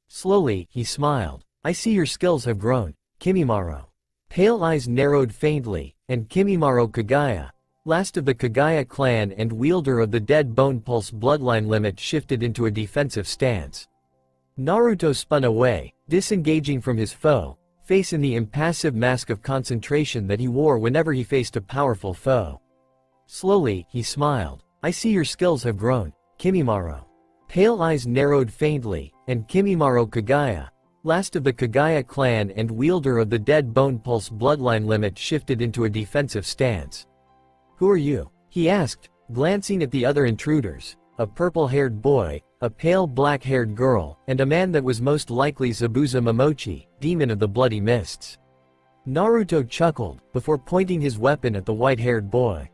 Slowly, he smiled. "I see your skills have grown, Kimimaro." Pale eyes narrowed faintly, and Kimimaro Kagaya, last of the Kagaya clan and wielder of the Dead Bone Pulse bloodline limit, shifted into a defensive stance. Naruto spun away, disengaging from his foe, face in the impassive mask of concentration that he wore whenever he faced a powerful foe. Slowly, he smiled. "I see your skills have grown, Kimimaro." Pale eyes narrowed faintly, and Kimimaro Kagaya, last of the Kagaya clan and wielder of the Dead Bone Pulse bloodline limit, shifted into a defensive stance. "Who are you?" he asked, glancing at the other intruders, a purple-haired boy, a pale black-haired girl, and a man that was most likely Zabuza Momochi, demon of the bloody mists. Naruto chuckled, before pointing his weapon at the white-haired boy.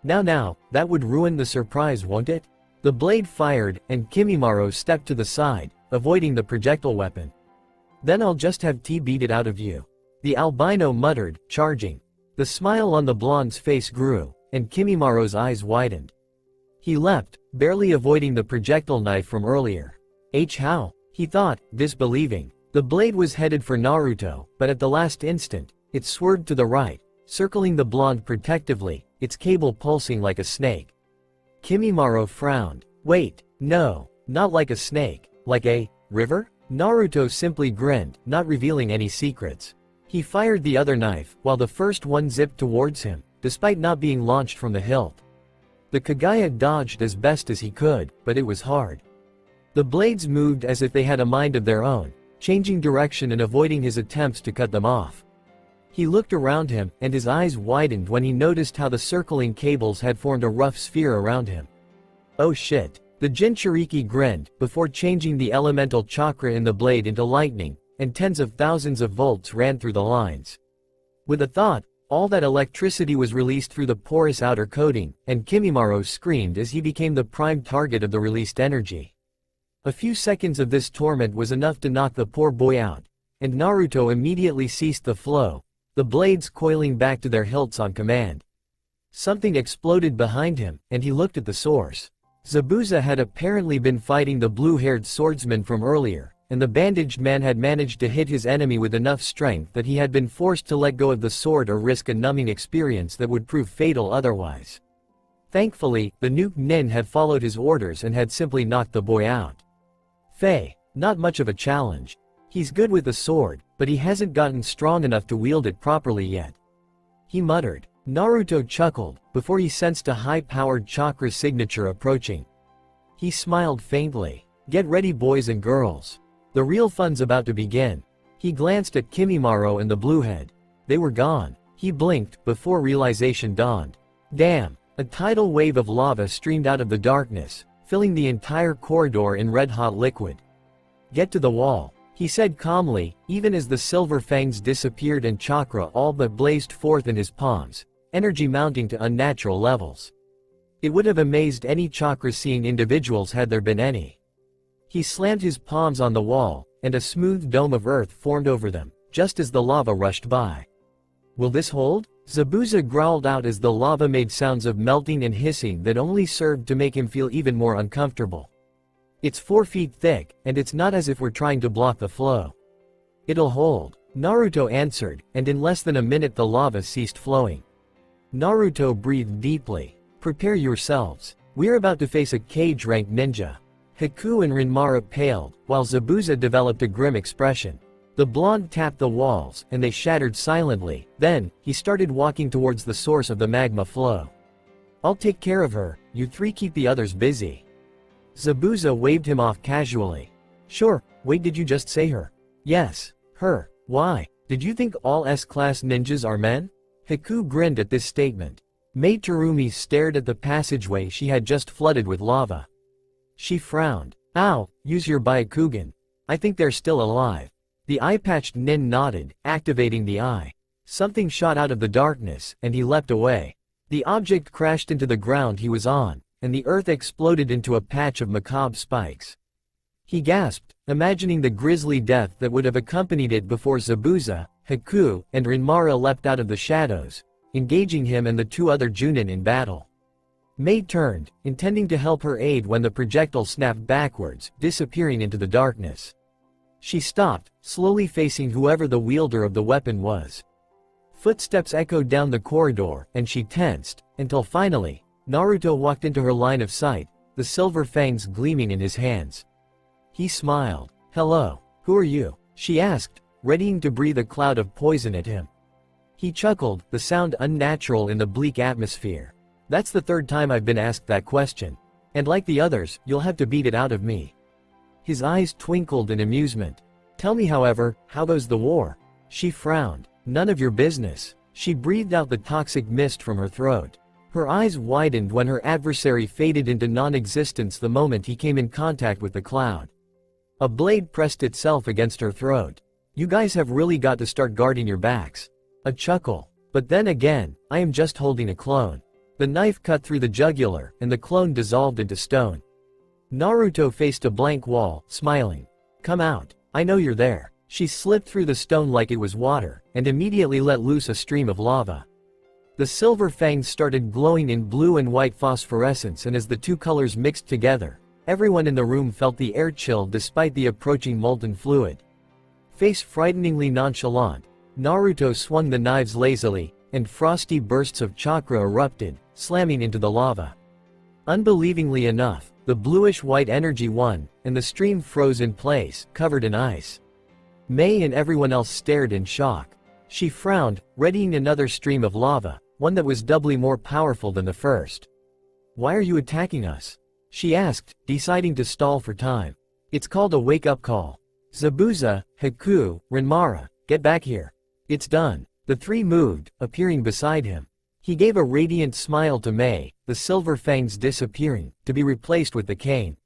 Now, that would ruin the surprise, won't it?" The blade fired, and Kimimaro stepped to the side, avoiding the projectile weapon. "Then I'll just have beat it out of you," the albino muttered, charging. The smile on the blonde's face grew, and Kimimaro's eyes widened. He leapt, barely avoiding the projectile knife from earlier. How? He thought, disbelieving. The blade was headed for Naruto, but at the last instant, it swerved to the right, circling the blonde protectively, its cable pulsing like a snake. Kimimaro frowned. "Wait, no, not like a snake, like a river?" Naruto simply grinned, not revealing any secrets. He fired the other knife, while the first one zipped towards him, despite not being launched from the hilt. The Kagaya dodged as best as he could, but it was hard. The blades moved as if they had a mind of their own, changing direction and avoiding his attempts to cut them off. He looked around him, and his eyes widened when he noticed how the circling cables had formed a rough sphere around him. "Oh shit." The Jinchuriki grinned, before changing the elemental chakra in the blade into lightning, and tens of thousands of volts ran through the lines. With a thought, all that electricity was released through the porous outer coating, and Kimimaro screamed as he became the prime target of the released energy. A few seconds of this torment was enough to knock the poor boy out, and Naruto immediately ceased the flow, the blades coiling back to their hilts on command. Something exploded behind him, and he looked at the source. Zabuza had apparently been fighting the blue-haired swordsman from earlier, and the bandaged man had managed to hit his enemy with enough strength that he had been forced to let go of the sword or risk a numbing experience that would prove fatal otherwise. Thankfully, the nuke nin had followed his orders and had simply knocked the boy out. Fei, not much of a challenge. He's good with the sword, but he hasn't gotten strong enough to wield it properly yet. He muttered. Naruto chuckled, before he sensed a high-powered chakra signature approaching. He smiled faintly. Get ready, boys and girls. The real fun's about to begin. He glanced at Kimimaro and the bluehead. They were gone. He blinked, before realization dawned. Damn! A tidal wave of lava streamed out of the darkness, filling the entire corridor in red-hot liquid. Get to the wall, he said calmly, even as the silver fangs disappeared and chakra all but blazed forth in his palms, energy mounting to unnatural levels. It would have amazed any chakra-seeing individuals had there been any. He slammed his palms on the wall, and a smooth dome of earth formed over them, just as the lava rushed by. Will this hold? Zabuza growled out as the lava made sounds of melting and hissing that only served to make him feel even more uncomfortable. It's 4 feet thick, and it's not as if we're trying to block the flow. It'll hold, Naruto answered, and in less than a minute the lava ceased flowing. Naruto breathed deeply. Prepare yourselves. We're about to face a cage-ranked ninja. Haku and Rinmara paled, while Zabuza developed a grim expression. The blonde tapped the walls, and they shattered silently. Then, he started walking towards the source of the magma flow. I'll take care of her, you three keep the others busy. Zabuza waved him off casually. Sure, wait, did you just say her? Yes, her. Why? Did you think all S-class ninjas are men? Haku grinned at this statement. Mei Terumi stared at the passageway she had just flooded with lava. She frowned. Ow, use your Byakugan. I think they're still alive. The eye-patched nin nodded, activating the eye. Something shot out of the darkness, and he leapt away. The object crashed into the ground he was on, and the earth exploded into a patch of macabre spikes. He gasped, imagining the grisly death that would have accompanied it before Zabuza, Haku, and Rinmara leapt out of the shadows, engaging him and the 2 other Junin in battle. Mei turned, intending to help her aid when the projectile snapped backwards, disappearing into the darkness. She stopped, slowly facing whoever the wielder of the weapon was. Footsteps echoed down the corridor, and she tensed, until finally, Naruto walked into her line of sight, the silver fangs gleaming in his hands. He smiled. Hello, who are you? She asked, readying to breathe a cloud of poison at him. He chuckled, the sound unnatural in the bleak atmosphere. That's the 3rd time I've been asked that question. And like the others, you'll have to beat it out of me. His eyes twinkled in amusement. Tell me, however, how goes the war? She frowned. None of your business. She breathed out the toxic mist from her throat. Her eyes widened when her adversary faded into non-existence the moment he came in contact with the cloud. A blade pressed itself against her throat. You guys have really got to start guarding your backs. A chuckle. But then again, I am just holding a clone. The knife cut through the jugular, and the clone dissolved into stone. Naruto faced a blank wall, smiling. Come out. I know you're there. She slipped through the stone like it was water, and immediately let loose a stream of lava. The silver fangs started glowing in blue and white phosphorescence, and as the 2 colors mixed together, everyone in the room felt the air chill despite the approaching molten fluid. Face frighteningly nonchalant, Naruto swung the knives lazily, and frosty bursts of chakra erupted, slamming into the lava. Unbelievingly enough, the bluish-white energy won, and the stream froze in place, covered in ice. Mei and everyone else stared in shock. She frowned, readying another stream of lava, one that was doubly more powerful than the first. Why are you attacking us? She asked, deciding to stall for time. It's called a wake-up call. Zabuza, Haku, Rinmara, get back here. It's done. The 3 moved, appearing beside him. He gave a radiant smile to Mei, the silver fangs disappearing, to be replaced with the cane.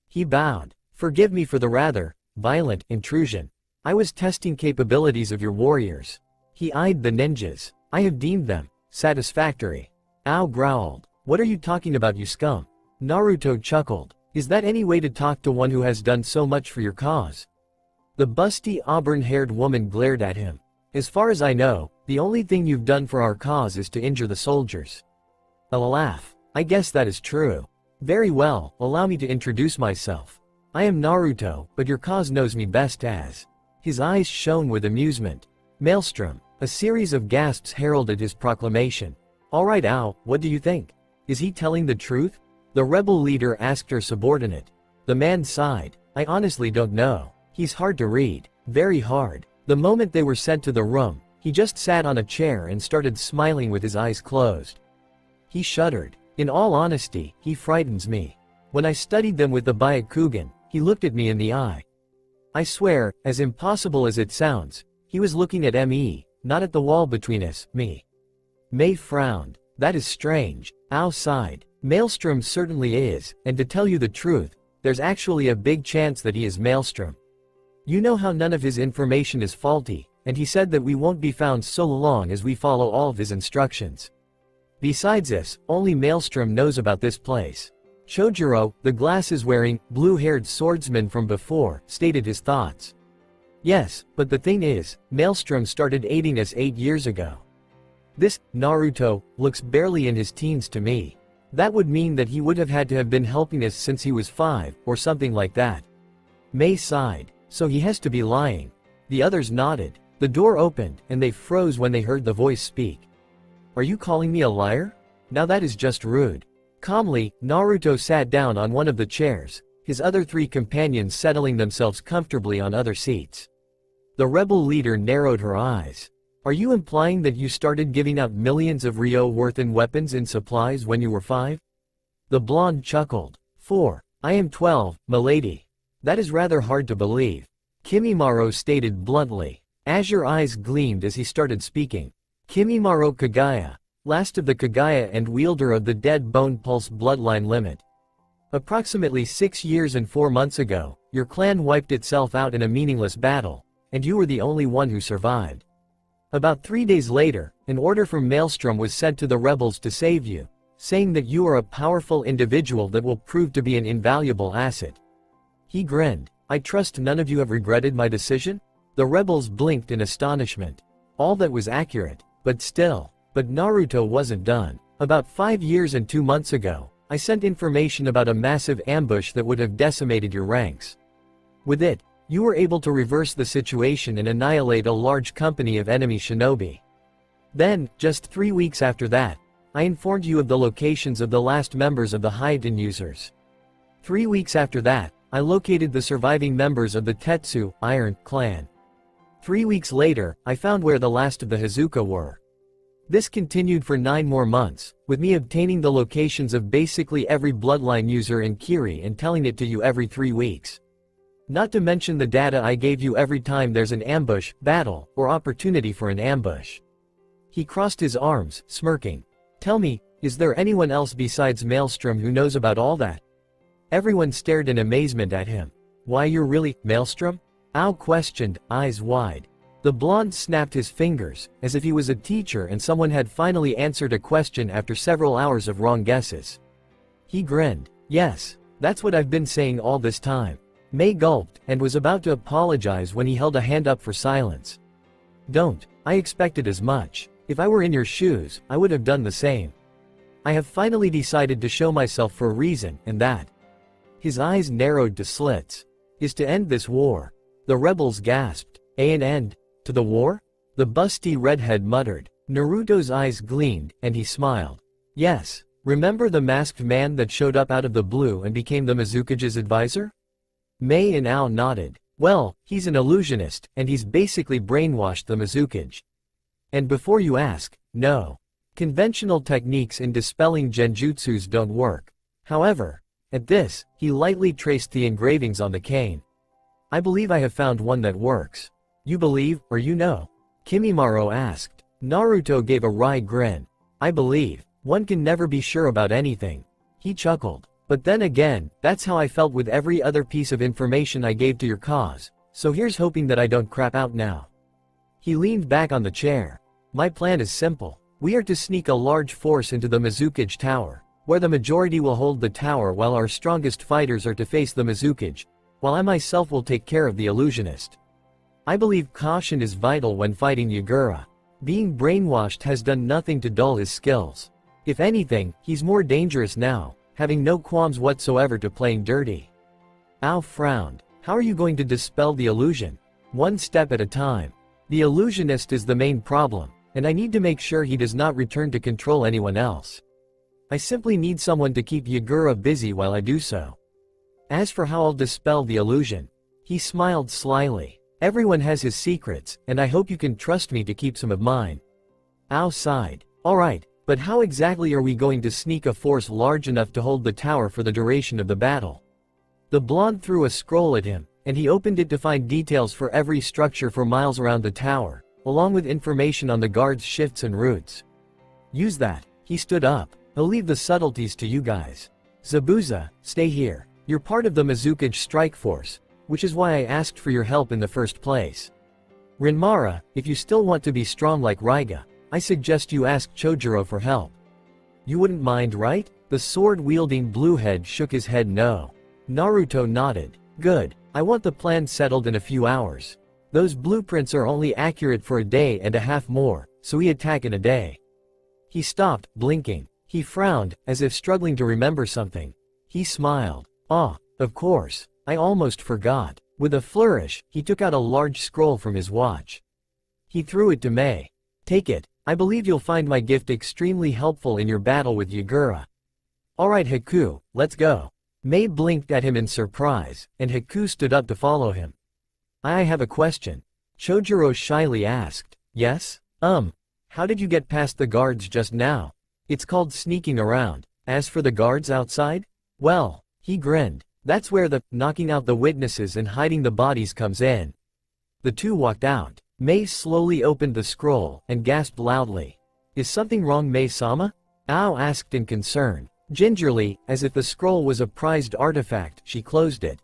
He bowed. Forgive me for the rather violent intrusion. I was testing capabilities of your warriors. He eyed the ninjas. I have deemed them satisfactory. Ao growled. What are you talking about, you scum? Naruto chuckled. Is that any way to talk to one who has done so much for your cause? The busty auburn-haired woman glared at him. As far as I know, The only thing you've done for our cause is to injure the soldiers. A laugh. I guess that is true. Very well, allow me to introduce myself. I am Naruto, but your cause knows me best as. His eyes shone with amusement. Maelstrom. A series of gasps heralded his proclamation. Alright Ao, what do you think? Is he telling the truth? The rebel leader asked her subordinate. The man sighed. I honestly don't know. He's hard to read. Very hard. The moment they were sent to the room, he just sat on a chair and started smiling with his eyes closed. He shuddered. In all honesty, he frightens me. When I studied them with the Byakugan, he looked at me in the eye. I swear, as impossible as it sounds, he was looking at me, not at the wall between us, me. Mei frowned. That is strange. Ao sighed. Maelstrom certainly is, and to tell you the truth, there's actually a big chance that he is Maelstrom. You know how none of his information is faulty, and he said that we won't be found so long as we follow all of his instructions. Besides this, only Maelstrom knows about this place. Chojuro, the glasses-wearing, blue-haired swordsman from before, stated his thoughts. Yes, but the thing is, Maelstrom started aiding us 8 years ago. This, Naruto, looks barely in his teens to me. That would mean that he would have had to have been helping us since he was 5, or something like that. Mei sighed. So he has to be lying. The others nodded. The door opened, and they froze when they heard the voice speak. Are you calling me a liar? Now that is just rude. Calmly, Naruto sat down on one of the chairs, his other 3 companions settling themselves comfortably on other seats. The rebel leader narrowed her eyes. Are you implying that you started giving out millions of Ryo worth in weapons and supplies when you were 5? The blonde chuckled. 4. I am 12, milady. That is rather hard to believe. Kimimaro stated bluntly. Azure eyes gleamed as he started speaking. Kimimaro Kagaya, last of the Kagaya and wielder of the Dead Bone Pulse bloodline limit. Approximately 6 years and 4 months ago, your clan wiped itself out in a meaningless battle, and you were the only one who survived. About 3 days later, an order from Maelstrom was sent to the rebels to save you, saying that you are a powerful individual that will prove to be an invaluable asset. He grinned. I trust none of you have regretted my decision? The rebels blinked in astonishment. All that was accurate, but still. But Naruto wasn't done. About 5 years and 2 months ago, I sent information about a massive ambush that would have decimated your ranks. With it, you were able to reverse the situation and annihilate a large company of enemy shinobi. Then, just 3 weeks after that, I informed you of the locations of the last members of the Hyden users. 3 weeks after that, I located the surviving members of the Tetsu, Iron, clan. 3 weeks later, I found where the last of the Hazuka were. This continued for 9 more months, with me obtaining the locations of basically every bloodline user in Kiri and telling it to you every 3 weeks. Not to mention the data I gave you every time there's an ambush, battle, or opportunity for an ambush. He crossed his arms, smirking. Tell me, is there anyone else besides Maelstrom who knows about all that? Everyone stared in amazement at him. Why, you're really, Maelstrom? Ao questioned, eyes wide. The blonde snapped his fingers, as if he was a teacher and someone had finally answered a question after several hours of wrong guesses. He grinned. Yes, that's what I've been saying all this time. Mei gulped, and was about to apologize when he held a hand up for silence. Don't, I expected as much. If I were in your shoes, I would have done the same. I have finally decided to show myself for a reason, and that. His eyes narrowed to slits. Is to end this war. The rebels gasped. An end? To the war? The busty redhead muttered. Naruto's eyes gleamed, and he smiled. Yes, remember the masked man that showed up out of the blue and became the Mizukage's advisor? Mei and Ao nodded. Well, he's an illusionist, and he's basically brainwashed the Mizukage. And before you ask, no. Conventional techniques in dispelling genjutsus don't work. However, at this, he lightly traced the engravings on the cane. I believe I have found one that works. You believe, or you know? Kimimaro asked. Naruto gave a wry grin. I believe. One can never be sure about anything. He chuckled. But then again, that's how I felt with every other piece of information I gave to your cause, so here's hoping that I don't crap out now. He leaned back on the chair. My plan is simple. We are to sneak a large force into the Mizukage Tower, where the majority will hold the tower while our strongest fighters are to face the Mizukage, while I myself will take care of the illusionist. I believe caution is vital when fighting Yagura. Being brainwashed has done nothing to dull his skills. If anything, he's more dangerous now, having no qualms whatsoever to playing dirty. Ao frowned. How are you going to dispel the illusion? One step at a time. The illusionist is the main problem, and I need to make sure he does not return to control anyone else. I simply need someone to keep Yagura busy while I do so. As for how I'll dispel the illusion, he smiled slyly. Everyone has his secrets, and I hope you can trust me to keep some of mine. Ao sighed. Alright, but how exactly are we going to sneak a force large enough to hold the tower for the duration of the battle? The blonde threw a scroll at him, and he opened it to find details for every structure for miles around the tower, along with information on the guards' shifts and routes. Use that. He stood up. I'll leave the subtleties to you guys. Zabuza, stay here. You're part of the Mizukage strike force, which is why I asked for your help in the first place. Rinmara, if you still want to be strong like Raiga, I suggest you ask Chojuro for help. You wouldn't mind, right? The sword-wielding bluehead shook his head no. Naruto nodded. Good. I want the plan settled in a few hours. Those blueprints are only accurate for a day and a half more, so we attack in a day. He stopped, blinking. He frowned, as if struggling to remember something. He smiled. Ah, of course. I almost forgot. With a flourish, he took out a large scroll from his watch. He threw it to Mei. Take it. I believe you'll find my gift extremely helpful in your battle with Yagura. Alright Haku, let's go. Mei blinked at him in surprise, and Haku stood up to follow him. I have a question. Chojuro shyly asked. Yes? How did you get past the guards just now? It's called sneaking around. As for the guards outside? Well, he grinned. That's where the knocking out the witnesses and hiding the bodies comes in. The two walked out. Mei slowly opened the scroll and gasped loudly. Is something wrong, Mei-sama? Ao asked in concern. Gingerly, as if the scroll was a prized artifact, she closed it.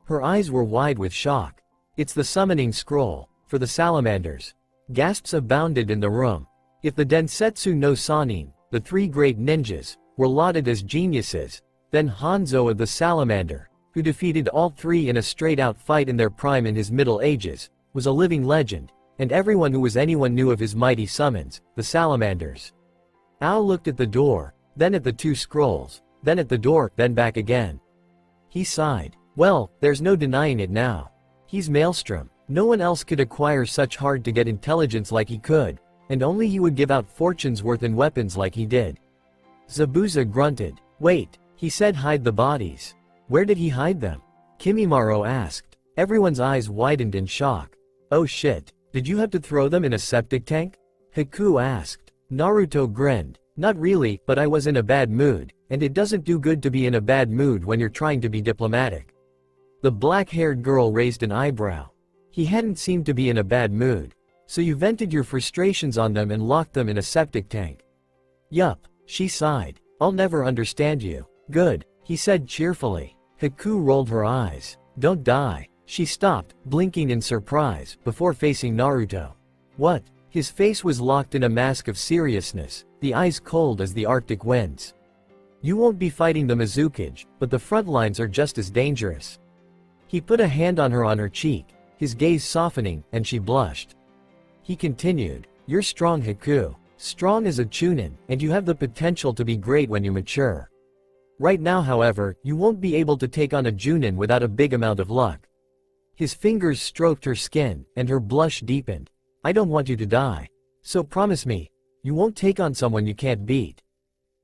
Her eyes were wide with shock. It's the summoning scroll, for the salamanders. Gasps abounded in the room. If the Densetsu no Sanin, the three great ninjas, were lauded as geniuses, then Hanzo of the Salamander, who defeated all three in a straight-out fight in their prime in his Middle Ages, was a living legend, and everyone who was anyone knew of his mighty summons, the salamanders. Ao looked at the door, then at the two scrolls, then at the door, then back again. He sighed. Well, there's no denying it now. He's Maelstrom. No one else could acquire such hard-to-get intelligence like he could, and only he would give out fortunes worth in weapons like he did. Zabuza grunted. Wait, he said hide the bodies. Where did he hide them? Kimimaro asked. Everyone's eyes widened in shock. Oh shit, did you have to throw them in a septic tank? Haku asked. Naruto grinned. Not really, but I was in a bad mood, and it doesn't do good to be in a bad mood when you're trying to be diplomatic. The black-haired girl raised an eyebrow. He hadn't seemed to be in a bad mood. So you vented your frustrations on them and locked them in a septic tank. Yup, she sighed. I'll never understand you. Good, he said cheerfully. Haku rolled her eyes. Don't die. She stopped, blinking in surprise, before facing Naruto. What? His face was locked in a mask of seriousness, the eyes cold as the Arctic winds. You won't be fighting the Mizukage, but the front lines are just as dangerous. He put a hand on her cheek, his gaze softening, and she blushed. He continued, You're strong, Haku. Strong as a Chunin, and you have the potential to be great when you mature. Right now, however, you won't be able to take on a Junin without a big amount of luck. His fingers stroked her skin, and her blush deepened. I don't want you to die. So promise me, you won't take on someone you can't beat.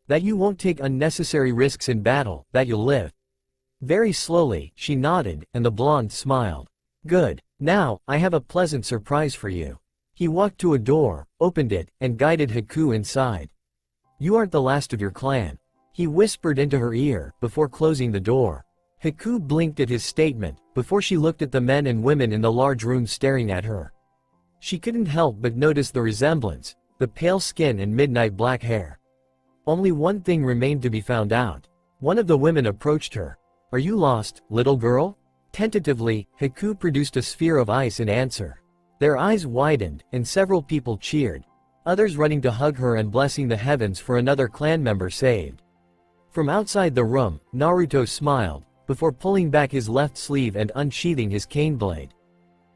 That you won't take unnecessary risks in battle, that you'll live. Very slowly, she nodded, and the blonde smiled. Good. Now, I have a pleasant surprise for you. He walked to a door, opened it, and guided Haku inside. You aren't the last of your clan. He whispered into her ear, before closing the door. Haku blinked at his statement, before she looked at the men and women in the large room staring at her. She couldn't help but notice the resemblance, the pale skin and midnight black hair. Only one thing remained to be found out. One of the women approached her. Are you lost, little girl? Tentatively, Haku produced a sphere of ice in answer. Their eyes widened, and several people cheered, others running to hug her and blessing the heavens for another clan member saved. From outside the room, Naruto smiled, before pulling back his left sleeve and unsheathing his cane blade.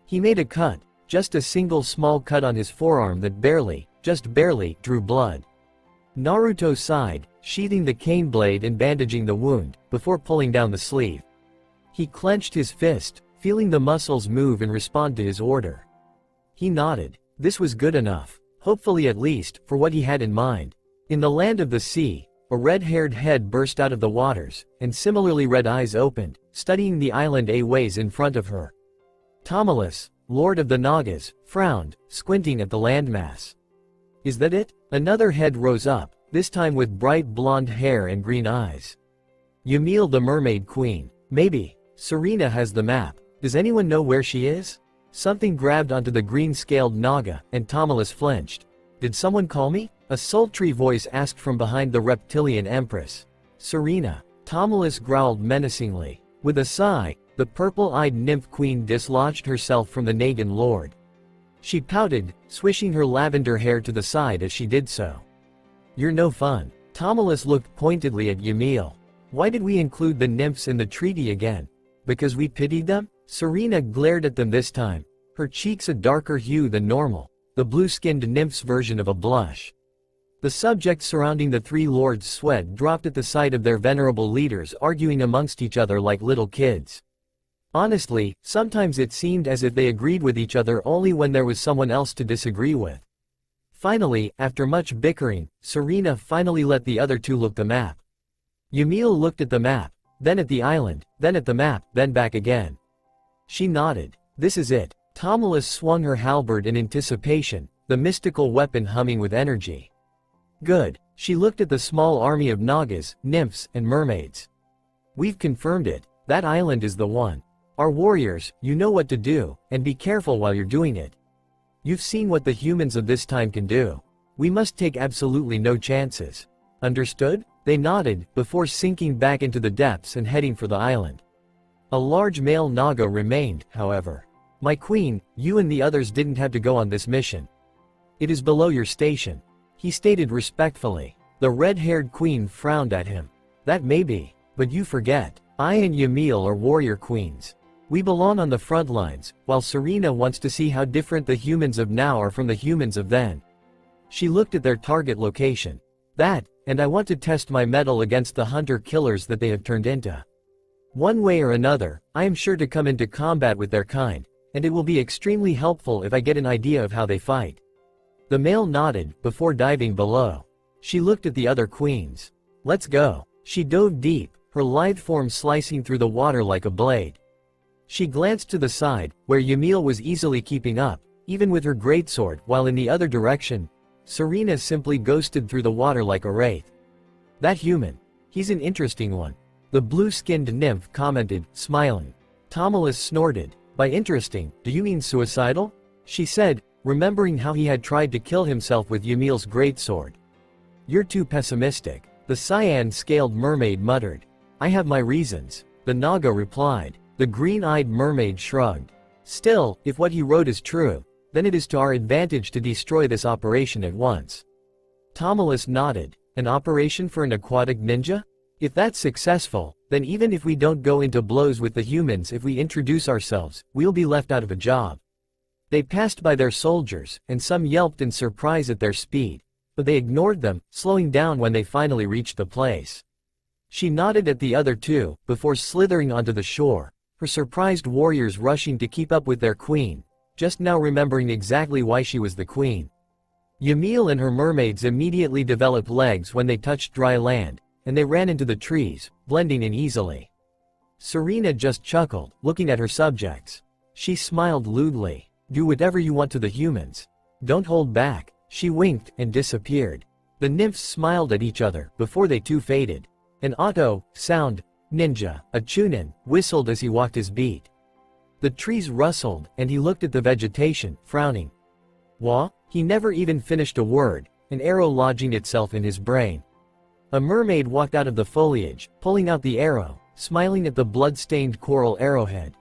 He made a cut, just a single small cut on his forearm that barely, just barely, drew blood. Naruto sighed, sheathing the cane blade and bandaging the wound, before pulling down the sleeve. He clenched his fist, feeling the muscles move and respond to his order. He nodded. This was good enough, hopefully at least, for what he had in mind. In the land of the sea, a red-haired head burst out of the waters, and similarly red eyes opened, studying the island a ways in front of her. Tomulus, Lord of the Nagas, frowned, squinting at the landmass. Is that it? Another head rose up, this time with bright blonde hair and green eyes. Ymil the Mermaid Queen. Maybe. Serena has the map. Does anyone know where she is? Something grabbed onto the green-scaled Naga, and Tomulus flinched. Did someone call me? A sultry voice asked from behind the reptilian empress. Serena. Tomulus growled menacingly. With a sigh, the purple-eyed nymph queen dislodged herself from the Nagan lord. She pouted, swishing her lavender hair to the side as she did so. You're no fun. Tomulus looked pointedly at Ymil. Why did we include the nymphs in the treaty again? Because we pitied them? Serena glared at them this time, her cheeks a darker hue than normal, the blue-skinned nymph's version of a blush. The subjects surrounding the three lords' sweat dropped at the sight of their venerable leaders arguing amongst each other like little kids. Honestly, sometimes it seemed as if they agreed with each other only when there was someone else to disagree with. Finally, after much bickering, Serena finally let the other two look at the map. Ymil looked at the map, then at the island, then at the map, then back again. She nodded. This is it. Tomulus swung her halberd in anticipation, the mystical weapon humming with energy. Good. She looked at the small army of Nagas, nymphs, and mermaids. We've confirmed it. That island is the one. Our warriors, you know what to do, and be careful while you're doing it. You've seen what the humans of this time can do. We must take absolutely no chances. Understood? They nodded, before sinking back into the depths and heading for the island. A large male Naga remained, however. My queen, you and the others didn't have to go on this mission. It is below your station. He stated respectfully. The red-haired queen frowned at him. That may be, but you forget. I and Ymil are warrior queens. We belong on the front lines, while Serena wants to see how different the humans of now are from the humans of then. She looked at their target location. That, and I want to test my mettle against the hunter-killers that they have turned into. One way or another, I am sure to come into combat with their kind, and it will be extremely helpful if I get an idea of how they fight. The male nodded, before diving below. She looked at the other queens. Let's go. She dove deep, her lithe form slicing through the water like a blade. She glanced to the side, where Ymil was easily keeping up, even with her greatsword, while in the other direction, Serena simply ghosted through the water like a wraith. That human. He's an interesting one. The blue-skinned nymph commented, smiling. Tomulus snorted. By interesting, do you mean suicidal? She said, remembering how he had tried to kill himself with Ymil's greatsword. You're too pessimistic. The cyan-scaled mermaid muttered. I have my reasons. The Naga replied. The green-eyed mermaid shrugged. Still, if what he wrote is true, then it is to our advantage to destroy this operation at once. Tomulus nodded. An operation for an aquatic ninja? If that's successful, then even if we don't go into blows with the humans if we introduce ourselves, we'll be left out of a job. They passed by their soldiers, and some yelped in surprise at their speed, but they ignored them, slowing down when they finally reached the place. She nodded at the other two, before slithering onto the shore, her surprised warriors rushing to keep up with their queen, just now remembering exactly why she was the queen. Ymil and her mermaids immediately developed legs when they touched dry land, and they ran into the trees, blending in easily. Serena just chuckled, looking at her subjects. She smiled lewdly. Do whatever you want to the humans. Don't hold back. She winked and disappeared. The nymphs smiled at each other before they too faded. An auto, sound, ninja, a chunin, whistled as he walked his beat. The trees rustled, and he looked at the vegetation, frowning. Wah? He never even finished a word, an arrow lodging itself in his brain. A mermaid walked out of the foliage, pulling out the arrow, smiling at the blood-stained coral arrowhead.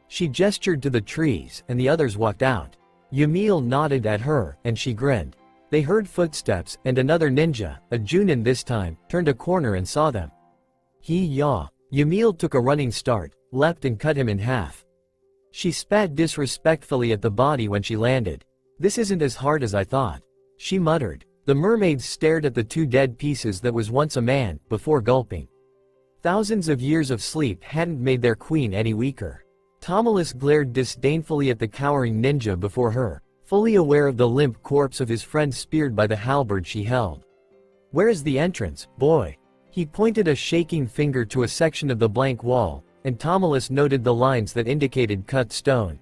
She gestured to the trees, and the others walked out. Ymil nodded at her, and she grinned. They heard footsteps, and another ninja, a Junin this time, turned a corner and saw them. He-yaw. Ymil took a running start, leapt and cut him in half. She spat disrespectfully at the body when she landed. "This isn't as hard as I thought," she muttered. The mermaids stared at the two dead pieces that was once a man, before gulping. Thousands of years of sleep hadn't made their queen any weaker. Tomulus glared disdainfully at the cowering ninja before her, fully aware of the limp corpse of his friend speared by the halberd she held. "Where is the entrance, boy?" He pointed a shaking finger to a section of the blank wall, and Tomulus noted the lines that indicated cut stone.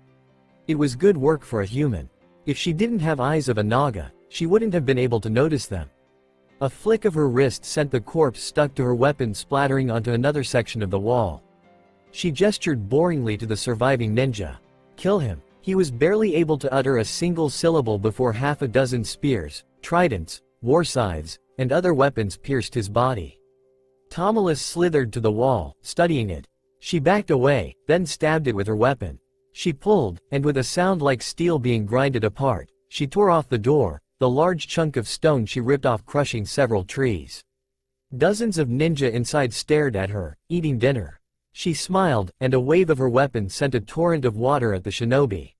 It was good work for a human. If she didn't have eyes of a naga, she wouldn't have been able to notice them. A flick of her wrist sent the corpse stuck to her weapon splattering onto another section of the wall. She gestured boringly to the surviving ninja. "Kill him." He was barely able to utter a single syllable before half a dozen spears, tridents, war scythes, and other weapons pierced his body. Tomulus slithered to the wall, studying it. She backed away, then stabbed it with her weapon. She pulled, and with a sound like steel being grinded apart, she tore off the door, the large chunk of stone she ripped off crushing several trees. Dozens of ninja inside stared at her, eating dinner. She smiled, and a wave of her weapon sent a torrent of water at the shinobi.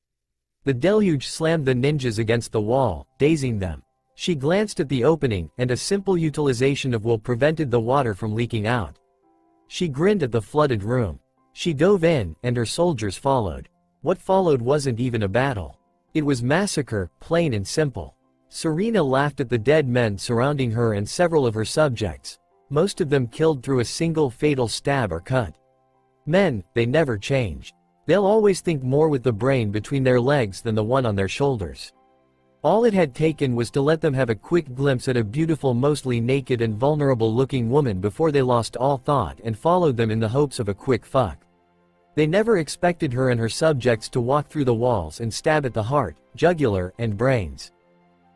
The deluge slammed the ninjas against the wall, dazing them. She glanced at the opening, and a simple utilization of will prevented the water from leaking out. She grinned at the flooded room. She dove in, and her soldiers followed. What followed wasn't even a battle. It was massacre, plain and simple. Serena laughed at the dead men surrounding her and several of her subjects, most of them killed through a single fatal stab or cut. Men, they never change. They'll always think more with the brain between their legs than the one on their shoulders. All it had taken was to let them have a quick glimpse at a beautiful, mostly naked and vulnerable-looking woman before they lost all thought and followed them in the hopes of a quick fuck. They never expected her and her subjects to walk through the walls and stab at the heart, jugular, and brains.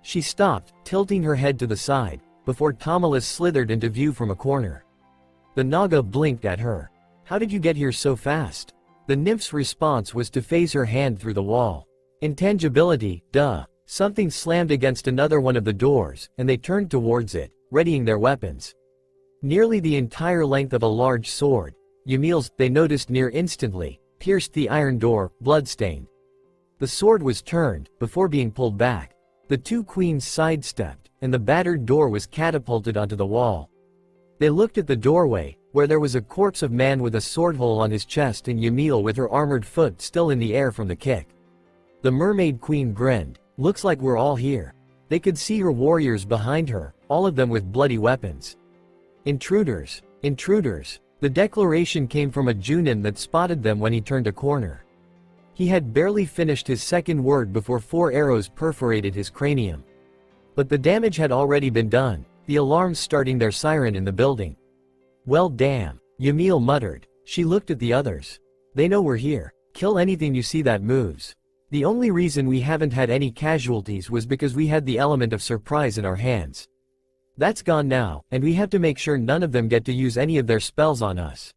She stopped, tilting her head to the side, before Tomulus slithered into view from a corner. The Naga blinked at her. "How did you get here so fast?" The nymph's response was to phase her hand through the wall. Intangibility, duh. Something slammed against another one of the doors, and they turned towards it, readying their weapons. Nearly the entire length of a large sword, Ymil's, they noticed near instantly, pierced the iron door, bloodstained. The sword was turned, before being pulled back. The two queens sidestepped, and the battered door was catapulted onto the wall. They looked at the doorway, where there was a corpse of man with a sword hole on his chest and Ymil with her armored foot still in the air from the kick. The mermaid queen grinned. "Looks like we're all here." They could see her warriors behind her, all of them with bloody weapons. "Intruders! Intruders!" The declaration came from a Junin that spotted them when he turned a corner. He had barely finished his second word before 4 arrows perforated his cranium. But the damage had already been done, the alarms starting their siren in the building. "Well damn," Ymil muttered. She looked at the others. "They know we're here. Kill anything you see that moves. The only reason we haven't had any casualties was because we had the element of surprise in our hands. That's gone now, and we have to make sure none of them get to use any of their spells on us.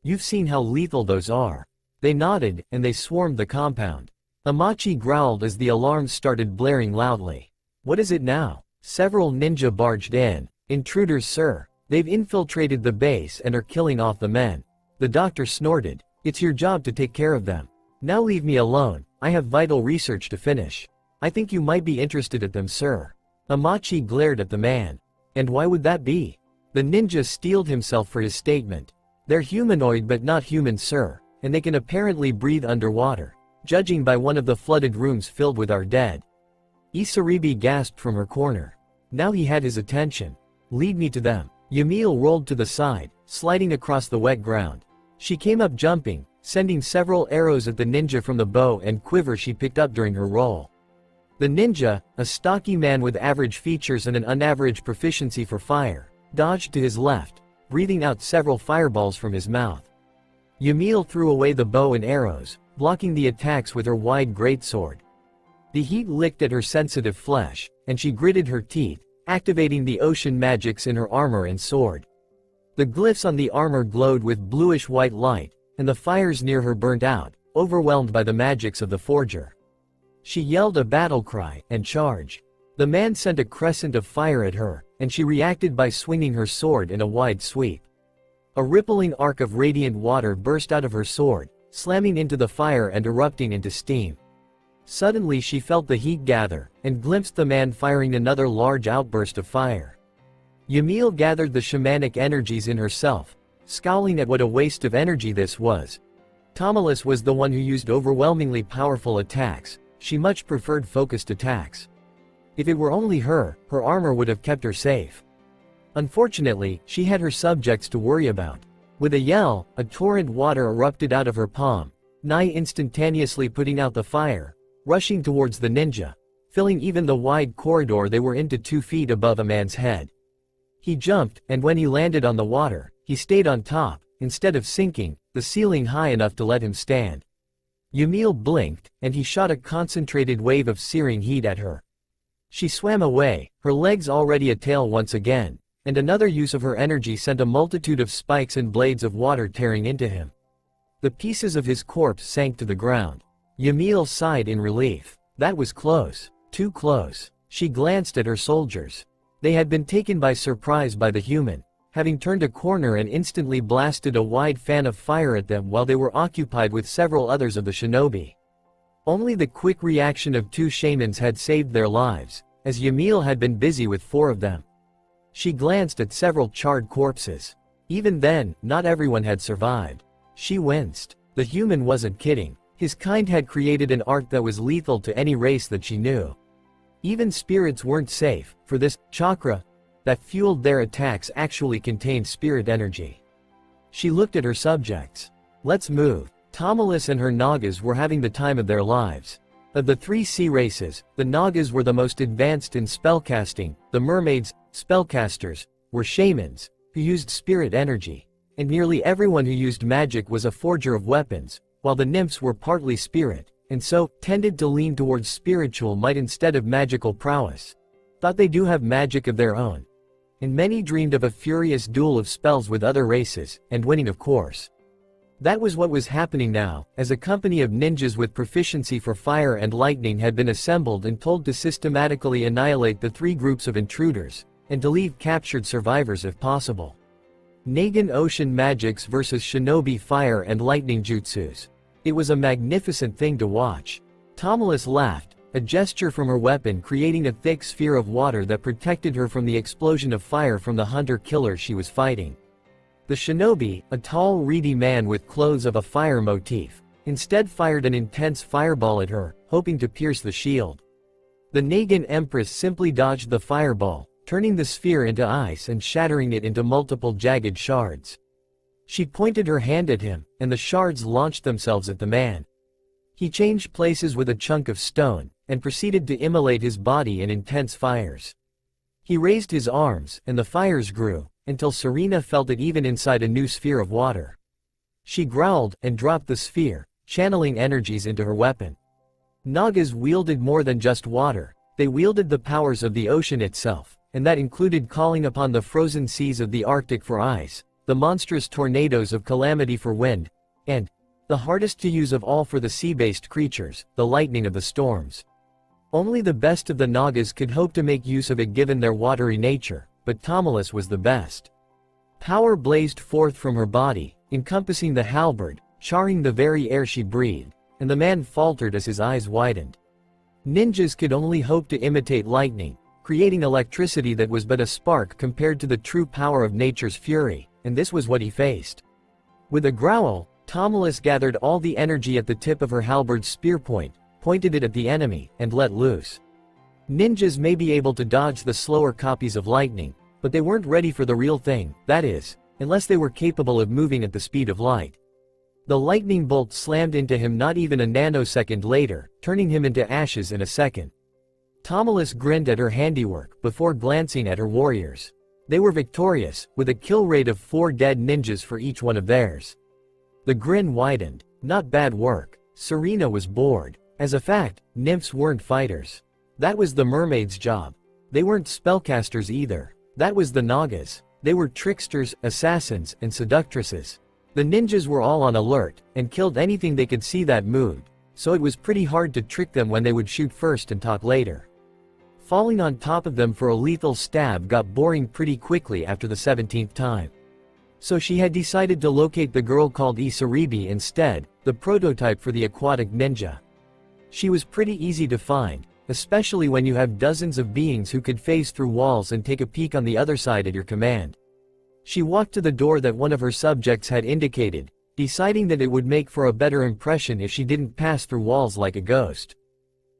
You've seen how lethal those are." They nodded, and they swarmed the compound. Amachi growled as the alarms started blaring loudly. "What is it now?" Several ninja barged in. "Intruders, sir. They've infiltrated the base and are killing off the men." The doctor snorted. "It's your job to take care of them. Now leave me alone, I have vital research to finish." "I think you might be interested at them, sir." Amachi glared at the man. "And why would that be?" The ninja steeled himself for his statement. "They're humanoid but not human, sir, and they can apparently breathe underwater, judging by one of the flooded rooms filled with our dead." Isaribi gasped from her corner. Now he had his attention. "Lead me to them." Ymil rolled to the side, sliding across the wet ground. She came up jumping, sending several arrows at the ninja from the bow and quiver she picked up during her roll. The ninja, a stocky man with average features and an unaverage proficiency for fire, dodged to his left, breathing out several fireballs from his mouth. Ymil threw away the bow and arrows, blocking the attacks with her wide greatsword. The heat licked at her sensitive flesh, and she gritted her teeth, activating the ocean magics in her armor and sword. The glyphs on the armor glowed with bluish-white light, and the fires near her burnt out, overwhelmed by the magics of the forger. She yelled a battle cry, and charged. The man sent a crescent of fire at her, and she reacted by swinging her sword in a wide sweep. A rippling arc of radiant water burst out of her sword, slamming into the fire and erupting into steam. Suddenly she felt the heat gather, and glimpsed the man firing another large outburst of fire. Yamil gathered the shamanic energies in herself, scowling at what a waste of energy this was. Tomalus was the one who used overwhelmingly powerful attacks. She much preferred focused attacks. If it were only her, her armor would have kept her safe. Unfortunately, she had her subjects to worry about. With a yell, a torrent water erupted out of her palm, nigh instantaneously putting out the fire, rushing towards the ninja, filling even the wide corridor they were in to 2 feet above a man's head. He jumped, and when he landed on the water, he stayed on top, instead of sinking, the ceiling high enough to let him stand. Yamil blinked, and he shot a concentrated wave of searing heat at her. She swam away, her legs already a tail once again, and another use of her energy sent a multitude of spikes and blades of water tearing into him. The pieces of his corpse sank to the ground. Yamil sighed in relief. That was close. Too close. She glanced at her soldiers. They had been taken by surprise by the human, having turned a corner and instantly blasted a wide fan of fire at them while they were occupied with several others of the shinobi. Only the quick reaction of 2 shamans had saved their lives, as Yamil had been busy with 4 of them. She glanced at several charred corpses. Even then, not everyone had survived. She winced. The human wasn't kidding. His kind had created an art that was lethal to any race that she knew. Even spirits weren't safe, for this chakra that fueled their attacks actually contained spirit energy. She looked at her subjects. Let's move. Tomalus and her Nagas were having the time of their lives. Of the 3 sea races, the Nagas were the most advanced in spellcasting, the mermaids, spellcasters, were shamans, who used spirit energy, and nearly everyone who used magic was a forger of weapons, while the nymphs were partly spirit, and so, tended to lean towards spiritual might instead of magical prowess. Thought they do have magic of their own. And many dreamed of a furious duel of spells with other races, and winning of course. That was what was happening now, as a company of ninjas with proficiency for fire and lightning had been assembled and told to systematically annihilate the 3 groups of intruders, and to leave captured survivors if possible. Nagan ocean magics versus shinobi fire and lightning jutsus. It was a magnificent thing to watch. Tomalus laughed, a gesture from her weapon creating a thick sphere of water that protected her from the explosion of fire from the hunter-killer she was fighting. The shinobi, a tall reedy man with clothes of a fire motif, instead fired an intense fireball at her, hoping to pierce the shield. The Nagan Empress simply dodged the fireball, turning the sphere into ice and shattering it into multiple jagged shards. She pointed her hand at him, and the shards launched themselves at the man. He changed places with a chunk of stone, and proceeded to immolate his body in intense fires. He raised his arms, and the fires grew, until Serena felt it even inside a new sphere of water. She growled, and dropped the sphere, channeling energies into her weapon. Nagas wielded more than just water, they wielded the powers of the ocean itself, and that included calling upon the frozen seas of the Arctic for ice, the monstrous tornadoes of calamity for wind, and, the hardest to use of all for the sea-based creatures, the lightning of the storms. Only the best of the Nagas could hope to make use of it given their watery nature, but Tomalus was the best. Power blazed forth from her body, encompassing the halberd, charring the very air she breathed, and the man faltered as his eyes widened. Ninjas could only hope to imitate lightning, creating electricity that was but a spark compared to the true power of nature's fury, and this was what he faced. With a growl, Tomalus gathered all the energy at the tip of her halberd's spear point, pointed it at the enemy, and let loose. Ninjas may be able to dodge the slower copies of lightning, but they weren't ready for the real thing, that is, unless they were capable of moving at the speed of light. The lightning bolt slammed into him not even a nanosecond later, turning him into ashes in a second. Tomalus grinned at her handiwork before glancing at her warriors. They were victorious, with a kill rate of 4 dead ninjas for each one of theirs. The grin widened. Not bad work. Serena was bored. As a fact, nymphs weren't fighters. That was the mermaid's job. They weren't spellcasters either. That was the Nagas. They were tricksters, assassins, and seductresses. The ninjas were all on alert, and killed anything they could see that moved, so it was pretty hard to trick them when they would shoot first and talk later. Falling on top of them for a lethal stab got boring pretty quickly after the 17th time. So she had decided to locate the girl called Isaribi instead, the prototype for the aquatic ninja. She was pretty easy to find, especially when you have dozens of beings who could phase through walls and take a peek on the other side at your command. She walked to the door that one of her subjects had indicated, deciding that it would make for a better impression if she didn't pass through walls like a ghost.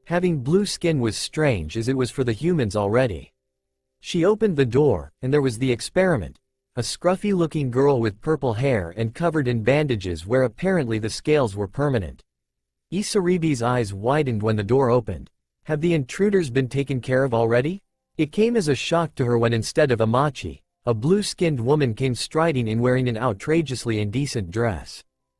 Having blue skin was strange as it was for the humans already. She opened the door, and there was the experiment. A scruffy-looking girl with purple hair and covered in bandages where apparently the scales were permanent. Isaribi's eyes widened when the door opened. Have the intruders been taken care of already? It came as a shock to her when instead of Amachi, a blue-skinned woman came striding in wearing an outrageously indecent dress.